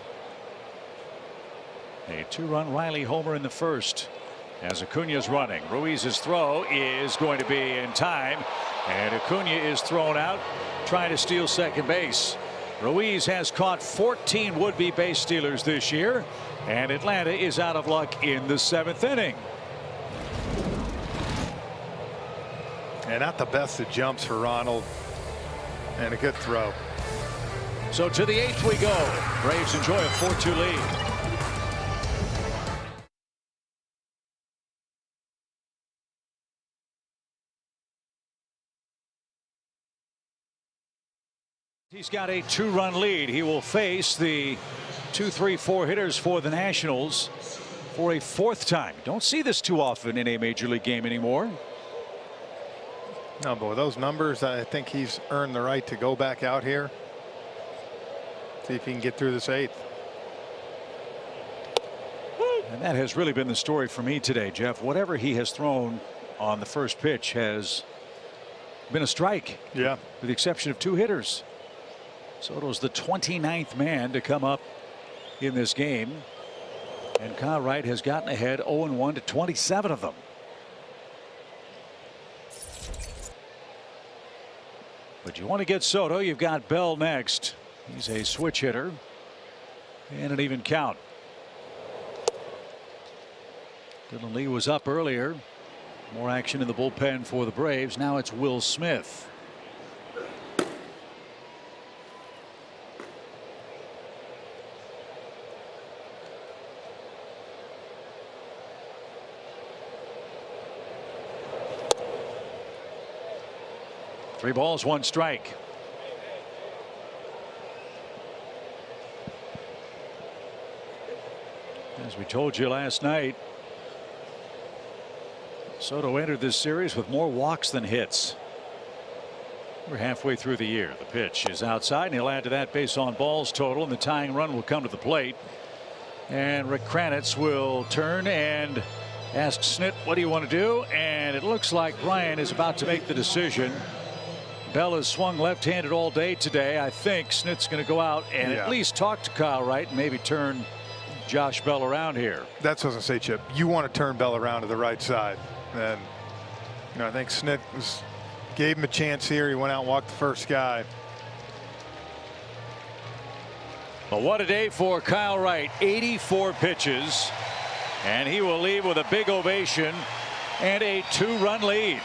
A 2-run Riley homer in the first. As Acuna's running, Ruiz's throw is going to be in time, and Acuna is thrown out trying to steal second base. Ruiz has caught 14 would-be base stealers this year, and Atlanta is out of luck in the 7th inning. And not the best of jumps for Ronald, and a good throw. So to the 8th we go. Braves enjoy a 4-2 lead. He's got a 2-run lead. He will face the 2, 3, 4 hitters for the Nationals for a 4th time. Don't see this too often in a major league game anymore. No, but with those numbers, I think he's earned the right to go back out here. See if he can get through this 8th. And that has really been the story for me today, Jeff. Whatever he has thrown on the first pitch has been a strike. Yeah. With the exception of 2 hitters. Soto's the 29th man to come up in this game. And Kyle Wright has gotten ahead 0-1 to 27 of them. But you want to get Soto, you've got Bell next. He's a switch hitter. And an even count. Dylan Lee was up earlier. More action in the bullpen for the Braves. Now it's Will Smith. Three balls, 1 strike. As we told you last night, Soto entered this series with more walks than hits. We're halfway through the year. The pitch is outside, and he'll add to that base on balls total, and the tying run will come to the plate. And Rick Kranitz will turn and ask Snit, what do you want to do? And it looks like Brian is about to make the decision. Bell has swung left-handed all day today. I think Snit's going to go out and at least talk to Kyle Wright and maybe turn Josh Bell around here. That's what I was going to say, Chip. You want to turn Bell around to the right side. And, I think Snit gave him a chance here. He went out and walked the first guy. But what a day for Kyle Wright. 84 pitches. And he will leave with a big ovation and a 2-run lead.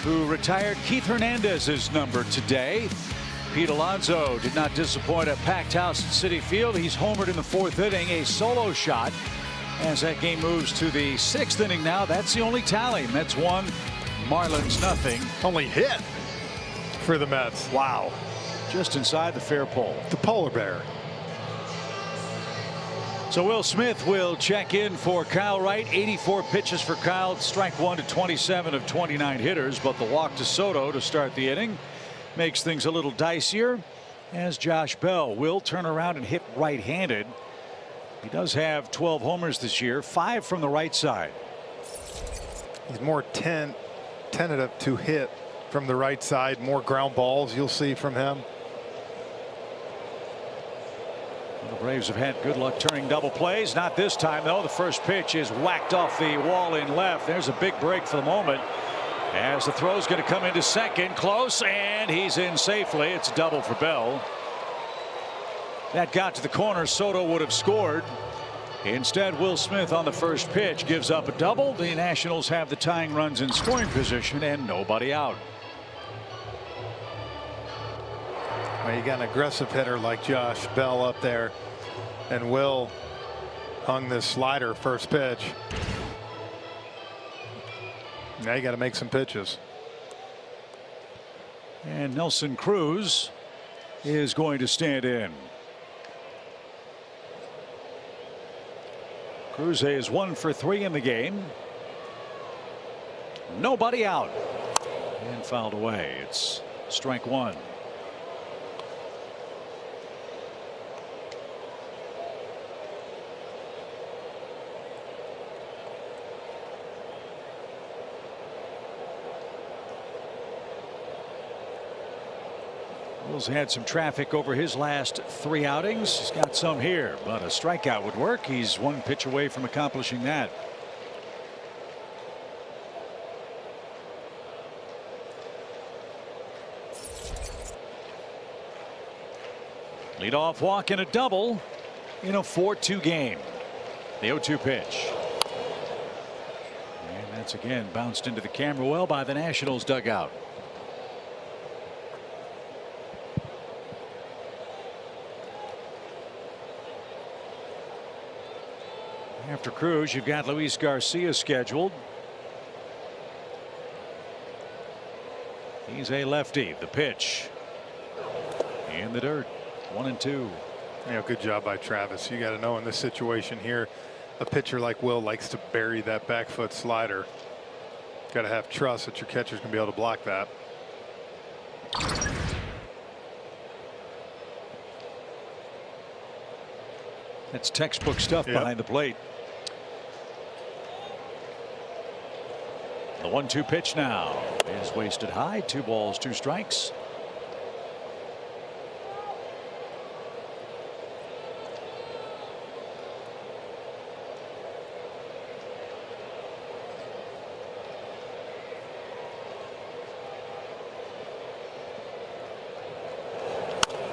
Who retired Keith Hernandez's number today. Pete Alonso did not disappoint at packed house at Citi Field. He's homered in the 4th inning, a solo shot. As that game moves to the 6th inning now, that's the only tally. Mets 1, Marlins nothing. Only hit for the Mets. Wow. just inside the fair pole. The polar bear. So Will Smith will check in for Kyle Wright. 84 pitches for Kyle. Strike one to 27 of 29 hitters. But the walk to Soto to start the inning makes things a little dicier, as Josh Bell will turn around and hit right-handed. He does have 12 homers this year, 5 from the right side. He's more tentative to hit from the right side. More ground balls you'll see from him. The Braves have had good luck turning double plays. Not this time, though. The first pitch is whacked off the wall in left. There's a big break for the moment, as the throw's going to come into second. Close, and he's in safely. It's a double for Bell. That got to the corner. Soto would have scored. Instead, Will Smith on the first pitch gives up a double. The Nationals have the tying runs in scoring position and nobody out. Well, you got an aggressive hitter like Josh Bell up there, and Will hung this slider first pitch. Now you got to make some pitches. And Nelson Cruz is going to stand in. Cruz is 1 for 3 in the game. Nobody out. And fouled away. It's strike one. Will's had some traffic over his last 3 outings. He's got some here, but a strikeout would work. He's 1 pitch away from accomplishing that. Leadoff walk and a double in a 4-2 game. The 0-2 pitch. And that's again bounced into the camera well by the Nationals dugout. After Cruz, you've got Luis Garcia scheduled. He's a lefty. The pitch in the dirt. 1-2. Yeah, good job by Travis. You got to know in this situation here, a pitcher like Will likes to bury that back foot slider. Got to have trust that your catcher's going to be able to block that. That's textbook stuff behind the plate. The 1-2 pitch now is wasted high. 2 balls, 2 strikes.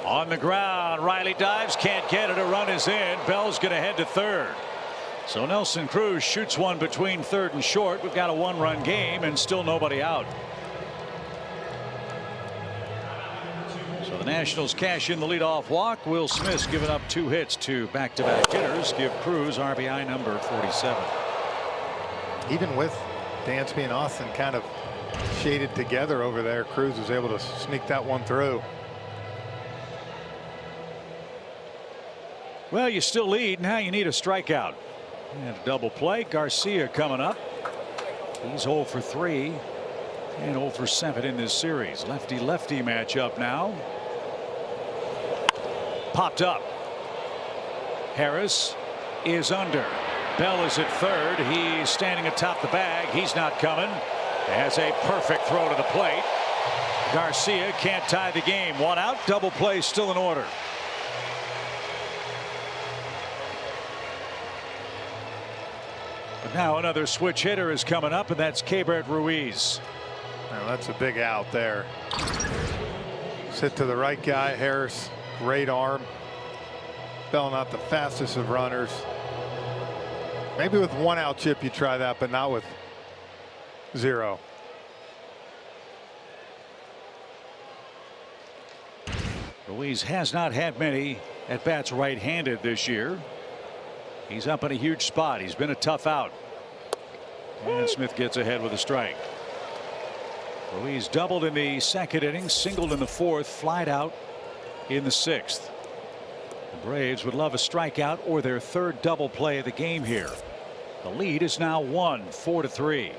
On the ground, Riley dives, can't get it. A run is in. Bell's going to head to third. So Nelson Cruz shoots one between third and short. We've got a 1-run game and still nobody out. So the Nationals cash in the leadoff walk. Will Smith's given up 2 hits to back-to-back hitters. Give Cruz RBI number 47. Even with Dansby and Austin kind of shaded together over there, Cruz was able to sneak that one through. Well, you still lead. Now you need a strikeout. And a double play. Garcia coming up. He's 0 for 3 and 0 for 7 in this series. Lefty-lefty matchup now. Popped up. Harris is under. Bell is at third. He's standing atop the bag. He's not coming. Has a perfect throw to the plate. Garcia can't tie the game. 1 out. Double play still in order. But now another switch hitter is coming up, and that's Keibert Ruiz. Now that's a big out there. Sit to the right guy. Harris, great arm. Bell not the fastest of runners. Maybe with 1 out, Chip, you try that, but not with 0. Ruiz has not had many at bats right-handed this year. He's up in a huge spot. He's been a tough out. And Smith gets ahead with a strike. Ruiz doubled in the second inning, singled in the fourth, flied out in the 6th. The Braves would love a strikeout or their third double play of the game here. The lead is now 4-3.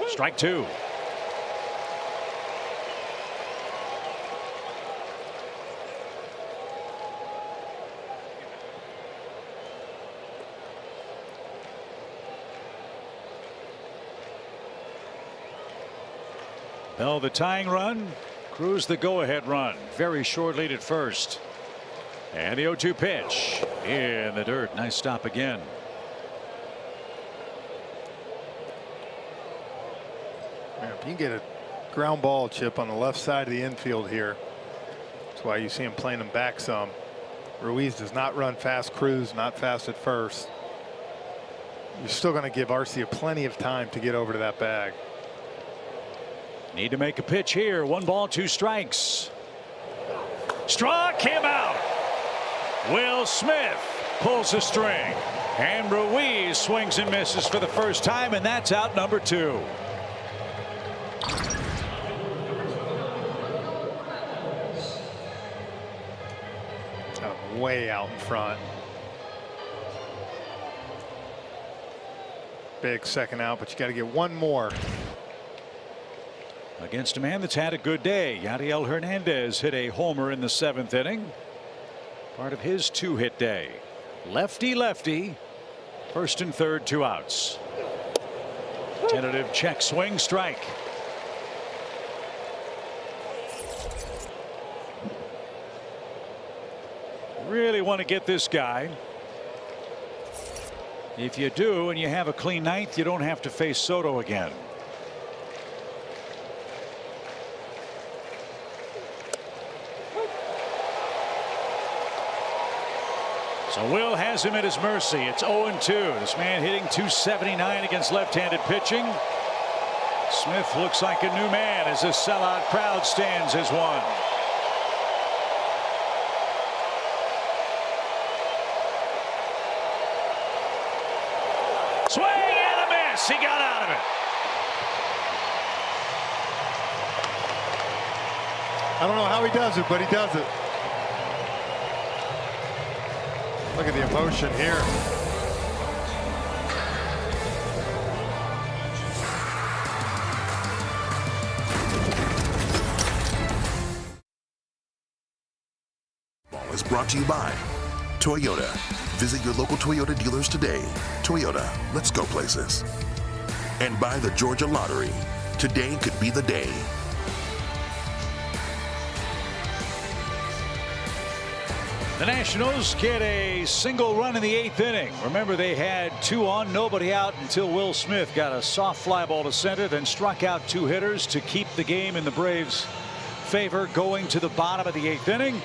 Strike 2. Bell the tying run. Cruz the go-ahead run. Very short lead at first. And the 0-2 pitch in the dirt. Nice stop again. Man, if you can get a ground ball, Chip, on the left side of the infield here, that's why you see him playing them back some. Ruiz does not run fast. Cruz not fast at first. You're still going to give Arcia plenty of time to get over to that bag. Need to make a pitch here. 1 ball, 2 strikes. Struck him out. Will Smith pulls the string, and Ruiz swings and misses for the first time, and that's out number 2. Way out in front. Big second out, but you got to get 1 more. Against a man that's had a good day. Yadiel Hernandez hit a homer in the 7th inning. Part of his 2-hit day. Lefty lefty. 1st and 3rd, 2 outs. Tentative check swing strike. Really want to get this guy. If you do and you have a clean 9th, you don't have to face Soto again. So Will has him at his mercy. It's 0-2. This man hitting .279 against left-handed pitching. Smith looks like a new man as this sellout crowd stands as one. Swing and a miss. He got out of it. I don't know how he does it, but he does it. Look at the emotion here. Ball is brought to you by Toyota. Visit your local Toyota dealers today. Toyota, let's go places. And by the Georgia Lottery. Today could be the day. The Nationals get a single run in the 8th inning. Remember, they had 2 on, nobody out until Will Smith got a soft fly ball to center, then struck out 2 hitters to keep the game in the Braves' favor going to the bottom of the 8th inning.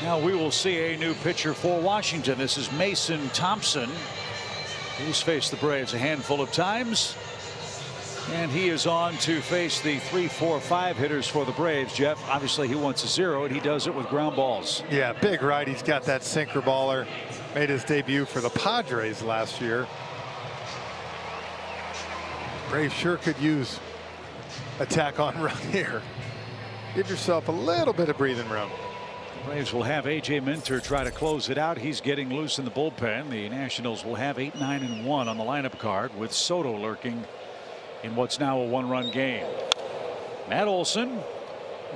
Now we will see a new pitcher for Washington. This is Mason Thompson. He's faced the Braves a handful of times. And he is on to face the 3, 4, 5 hitters for the Braves. Jeff, obviously he wants a 0, and he does it with ground balls. Yeah, big right. He's got that sinker baller. Made his debut for the Padres last year. Braves sure could use a tack on run here. Give yourself a little bit of breathing room. Braves will have A.J. Minter try to close it out. He's getting loose in the bullpen. The Nationals will have 8, 9, and 1 on the lineup card, with Soto lurking in what's now a 1-run game. Matt Olson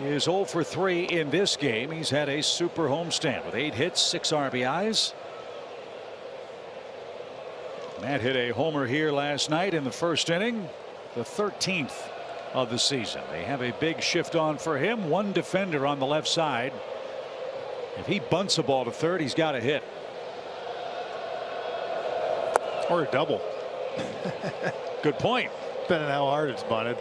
is 0 for 3 in this game. He's had a super homestand with 8 hits, 6 RBIs. Matt hit a homer here last night in the 1st inning, the 13th of the season. They have a big shift on for him. 1 defender on the left side. If he bunts a ball to 3rd, he's got a hit. Or a double. Good point. Depending on how hard it's bunted.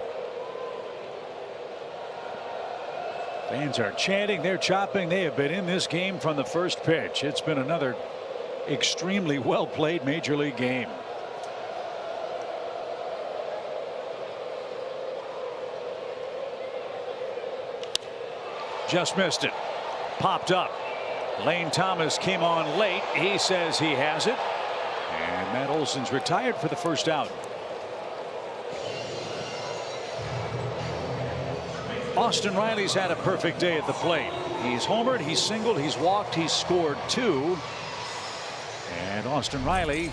Fans are chanting, they're chopping. They have been in this game from the first pitch. It's been another extremely well played major league game. Just missed it. Popped up. Lane Thomas came on late. He says he has it. And Matt Olson's retired for the first out. Austin Riley's had a perfect day at the plate. He's homered, he's singled, he's walked, he's scored 2. And Austin Riley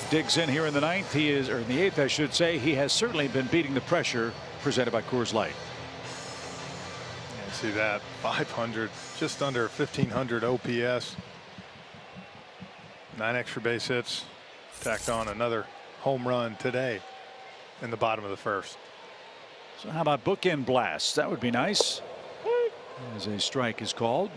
digs in here in the ninth. He is, or in the eighth, I should say. He has certainly been beating the pressure presented by Coors Light. Yeah, see that 500, just under 1,500 OPS. 9 extra base hits. Tacked on another home run today in the bottom of the first. So how about bookend blasts? That would be nice. As a strike is called.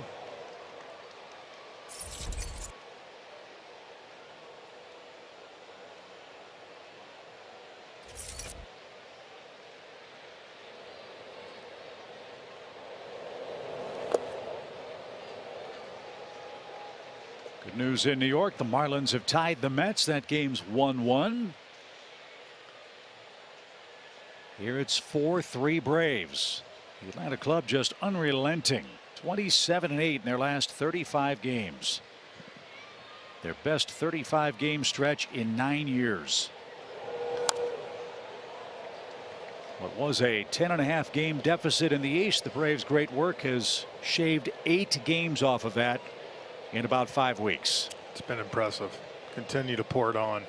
Good news in New York. The Marlins have tied the Mets. That game's 1-1. Here it's 4-3 Braves. The Atlanta club just unrelenting. 27-8 in their last 35 games. Their best 35 game stretch in 9 years. What was a 10.5 game deficit in the East, the Braves' great work has shaved 8 games off of that in about 5 weeks. It's been impressive. Continue to pour it on.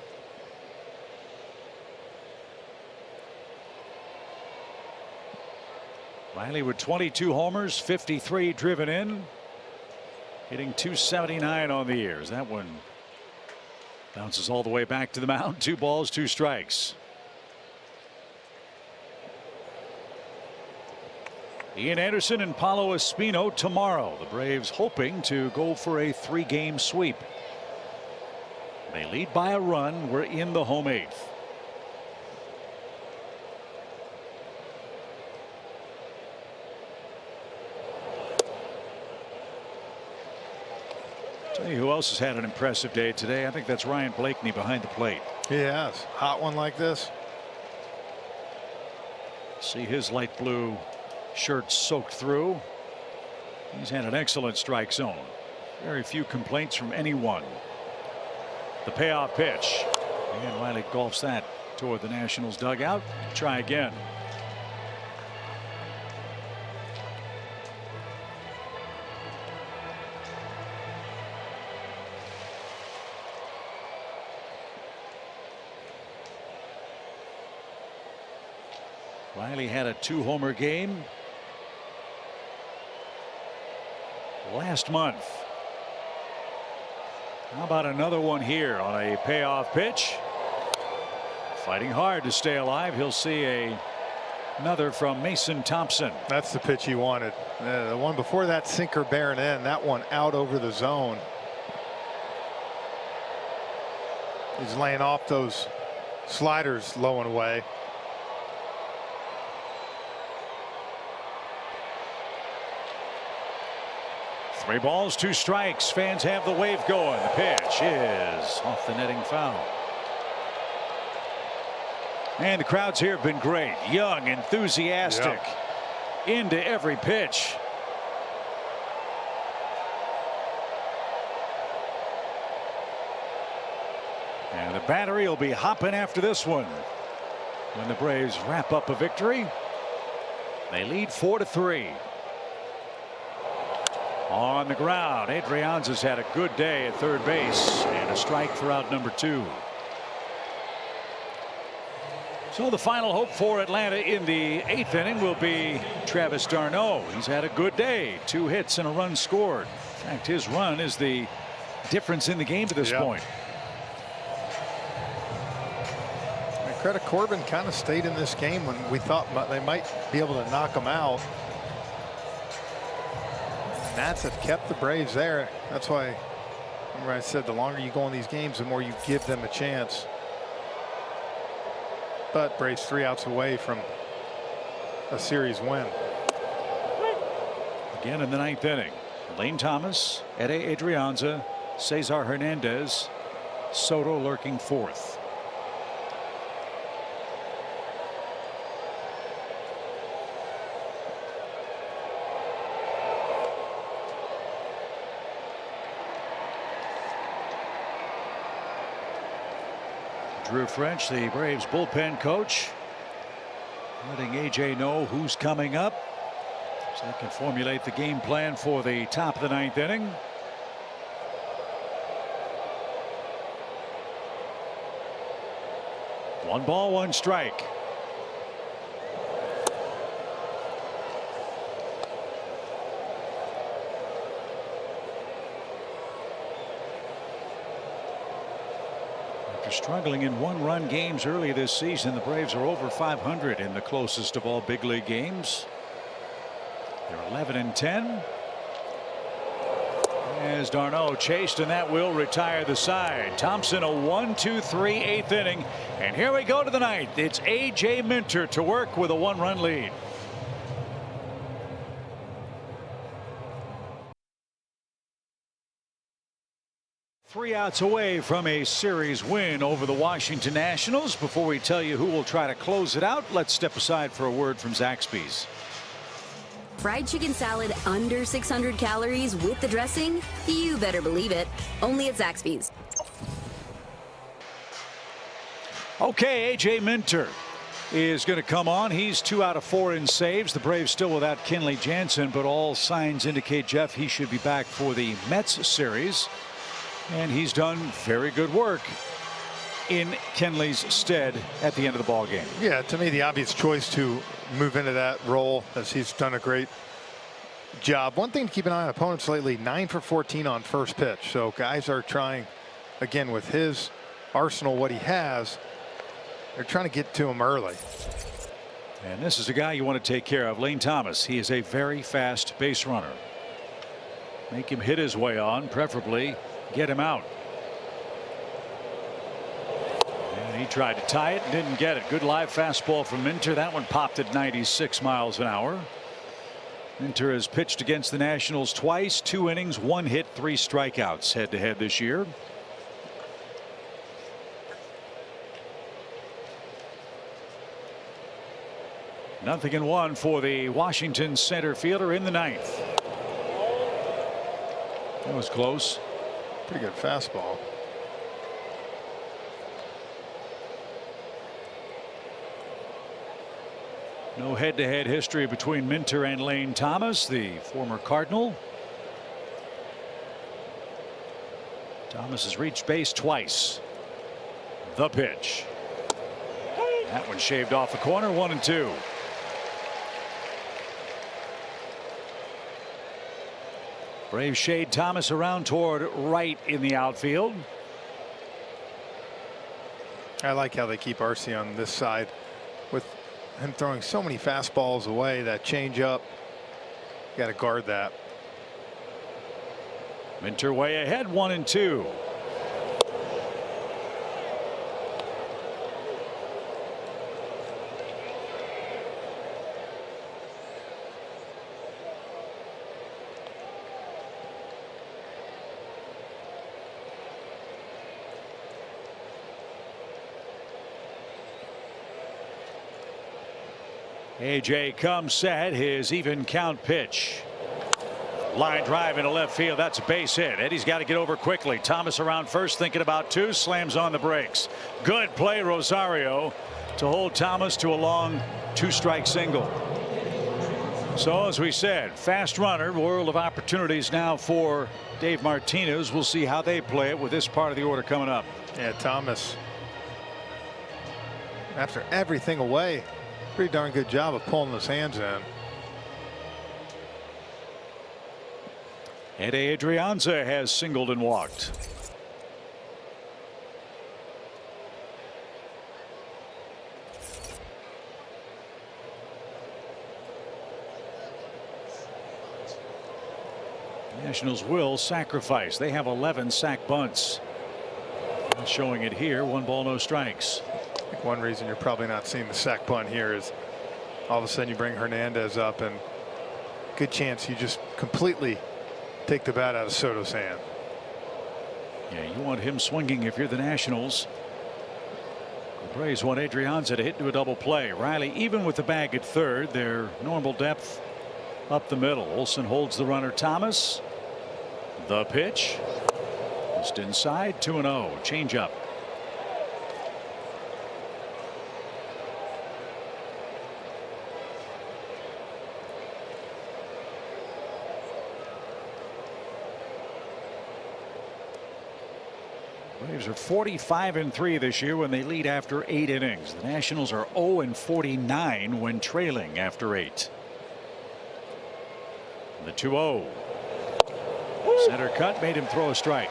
Riley with 22 homers, 53 driven in, hitting .279 on the years. That one bounces all the way back to the mound. 2 balls, 2 strikes. Ian Anderson and Paulo Espino tomorrow. The Braves hoping to go for a 3-game sweep. They lead by a run. We're in the home 8th. Tell you who else has had an impressive day today. I think that's Ryan Blakeney behind the plate. He has. Hot one like this. See his light blue shirt soaked through. He's had an excellent strike zone. Very few complaints from anyone. The payoff pitch. And Riley golfs that toward the Nationals dugout. Try again. Riley had a 2-homer game last month. How about another one here on a payoff pitch? Fighting hard to stay alive. He'll see another from Mason Thompson. That's the pitch he wanted. The one before that sinker bearing in, that one out over the zone. He's laying off those sliders low and away. Three balls, 2 strikes. Fans have the wave going. The pitch is off the netting foul. And the crowds here have been great. Young, enthusiastic, into every pitch. And the battery will be hopping after this one when the Braves wrap up a victory. They lead 4-3. On the ground, Adrianza's had a good day at third base and a strike for out number 2. So the final hope for Atlanta in the 8th inning will be Travis d'Arnaud. He's had a good day. 2 hits and a run scored. In fact, his run is the difference in the game to this point. Credit Corbin kind of stayed in this game when we thought they might be able to knock him out. Nats have kept the Braves there. That's why, remember I said, the longer you go in these games, the more you give them a chance. But Braves 3 outs away from a series win. Again in the 9th inning. Lane Thomas, Ede Adrianza, Cesar Hernandez, Soto lurking 4th. Drew French, the Braves bullpen coach, letting AJ know who's coming up. So they can formulate the game plan for the top of the 9th inning. One ball, one strike. After struggling in one-run games early this season, the Braves are over 500 in the closest of all big league games. They're 11-10. As d'Arnaud chased, and that will retire the side. Thompson, a 1-2-3 8th inning, and here we go to the 9th. It's A.J. Minter to work with a 1-run lead. Three outs away from a series win over the Washington Nationals. Before we tell you who will try to close it out, let's step aside for a word from Zaxby's. Fried chicken salad under 600 calories with the dressing? You better believe it. Only at Zaxby's. Okay, A.J. Minter is going to come on. He's 2 out of 4 in saves. The Braves still without Kenley Jansen, but all signs indicate, Jeff, he should be back for the Mets series. And he's done very good work in Kenley's stead at the end of the ball game. Yeah, to me, the obvious choice to move into that role, as he's done a great job. One thing to keep an eye on opponents lately, 9 for 14 on first pitch. So guys are trying, again, with his arsenal, what he has, they're trying to get to him early. And this is a guy you want to take care of, Lane Thomas. He is a very fast base runner. Make him hit his way on, preferably get him out. And he tried to tie it and didn't get it. Good live fastball from Minter. That one popped at 96 miles an hour. Minter has pitched against the Nationals twice, 2 innings, 1 hit, 3 strikeouts head to head this year. Nothing in 1 for the Washington center fielder in the 9th. That was close. Pretty good fastball. No head-to-head history between Minter and Lane Thomas, the former Cardinal. Thomas has reached base twice. The pitch. That one shaved off the corner, 1-2. Braves shade Thomas around toward right in the outfield. I like how they keep RC on this side with him throwing so many fastballs away. That changeup, got to guard that. Minter way ahead, 1-2. A.J. comes set, his even count pitch. Line drive into left field. That's a base hit. Eddie's got to get over quickly. Thomas around first, thinking about 2, slams on the brakes. Good play, Rosario, to hold Thomas to a long 2-strike single. So, as we said, fast runner, world of opportunities now for Dave Martinez. We'll see how they play it with this part of the order coming up. Yeah, Thomas, after everything away, pretty darn good job of pulling his hands in. Eddie Adrianza has singled and walked. Nationals will sacrifice. They have 11 sack bunts. Not showing it here. 1 ball, no strikes. I think one reason you're probably not seeing the sack bunt here is all of a sudden you bring Hernandez up and good chance you just completely take the bat out of Soto's hand. Yeah, you want him swinging if you're the Nationals. The Braves want Adrianza to hit to a double play. Riley even with the bag at third. Their normal depth up the middle. Olsen holds the runner. Thomas. The pitch. Just inside. 2-0. Changeup. Braves are 45-3 this year when they lead after 8 innings. The Nationals are 0-49 when trailing after 8. The 2-0. Center cut made him throw a strike.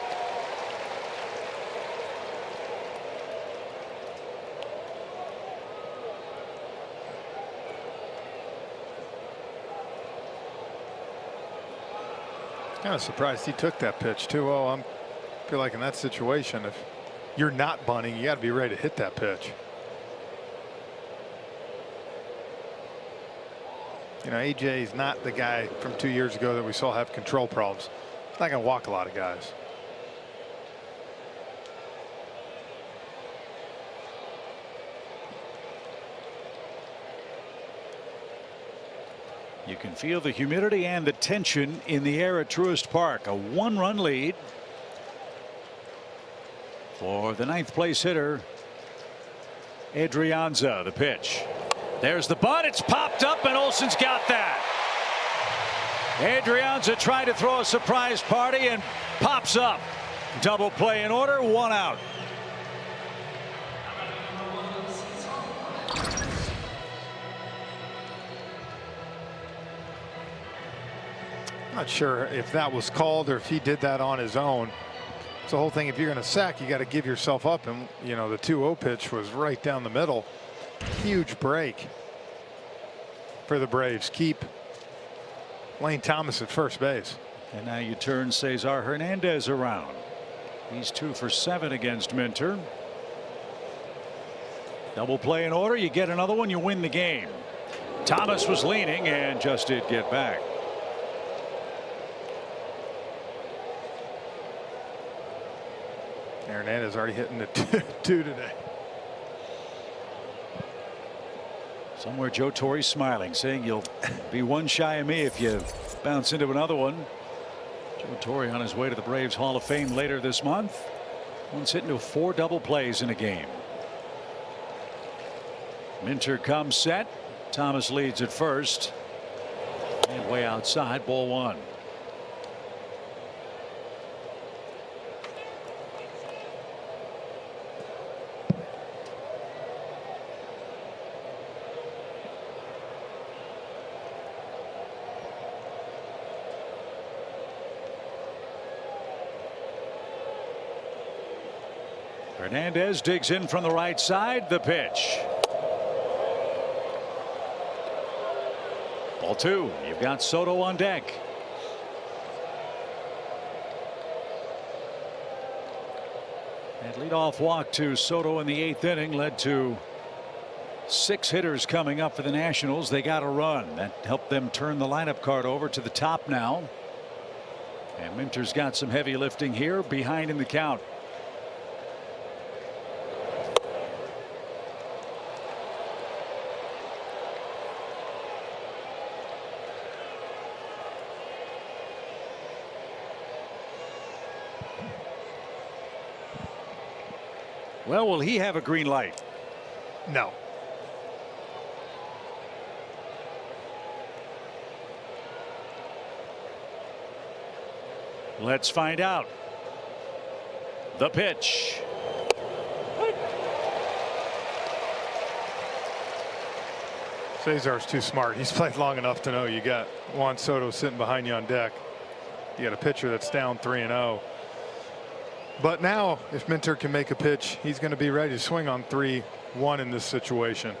Kind of surprised he took that pitch. 2-0. I feel like in that situation, if you're not bunting, you got to be ready to hit that pitch. You know, AJ is not the guy from 2 years ago that we saw have control problems. He's not going to walk a lot of guys. You can feel the humidity and the tension in the air at Truist Park. A 1-run lead for the 9th place hitter Adrianza. The pitch. There's the bunt. It's popped up and Olson's got that. Adrianza tried to throw a surprise party and pops up. Double play in order. 1 out. Not sure if that was called or if he did that on his own. It's the whole thing. If you're going to sack, you got to give yourself up. And, you know, the 2-0 pitch was right down the middle. Huge break for the Braves. Keep Lane Thomas at first base. And now you turn Cesar Hernandez around. He's 2 for 7 against Minter. Double play in order. You get another one. You win the game. Thomas was leaning and just did get back. Hernandez already hitting the 2 today. Somewhere Joe Torre's smiling, saying you'll be 1 shy of me if you bounce into another one. Joe Torre on his way to the Braves Hall of Fame later this month. Once hit into 4 double plays in a game. Minter comes set. Thomas leads at first. And way outside, ball 1. Hernandez digs in from the right side. The pitch. Ball 2. You've got Soto on deck. And leadoff walk to Soto in the 8th inning led to 6 hitters coming up for the Nationals. They got a run that helped them turn the lineup card over to the top now. And Minter's got some heavy lifting here, behind in the count. Well, will he have a green light? No. Let's find out. The pitch. Cesar's too smart. He's played long enough to know you got Juan Soto sitting behind you on deck. You got a pitcher that's down 3-0. But now, if Minter can make a pitch, he's going to be ready to swing on 3-1 in this situation.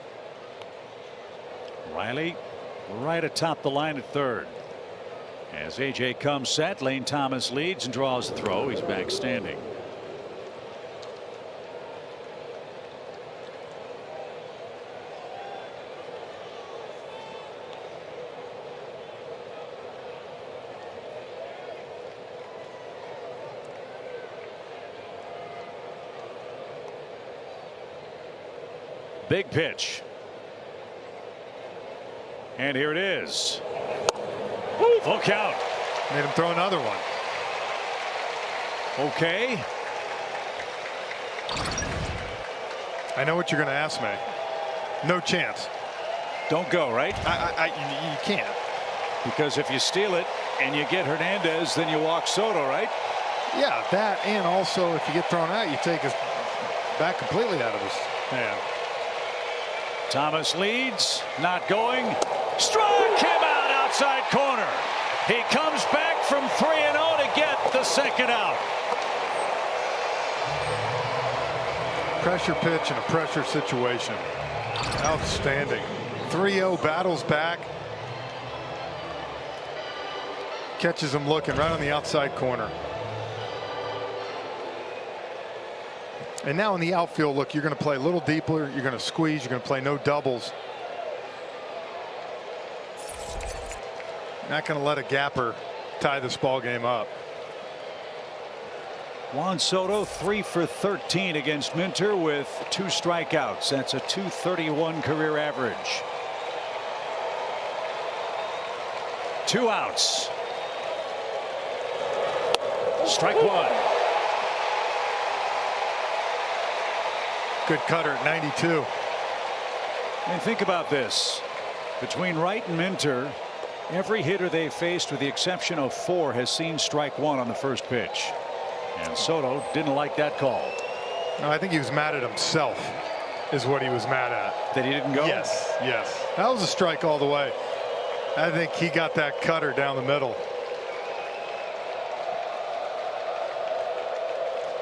Riley right atop the line at third. As AJ comes set, Lane Thomas leads and draws the throw. He's back standing. Big pitch. And here it is. Full count. Made him throw another one. Okay. I know what you're going to ask me. No chance. Don't go, right? You can't. Because if you steal it and you get Hernandez, then you walk Soto, right? Yeah, that, and also if you get thrown out, you take his back completely out of his hand. Thomas leads, not going. Struck him out outside corner. He comes back from 3-0 to get the second out. Pressure pitch in a pressure situation. Outstanding. 3-0, battles back. Catches him looking right on the outside corner. And now in the outfield, look, you're going to play a little deeper. You're going to squeeze. You're going to play no doubles. Not going to let a gapper tie this ball game up. Juan Soto 3 for 13 against Minter with 2 strikeouts. That's a .231 career average. 2 outs. Strike 1. Good cutter at 92. And think about this. Between Wright and Minter, every hitter they faced with the exception of 4 has seen strike 1 on the first pitch. And Soto didn't like that call. No, I think he was mad at himself is what he was mad at. That he didn't go? Yes, yes. That was a strike all the way. I think he got that cutter down the middle.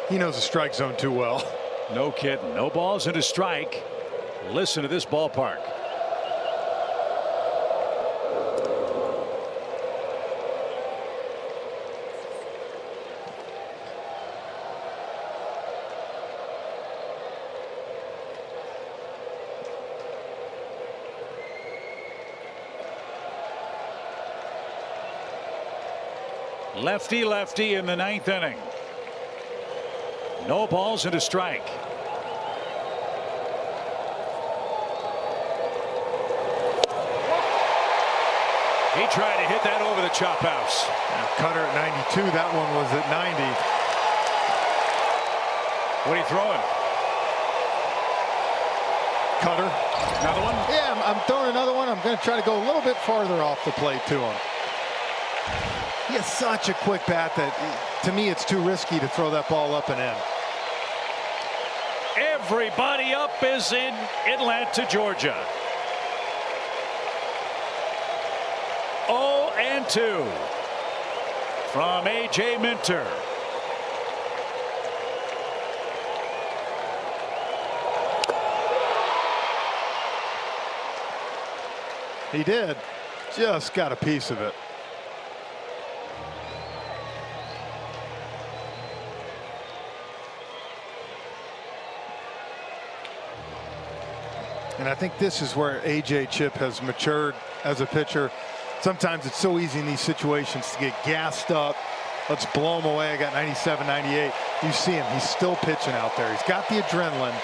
He knows the strike zone too well. No kidding. No balls and a strike. Listen to this ballpark. Lefty lefty in the 9th inning. No balls and a strike. He tried to hit that over the chop house. Now, cutter at 92. That one was at 90. What are you throwing? Cutter. Another one? Yeah, I'm throwing another one. I'm going to try to go a little bit farther off the plate to him. He has such a quick bat that, to me, it's too risky to throw that ball up and in. Everybody up is in Atlanta, Georgia. 0-2 from A.J. Minter. He did. Just got a piece of it. And I think this is where A.J. Chip has matured as a pitcher. Sometimes it's so easy in these situations to get gassed up. Let's blow him away. I got 97, 98. You see him. He's still pitching out there. He's got the adrenaline,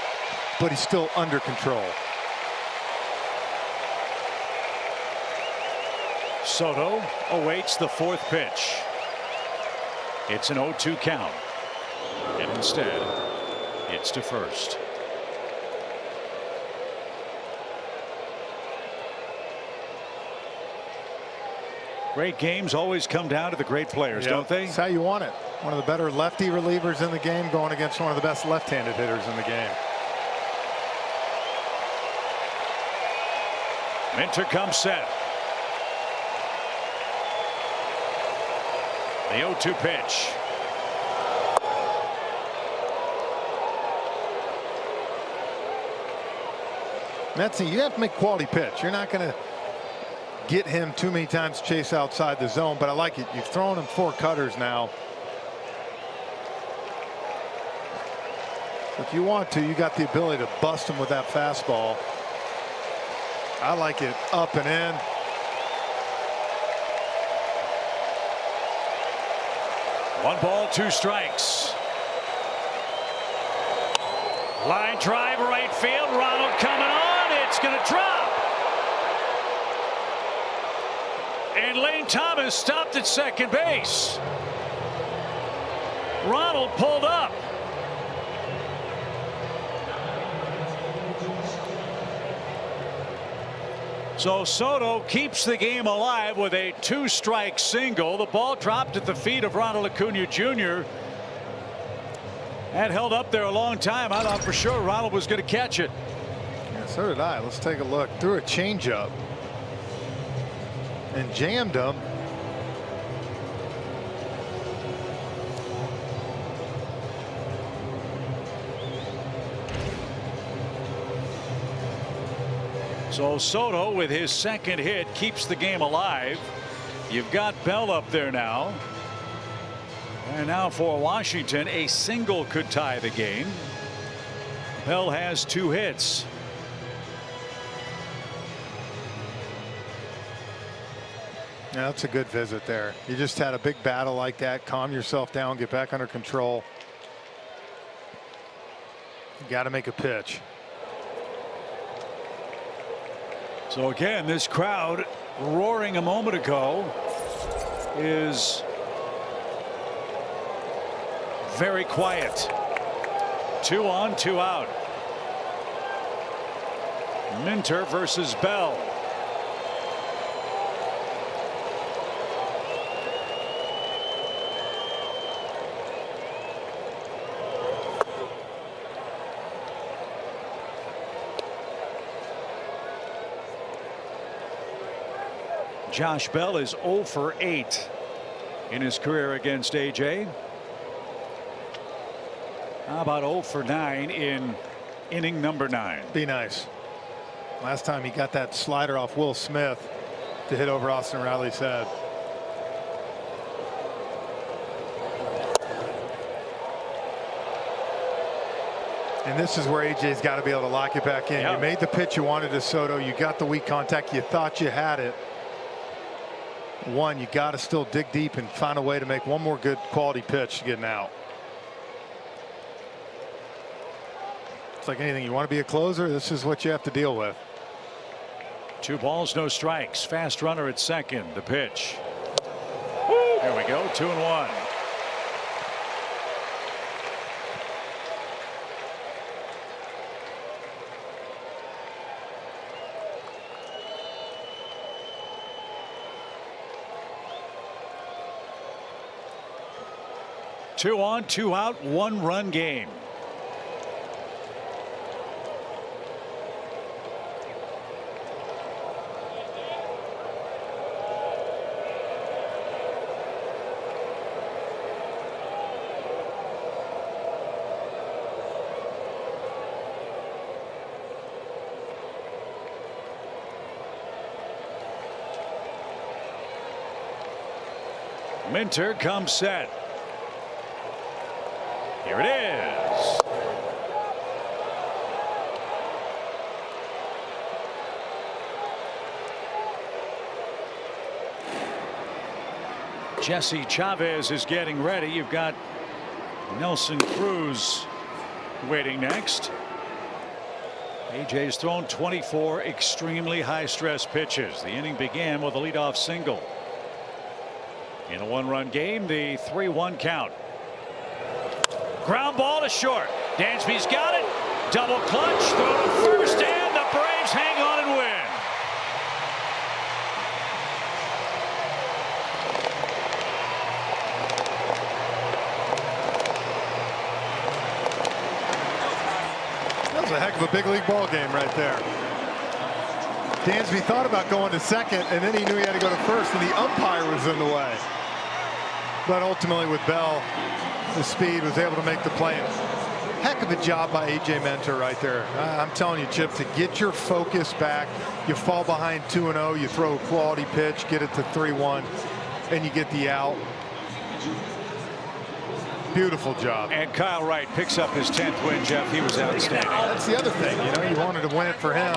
but he's still under control. Soto awaits the 4th pitch. It's an 0-2 count. And instead, it's to first. Great games always come down to the great players, don't they? That's how you want it. One of the better lefty relievers in the game going against one of the best left-handed hitters in the game. Minter comes set. The 0-2 pitch. Metsy, you have to make quality pitch. You're not going to get him too many times to chase outside the zone, but I like it. You've thrown him 4 cutters now. If you want to, you got the ability to bust him with that fastball. I like it up and in. One ball, 2 strikes. Line drive, right field. Ronald coming on. It's going to drop. And Lane Thomas stopped at second base. Ronald pulled up. So Soto keeps the game alive with a 2-strike single. The ball dropped at the feet of Ronald Acuna Jr. That held up there a long time. I thought for sure Ronald was going to catch it. Yeah, so did I. Let's take a look. Threw a changeup and jammed him. So Soto with his second hit keeps the game alive. You've got Bell up there now. And now for Washington, a single could tie the game. Bell has 2 hits. Yeah, that's a good visit there. You just had a big battle like that. Calm yourself down, get back under control. You got to make a pitch. So again, this crowd roaring a moment ago is very quiet. 2 on, 2 out. Minter versus Bell. Josh Bell is 0 for 8 in his career against AJ. How about 0 for 9 in inning number 9? Be nice. Last time he got that slider off Will Smith to hit over Austin Riley's head. And this is where AJ's got to be able to lock it back in. Yep. You made the pitch you wanted to Soto. You got the weak contact. You thought you had it. You got to still dig deep and find a way to make one more good quality pitch to get an out. It's like anything. You want to be a closer, this is what you have to deal with. 2 balls, no strikes. Fast runner at second. The pitch. There we go. 2-1. Two on, 2 out, 1-run game. Minter comes set. Here it is. Jesse Chavez is getting ready. You've got Nelson Cruz waiting next. AJ's thrown 24 extremely high stress pitches. The inning began with a leadoff single. In a 1-run game, the 3-1 count. Ground ball to short. Dansby's got it. Double clutch. Throw to first, and the Braves hang on and win. That was a heck of a big league ball game right there. Dansby thought about going to second, and then he knew he had to go to first, and the umpire was in the way. But ultimately, with Bell, the speed, was able to make the play. Heck of a job by AJ Minter right there. I'm telling you, Chip, to get your focus back, you fall behind 2-0, you throw a quality pitch, get it to 3-1, and you get the out. Beautiful job. And Kyle Wright picks up his 10th win, Jeff. He was outstanding. That's the other thing. You know, you wanted to win it for him.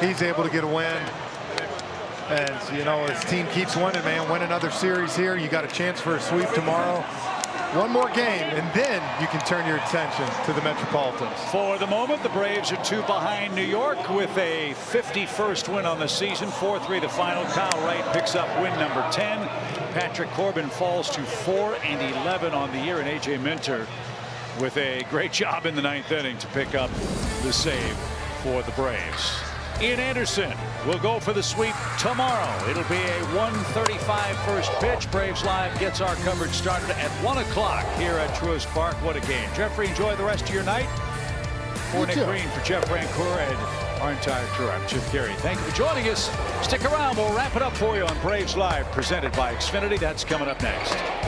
He's able to get a win. And, you know, his team keeps winning, man. Win another series here. You got a chance for a sweep tomorrow. One more game, and then you can turn your attention to the Metropolitans. For the moment, the Braves are 2 behind New York with a 51st win on the season. 4-3 the final. Kyle Wright picks up win number 10. Patrick Corbin falls to 4-11 on the year, and AJ Minter with a great job in the 9th inning to pick up the save for the Braves. in Anderson will go for the sweep tomorrow. It'll be a 1:35 first pitch. Braves Live gets our coverage started at 1 o'clock here at Truist Park. What a game. Jeffrey, enjoy the rest of your night. For Nick Green, for Jeff Rancour, and our entire crew, I'm Chip Carey. Thank you for joining us. Stick around. We'll wrap it up for you on Braves Live, presented by Xfinity. That's coming up next.